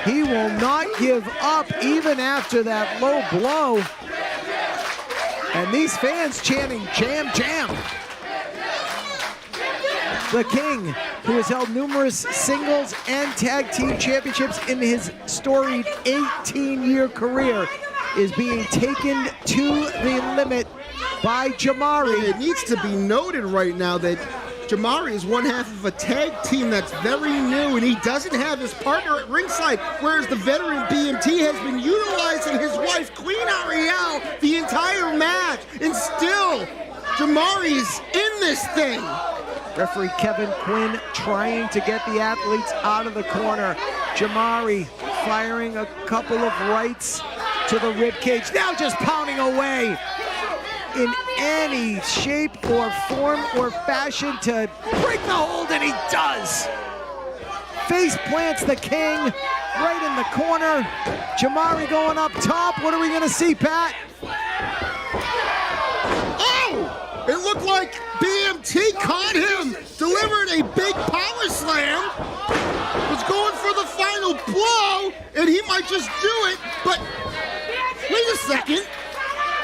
He will not give up even after that low blow. And these fans chanting, jam, jam. The King, who has held numerous singles and tag team championships in his storied 18-year career, is being taken to the limit by Jamari. It needs to be noted right now that Jamari is one half of a tag team that's very new, and he doesn't have his partner at ringside, whereas the veteran BMT has been utilizing his wife, Queen Ariel, the entire match, and still, Jamari's in this thing. Referee Kevin Quinn trying to get the athletes out of the corner. Jamari firing a couple of rights to the rib cage. Now just pounding away in any shape or form or fashion to break the hold, and he does. Face plants the King right in the corner. Jamari going up top. What are we gonna see, Pat? Oh! It looked like BMT caught him, delivered a big power slam, was going for the final blow, and he might just do it, but wait a second.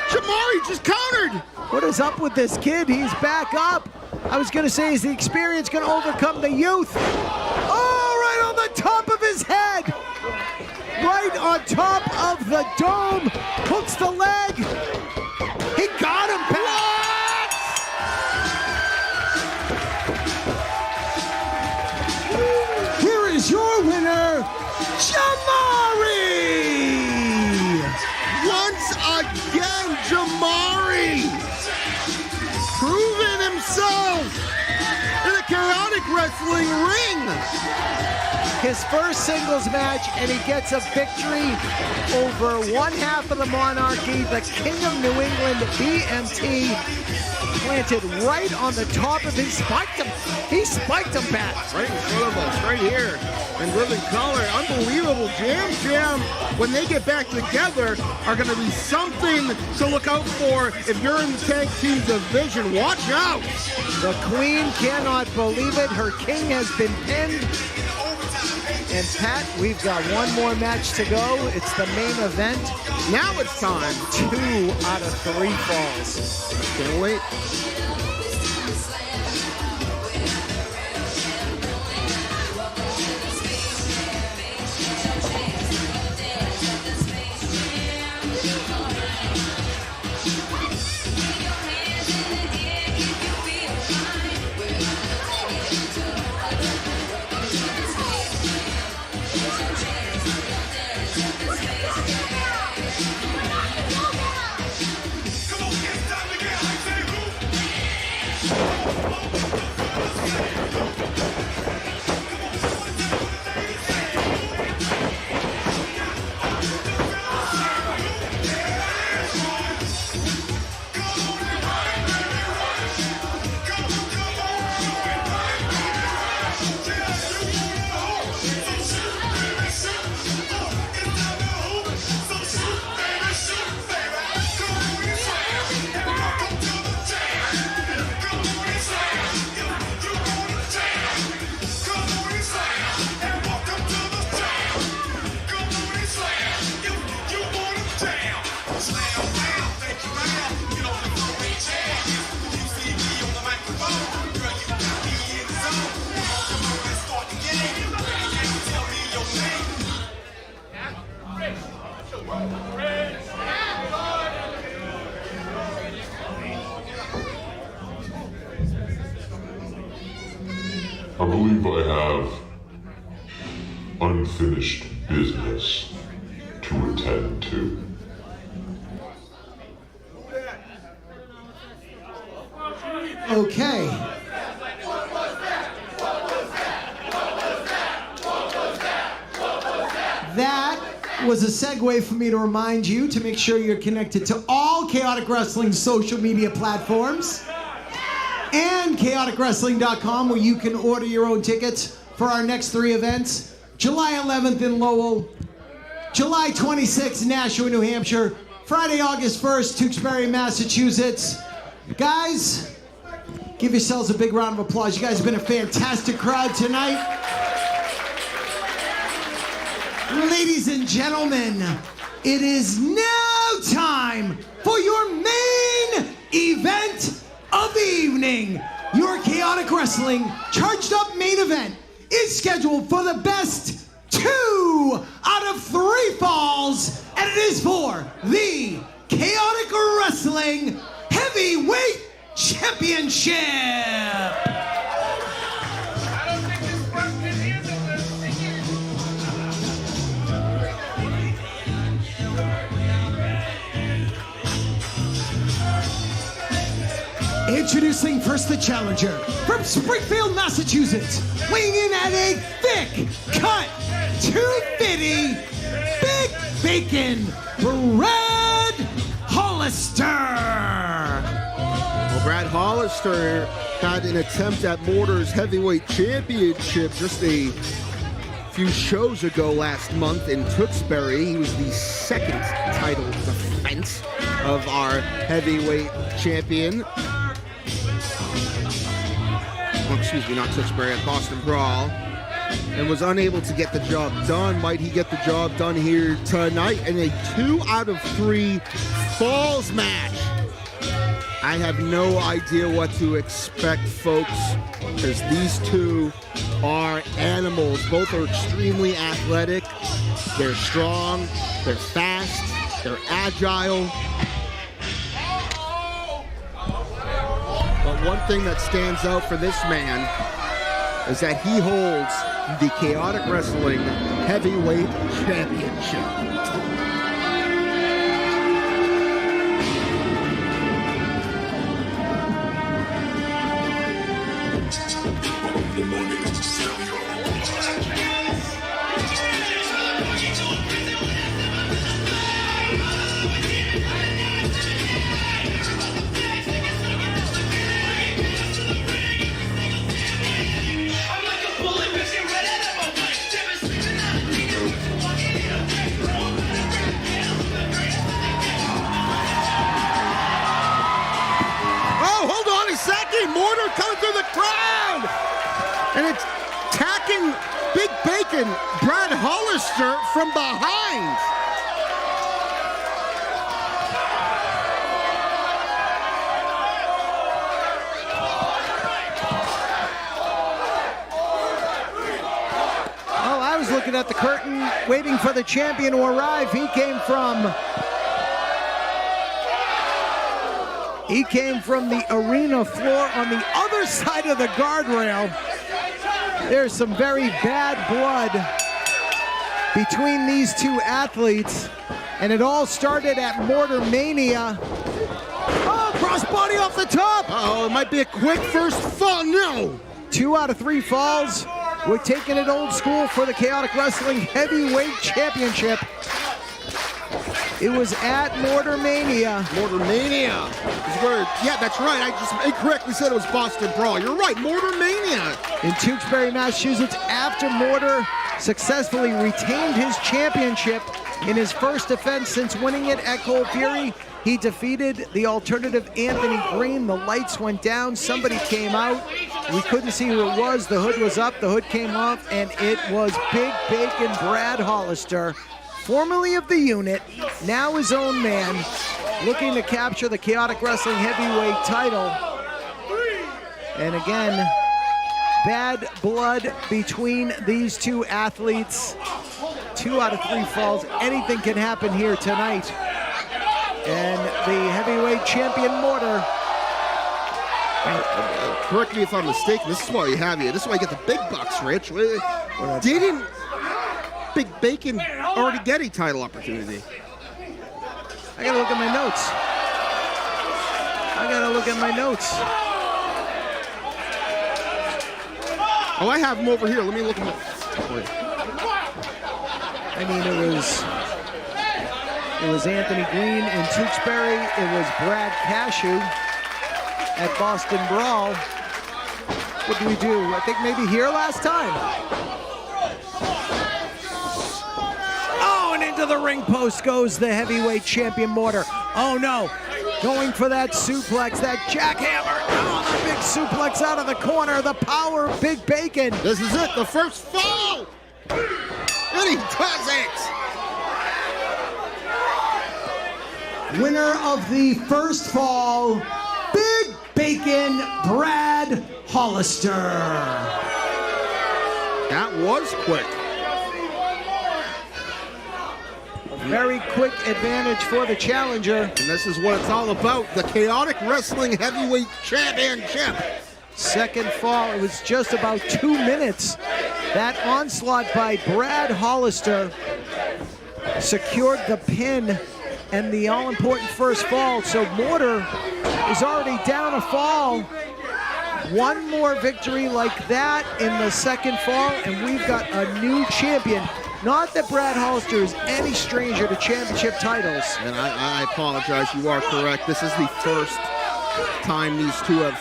Jamari just countered. What is up with this kid? He's back up. I was gonna say, is the experience gonna overcome the youth? Oh, right on the top of his head. Right on top of the dome. Hooks the leg. He got him back. Here is your winner, Jamari. Once again, Jamari proving himself in a chaotic wrestling ring. His first singles match, and he gets a victory over one half of the monarchy, the King of New England, BMT, planted right on the top of his spiked him. He spiked him back. Right in front of us, right here, in living color. Unbelievable. Jam, when they get back together, are going to be something to look out for if you're in the tag team division. Watch out. The Queen cannot believe it. Her King has been pinned. And Pat, we've got one more match to go. It's the main event. Now it's time. 2 out of 3 falls. Can't wait. I believe I have unfinished business to attend to. Okay. That was a segue for me to remind you to make sure you're connected to all Chaotic Wrestling social media platforms and chaoticwrestling.com, where you can order your own tickets for our next 3 events. July 11th in Lowell, July 26th in Nashua, New Hampshire, Friday, August 1st, Tewksbury, Massachusetts. Guys, give yourselves a big round of applause. You guys have been a fantastic crowd tonight. Ladies and gentlemen, it is now time for your main event of the evening. Your Chaotic Wrestling Charged Up main event is scheduled for the best 2 out of 3 falls, and it is for the Chaotic Wrestling Heavyweight Championship. Introducing first the challenger from Springfield, Massachusetts, weighing in at a thick cut, 250, big bacon, Brad Hollister. Well, Brad Hollister had an attempt at Mortar's Heavyweight Championship just a few shows ago last month in Tewksbury. He was the 2nd title defense of our heavyweight champion. Oh, excuse me, not Tewksbury, at Boston Brawl, and was unable to get the job done. Might he get the job done here tonight in a 2 out of 3 falls match? I have no idea what to expect, folks, because these two are animals. Both are extremely athletic. They're strong, they're fast, they're agile. But one thing that stands out for this man is that he holds the Chaotic Wrestling Heavyweight Championship. Mortar coming through the crowd, and it's attacking Big Bacon, Brad Hollister, from behind. Oh, I was looking at the curtain, waiting for the champion to arrive. He came from He came from the arena floor on the other side of the guardrail. There's some very bad blood between these two athletes, and it all started at Mortar Mania. Oh, crossbody off the top! Uh-oh, it might be a quick first fall. No! 2 out of 3 falls. We're taking it old school for the Chaotic Wrestling Heavyweight Championship. It was at Mortar Mania. Mortar Mania is where, yeah, that's right. I just incorrectly said it was Boston Brawl. You're right, Mortar Mania. In Tewksbury, Massachusetts, after Mortar successfully retained his championship in his first defense since winning it at Cold Fury. He defeated the alternative Anthony Green. The lights went down. Somebody came out. We couldn't see who it was. The hood was up. The hood came off, and it was Big Bacon Brad Hollister, formerly of the unit, now his own man, looking to capture the Chaotic Wrestling Heavyweight title. And again, bad blood between these two athletes. 2 out of 3 falls. Anything can happen here tonight. And the heavyweight champion, Mortar. Correct me if I'm mistaken. This is why you have you. This is why you get the big bucks, Rich. Didn't Big Bacon already get a title opportunity? I gotta look at my notes. Oh, I have him over here. Let me look him up. I mean, it was Anthony Green in Tewksbury. It was Brad Cashew at Boston Brawl. What do we do? I think maybe here last time. Oh, and into the ring post goes the heavyweight champion, Mortar. Oh no, going for that suplex, that jackhammer. Oh, the big suplex out of the corner, the power of Big Bacon. This is it, the first fall. And he does it. Winner of the first fall, Big Bacon Brad Hollister. That was quick. Very quick advantage for the challenger. And this is what it's all about, the Chaotic Wrestling Heavyweight Championship. Second fall, it was just about 2 minutes. That onslaught by Brad Hollister secured the pin and the all-important first fall. So Mortar is already down a fall. One more victory like that in the second fall, and we've got a new champion. Not that Brad Hollister is any stranger to championship titles. And I apologize, you are correct. This is the first time these two have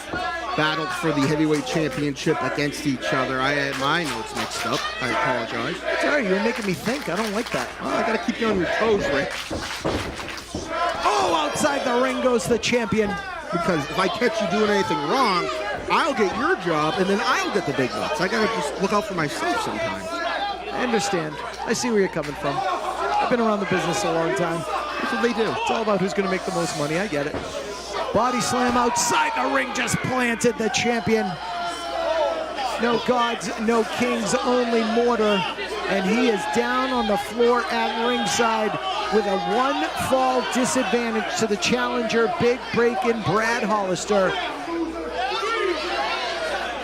battled for the heavyweight championship against each other. I had my notes mixed up. I apologize. Sorry, you're making me think. I don't like that. I gotta keep you on your toes, Rick. Oh, outside the ring goes the champion. Because if I catch you doing anything wrong, I'll get your job, and then I'll get the big bucks. I gotta just look out for myself sometimes. I understand. I see where you're coming from. I've been around the business a long time. That's what they do. It's all about who's gonna make the most money. I get it. Body slam outside the ring, just planted the champion. No gods, no kings, only Mortar. And he is down on the floor at ringside with a 1 fall disadvantage to the challenger, Big Bacon Brad Hollister.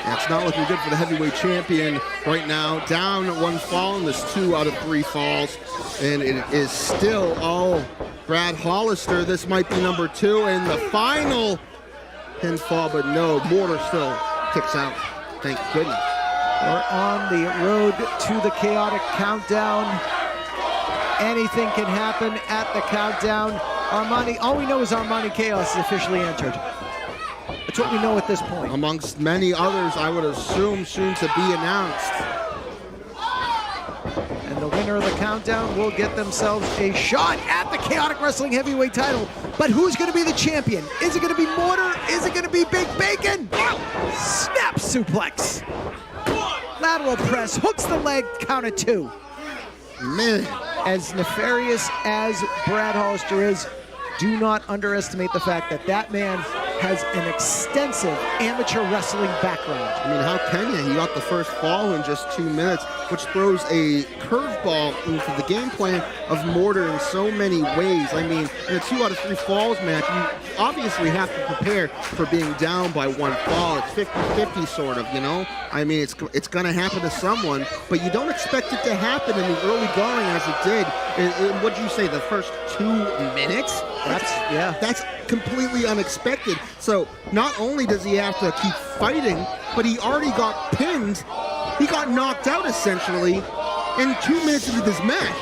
That's not looking good for the heavyweight champion right now. Down 1 fall in this 2 out of 3 falls. And it is still all Brad Hollister. This might be number 2 and the final pinfall, but no, Mortar still kicks out. Thank goodness. We're on the road to the Chaotic Countdown. Anything can happen at the countdown. Armani, all we know is Armani Chaos is officially entered. That's what we know at this point. Amongst many others, I would assume soon to be announced. And the winner of the countdown will get themselves a shot at the Chaotic Wrestling Heavyweight title. But who's going to be the champion? Is it going to be Mortar? Is it going to be Big Bacon? Snap suplex. Lateral press, hooks the leg, count at 2. Man. As nefarious as Brad Hollister is, do not underestimate the fact that that man has an extensive amateur wrestling background. I mean, how can you? He got the first fall in just 2 minutes, which throws a curveball into the game plan of Mortar in so many ways. I mean, in a 2 out of 3 falls match, you obviously have to prepare for being down by 1 fall. It's 50-50 sort of, you know? I mean, it's going to happen to someone, but you don't expect it to happen in the early going as it did. What did you say, the first 2 minutes? That's completely unexpected. So not only does he have to keep fighting, but he already got pinned. He got knocked out essentially in 2 minutes into this match.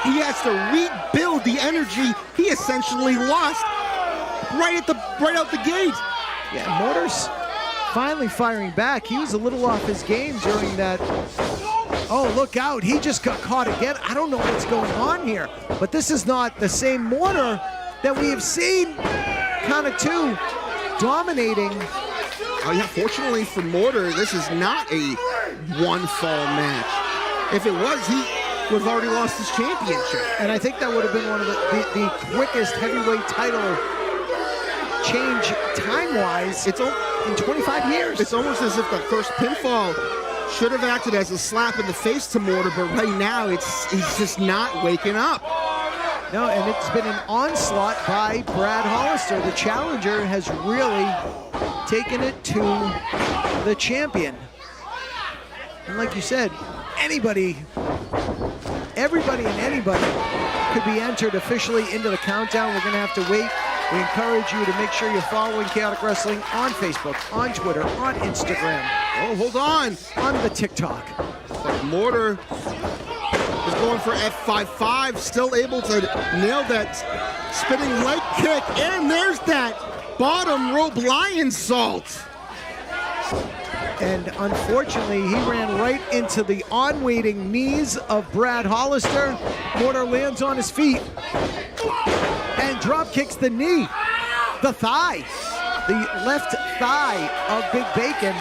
He has to rebuild the energy he essentially lost right out the gate. Yeah, Mortar's finally firing back. He was a little off his game during that. Oh, look out. He just got caught again. I don't know what's going on here. But this is not the same Mortar that we have seen kind of two dominating. Oh yeah, fortunately for Mortar, this is not a 1 fall match. If it was, he would have already lost his championship. And I think that would have been one of the quickest heavyweight title change time-wise in 25 years. It's almost as if that first pinfall should have acted as a slap in the face to Mortar, but right now he's just not waking up. No, and it's been an onslaught by Brad Hollister. The challenger has really taken it to the champion. And like you said, everybody and anybody could be entered officially into the countdown. We're going to have to wait. We encourage you to make sure you're following Chaotic Wrestling on Facebook, on Twitter, on Instagram. Oh, hold on. On the TikTok. But Mortar is going for F5-5, still able to nail that spinning leg kick. And there's that bottom rope lion salt. And unfortunately, he ran right into the on-waiting knees of Brad Hollister. Mortar lands on his feet and drop kicks the knee, the thigh. The left thigh of Big Bacon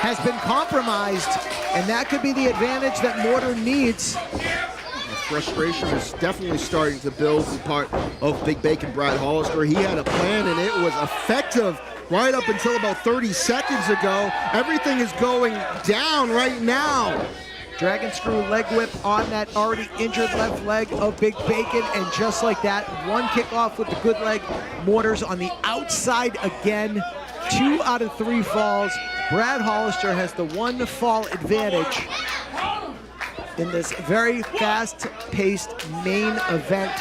has been compromised, and that could be the advantage that Mortar needs. Frustration is definitely starting to build in part of Big Bacon Brad Hollister. He had a plan, and it was effective right up until about 30 seconds ago. Everything is going down right now. Dragon screw leg whip on that already injured left leg of Big Bacon, and just like that, one kick off with the good leg. Mortar's on the outside again. 2 out of 3 falls. Brad Hollister has the 1 fall advantage in this very fast-paced main event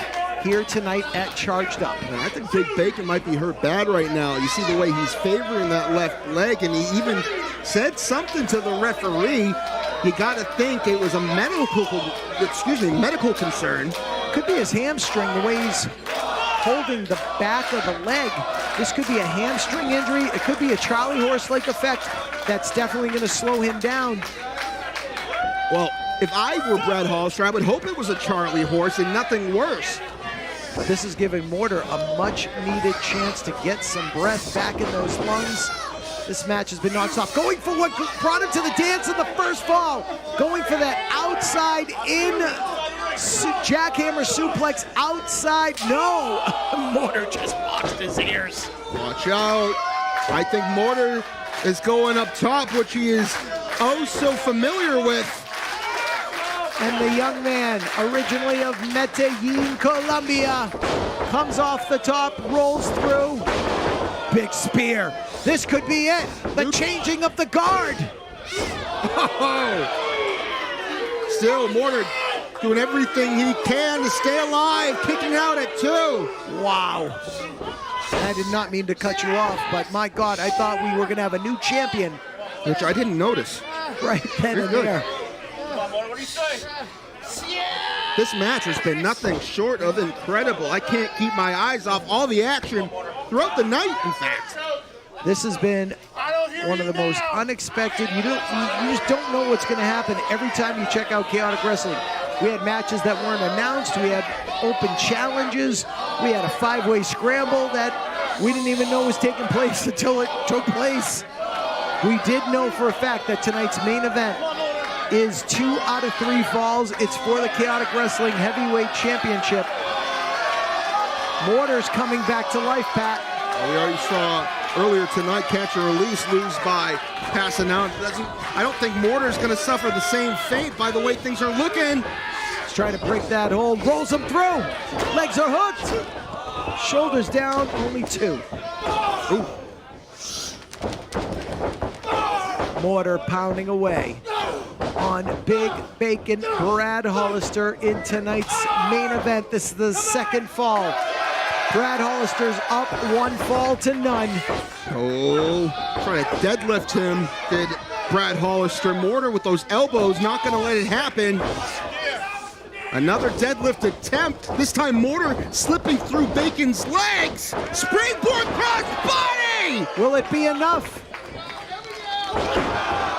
here tonight at Charged Up. And I think Big Bacon might be hurt bad right now. You see the way he's favoring that left leg, and he even said something to the referee. You got to think it was a medical concern. Could be his hamstring, the way he's holding the back of the leg. This could be a hamstring injury. It could be a Charlie horse-like effect that's definitely going to slow him down. Well, if I were Brad Hollister, I would hope it was a Charlie horse and nothing worse. But this is giving Mortar a much-needed chance to get some breath back in those lungs. This match has been nonstop. Going for what brought him to the dance in the first fall. Going for that outside in jackhammer suplex outside. No, Mortar just boxed his ears. Watch out. I think Mortar is going up top, which he is oh so familiar with. And the young man, originally of Medellin, Colombia, comes off the top, rolls through. Big spear. This could be it. The changing of the guard. Oh. Still, Mortar doing everything he can to stay alive, kicking out at 2. Wow. I did not mean to cut you off, but my God, I thought we were going to have a new champion. Which I didn't notice. Right then and there. What do you say? This match has been nothing short of incredible. I can't keep my eyes off all the action throughout the night, in fact. This has been one of the most unexpected. You just don't know what's going to happen every time you check out Chaotic Wrestling. We had matches that weren't announced. We had open challenges. We had a 5-way scramble that we didn't even know was taking place until it took place. We did know for a fact that tonight's main event is 2 out of 3 falls. It's for the Chaotic Wrestling Heavyweight Championship. Mortar's coming back to life, Pat. We already saw earlier tonight, catch and release, lose by Casanova. I don't think Mortar's going to suffer the same fate by the way things are looking. He's trying to break that hold, rolls him through. Legs are hooked. Shoulders down, only 2. Ooh. Mortar pounding away on Big Bacon Brad Hollister in tonight's main event. This is the second fall. Brad Hollister's up 1 fall to none. Oh, trying to deadlift him, did Brad Hollister. Mortar with those elbows, not going to let it happen. Another deadlift attempt. This time Mortar slipping through Bacon's legs. Springboard cross body! Will it be enough?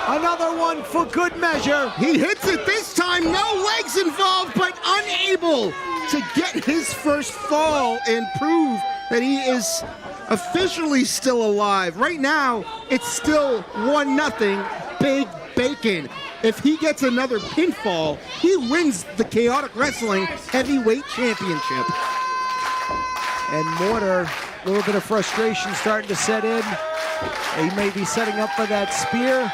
Another one for good measure. He hits it this time, no legs involved, but unable to get his first fall and prove that he is officially still alive. Right now, it's still 1-0 Big Bacon. If he gets another pinfall, he wins the Chaotic Wrestling Heavyweight Championship. And Mortar, a little bit of frustration starting to set in. He may be setting up for that spear.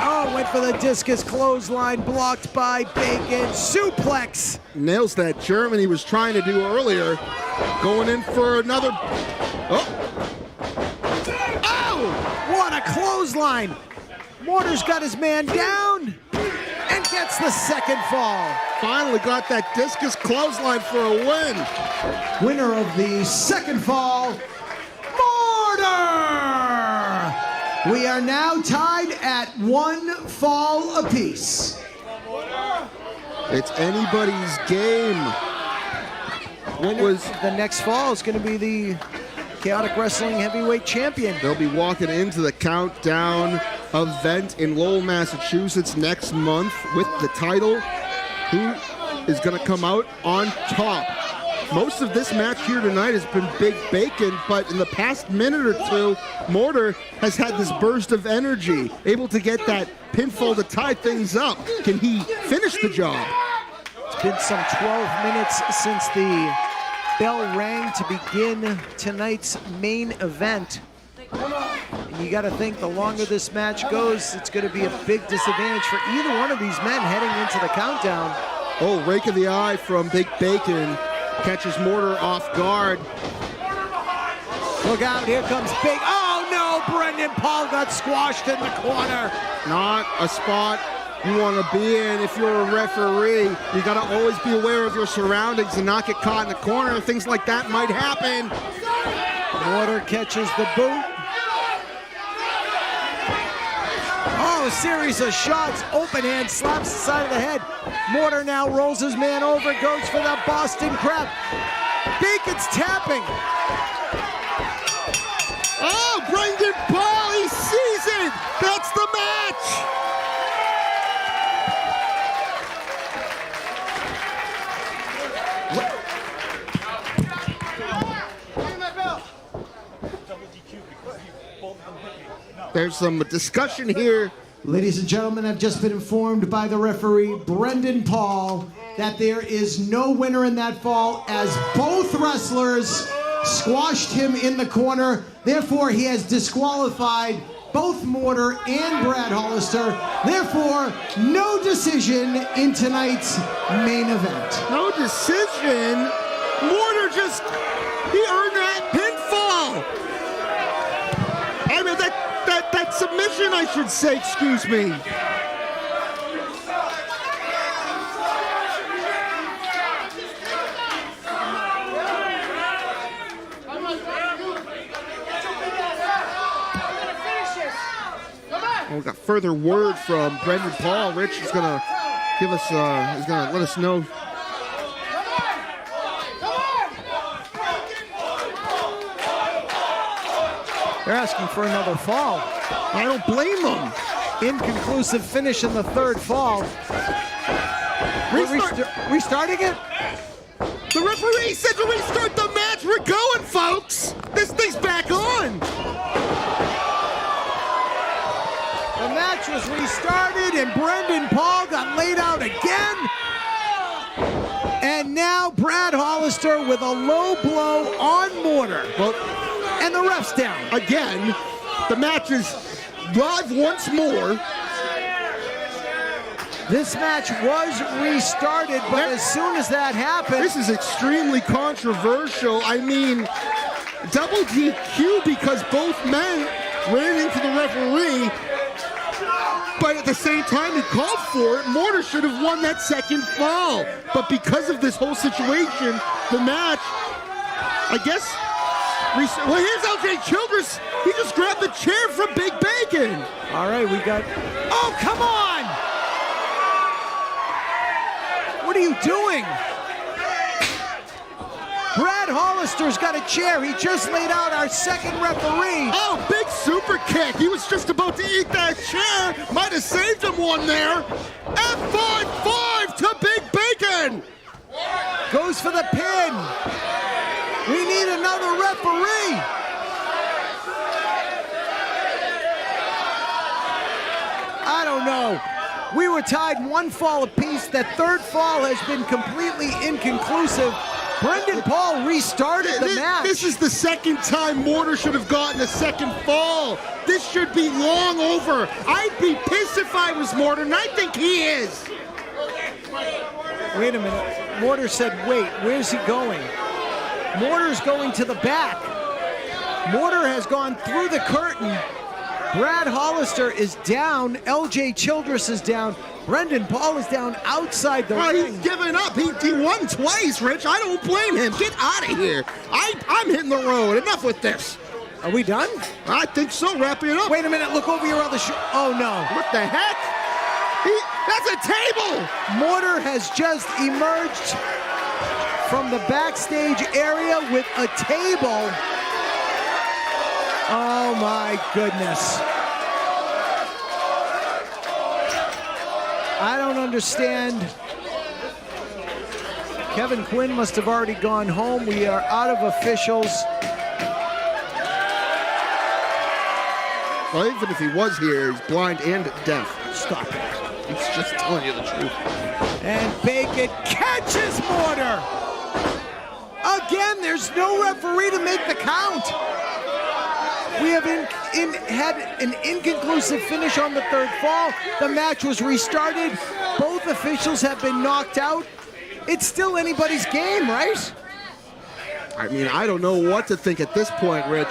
Oh, went for the discus clothesline, blocked by Bacon. Suplex. Nails that German he was trying to do earlier. Going in for another. Oh! Oh! What a clothesline. Mortar's got his man down and gets the second fall. Finally got that discus clothesline for a win. Winner of the second fall, Mortar! We are now tied at 1 fall apiece. It's anybody's game. The next fall is going to be the Chaotic Wrestling Heavyweight Champion. They'll be walking into the Countdown event in Lowell, Massachusetts next month with the title. Who is going to come out on top? Most of this match here tonight has been Big Bacon, but in the past minute or two, Mortar has had this burst of energy, able to get that pinfall to tie things up. Can he finish the job? It's been some 12 minutes since the bell rang to begin tonight's main event. And you got to think the longer this match goes, it's going to be a big disadvantage for either one of these men heading into the countdown. Oh, rake of the eye from Big Bacon. Catches Mortar off guard. Look out, here comes Big. Oh no, Brendan Paul got squashed in the corner. Not a spot you want to be in if you're a referee. You got to always be aware of your surroundings and not get caught in the corner. Things like that might happen. Mortar catches the boot. Oh, a series of shots. Open hand slaps the side of the head. Mortar now rolls his man over, goes for the Boston Crab. Bacon's tapping. Oh, Brendan Paul, he sees it. That's the match. There's some discussion here. Ladies and gentlemen, I've just been informed by the referee, Brendan Paul, that there is no winner in that fall as both wrestlers squashed him in the corner. Therefore, he has disqualified both Mortar and Brad Hollister. Therefore, no decision in tonight's main event. No decision? Mortar just, he earned that pinfall. I mean, that submission, I should say, excuse me. We got further word from Brendan Paul. Rich is gonna give us, he's gonna let us know. They're asking for another fall. I don't blame them. Inconclusive finish in the third fall. Restarting it? The referee said to restart the match. We're going, folks. This thing's back on. The match was restarted and Brendan Paul got laid out again. And now Brad Hollister with a low blow on Mortar. Well, And the ref's down. Again, the match is live once more. This match was restarted, but as soon as that happened... This is extremely controversial. I mean, double DQ because both men ran into the referee, but at the same time he called for it. Mortar should have won that second fall. But because of this whole situation, the match, I guess... Well, here's LJ Childress. He just grabbed the chair from Big Bacon. All right, we got... Oh, come on! What are you doing? Brad Hollister's got a chair. He just laid out our second referee. Oh, big super kick. He was just about to eat that chair. Might have saved him one there. F5-5 to Big Bacon. Goes for the pin. We need another referee. I don't know. We were tied one fall apiece. That third fall has been completely inconclusive. Brendan Paul restarted the match. This is the second time Mortar should have gotten a second fall. This should be long over. I'd be pissed if I was Mortar, and I think he is. Wait a minute. Mortar said, wait, where's he going? Mortar's going to the back. Mortar has gone through the curtain. Brad Hollister is down. LJ Childress is down. Brendan Paul is down outside the ring. He's given up. He won twice, Rich. I don't blame him. Get out of here. I'm hitting the road. Enough with this. Are we done? I think so. Wrapping it up. Wait a minute. Look over your other shoulder. Oh, no. What the heck? That's a table. Mortar has just emerged from the backstage area with a table. Oh my goodness. I don't understand. Kevin Quinn must have already gone home. We are out of officials. Well, even if he was here, he's blind and deaf. Stop it. He's just telling you the truth. And Bacon catches Mortar. Again, there's no referee to make the count. We have had an inconclusive finish on the third fall. The match was restarted. Both officials have been knocked out. It's still anybody's game, right? I mean, I don't know what to think at this point, Rich.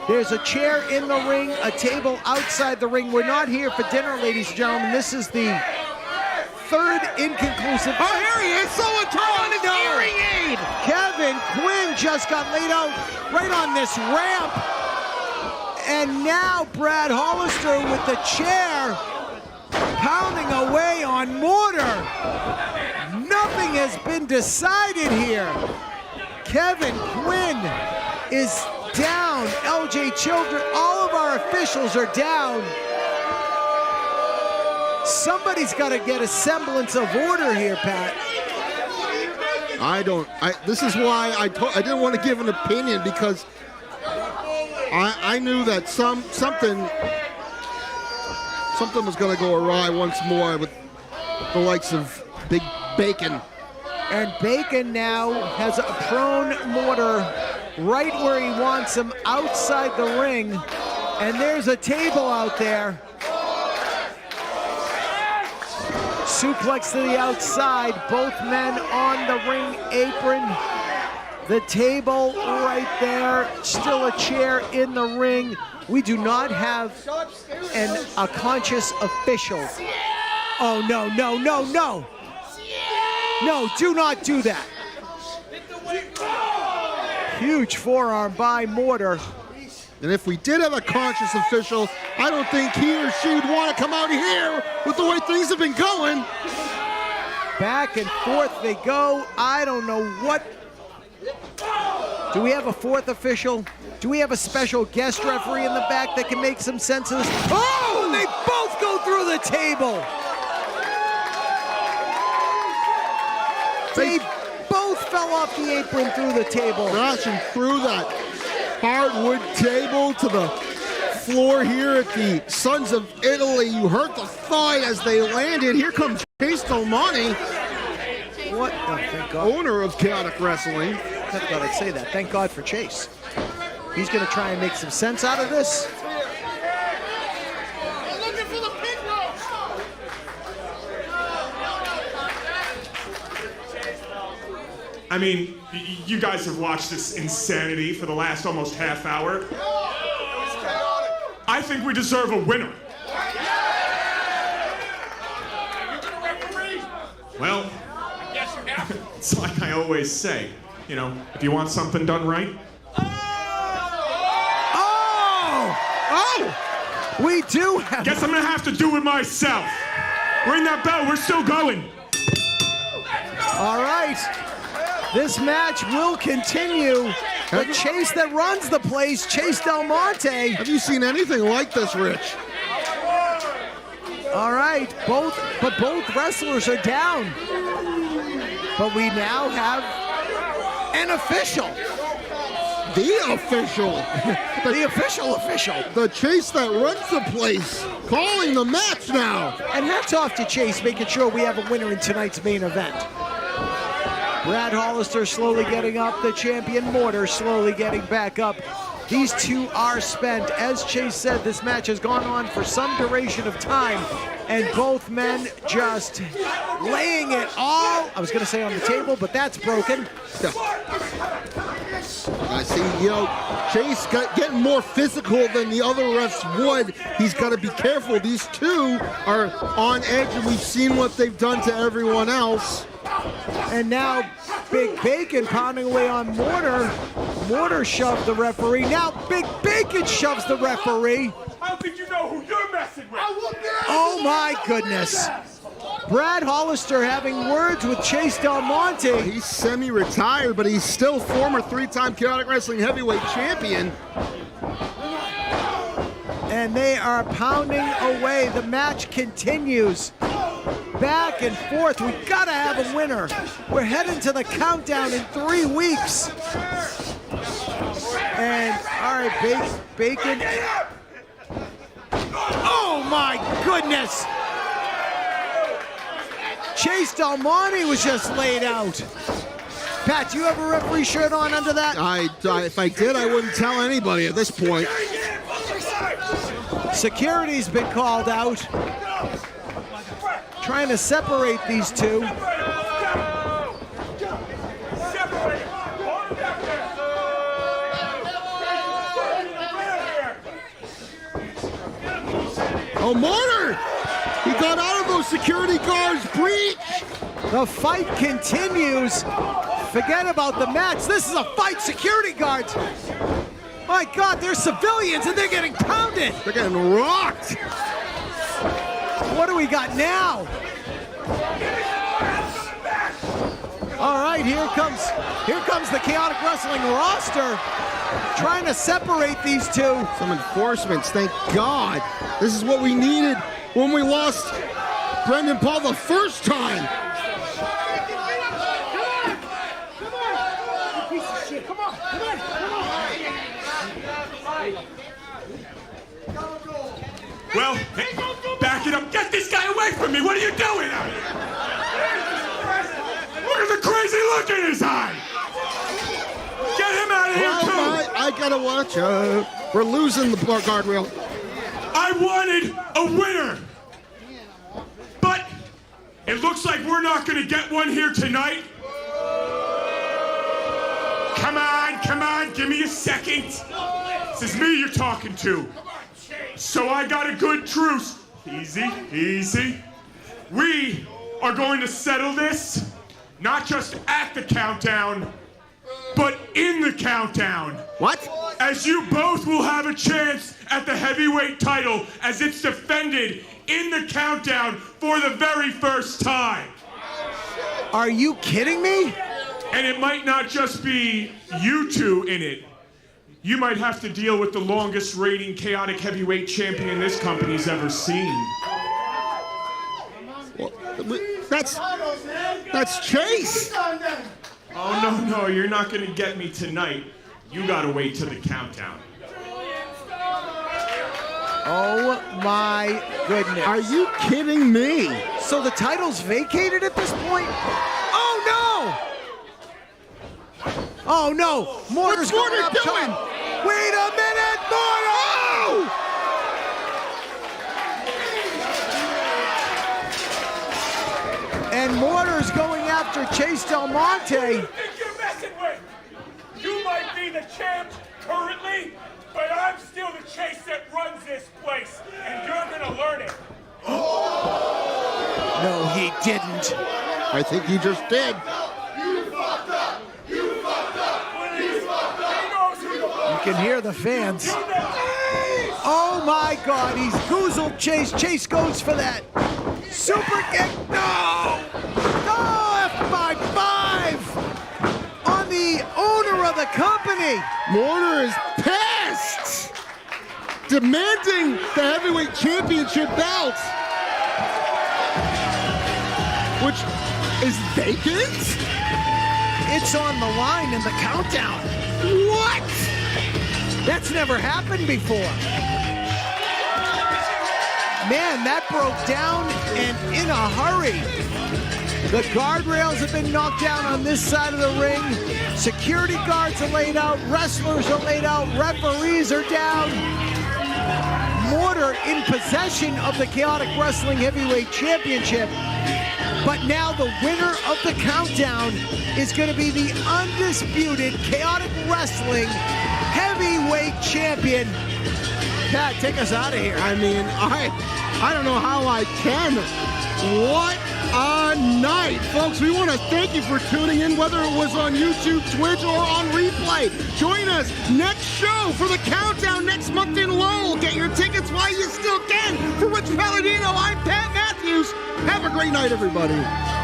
There's a chair in the ring, a table outside the ring. We're not here for dinner, ladies and gentlemen. This is the third inconclusive. Oh, here he is. Someone turn on his hearing aid. Kevin Quinn just got laid out right on this ramp. And now Brad Hollister with the chair pounding away on Mortar. Nothing has been decided here. Kevin Quinn is down. LJ Children, all of our officials are down. Somebody's got to get a semblance of order here, Pat. This is why I didn't want to give an opinion, because I knew that something was going to go awry once more with the likes of Big Bacon. And Bacon now has a prone Mortar right where he wants him, outside the ring. And there's a table out there. Suplex to the outside, both men on the ring apron. The table right there, still a chair in the ring. We do not have a conscious official. Oh, no, no, no, no. No, do not do that. Huge forearm by Mortar. And if we did have a conscious official, I don't think he or she would want to come out here with the way things have been going. Back and forth they go. I don't know what. Do we have a fourth official? Do we have a special guest referee in the back that can make some sense of this? Oh, they both go through the table. They both fell off the apron through the table. Crashing through that hardwood table to the floor here at the Sons of Italy. You heard the thigh as they landed. Here comes Chase Domani, what? Oh, thank God. owner of Chaotic Wrestling. Thank God I'd say that. Thank God for Chase. He's going to try and make some sense out of this. I mean, you guys have watched this insanity for the last almost half hour. I think we deserve a winner. Well, it's like I always say, you know, if you want something done right. Oh! We do have... Guess I'm gonna have to do it myself. Ring that bell, we're still going. All right. This match will continue. The Chase that runs the place, Chase Del Monte. Have you seen anything like this, Rich? All right, both wrestlers are down. But we now have an official. The official. The official. The Chase that runs the place. Calling the match now. And hats off to Chase, making sure we have a winner in tonight's main event. Brad Hollister slowly getting up. The champion Mortar slowly getting back up. These two are spent. As Chase said, this match has gone on for some duration of time, and both men just laying it all, I was going to say on the table, but that's broken. I see, Chase getting more physical than the other refs would. He's got to be careful. These two are on edge, and we've seen what they've done to everyone else. And now Big Bacon pounding away on Mortar. Mortar shoved the referee. Now Big Bacon shoves the referee. How could you know who you're messing with? Oh my goodness. Brad Hollister having words with Chase Del Monte. He's semi-retired, but he's still former three-time Chaotic Wrestling Heavyweight Champion. And they are pounding away. The match continues. Back and forth. We gotta have a winner. We're heading to the countdown in 3 weeks. And all right, Bacon. Oh my goodness! Chase Del Monte was just laid out. Pat, do you have a referee shirt on under that? If I did, I wouldn't tell anybody at this point. Security's been called out. Trying to separate these two. Oh, Mortar! He got out of those security guards' breach! The fight continues. Forget about the match. This is a fight, security guards. My God, they're civilians and they're getting pounded. They're getting rocked. What do we got now? All right, here comes the Chaotic Wrestling roster trying to separate these two. Some enforcements, thank God. This is what we needed when we lost Brendan Paul the first time. Well, hey, back it up. Get this guy away from me. What are you doing out here? Look at the crazy look in his eye. Get him out of here, too. I gotta watch. We're losing the guardrail. I wanted a winner. But it looks like we're not going to get one here tonight. Come on. Give me a second. This is me you're talking to. So I got a good truce. Easy. We are going to settle this, not just at the countdown, but in the countdown. What? As you both will have a chance at the heavyweight title as it's defended in the countdown for the very first time. Are you kidding me? And it might not just be you two in it. You might have to deal with the longest reigning chaotic heavyweight champion this company's ever seen. Well, that's Chase. Oh, no, you're not going to get me tonight. You got to wait till the countdown. Oh my goodness. Are you kidding me? So the title's vacated at this point? Oh no! Oh no, Mortar's What's going up Mortar doing? top. Wait a minute, Mortar! And Mortar's going after Chase Del Monte. Who do you think you're messing with? You might be the champ currently, but I'm still the Chase that runs this place, and you're gonna learn it. No, he didn't. I think he just did. You can hear the fans. Oh my God, he's goozled Chase. Chase goes for that super kick. No! Oh, F5 on the owner of the company. Mortar is pissed, demanding the heavyweight championship belt, which is vacant. It's on the line in the countdown. What? That's never happened before. Man, that broke down and in a hurry. The guardrails have been knocked down on this side of the ring. Security guards are laid out. Wrestlers are laid out. Referees are down. Mortar in possession of the Chaotic Wrestling Heavyweight Championship. But now the winner of the countdown is going to be the undisputed Chaotic Wrestling Heavyweight Champion. Pat, take us out of here. I mean, I don't know how I can. What a night. Folks, we want to thank you for tuning in, whether it was on YouTube, Twitch, or on replay. Join us next show for the countdown next month in Lowell. Get your tickets while you still can. For Rich Palladino, I'm Pat Matthews. Have a great night, everybody.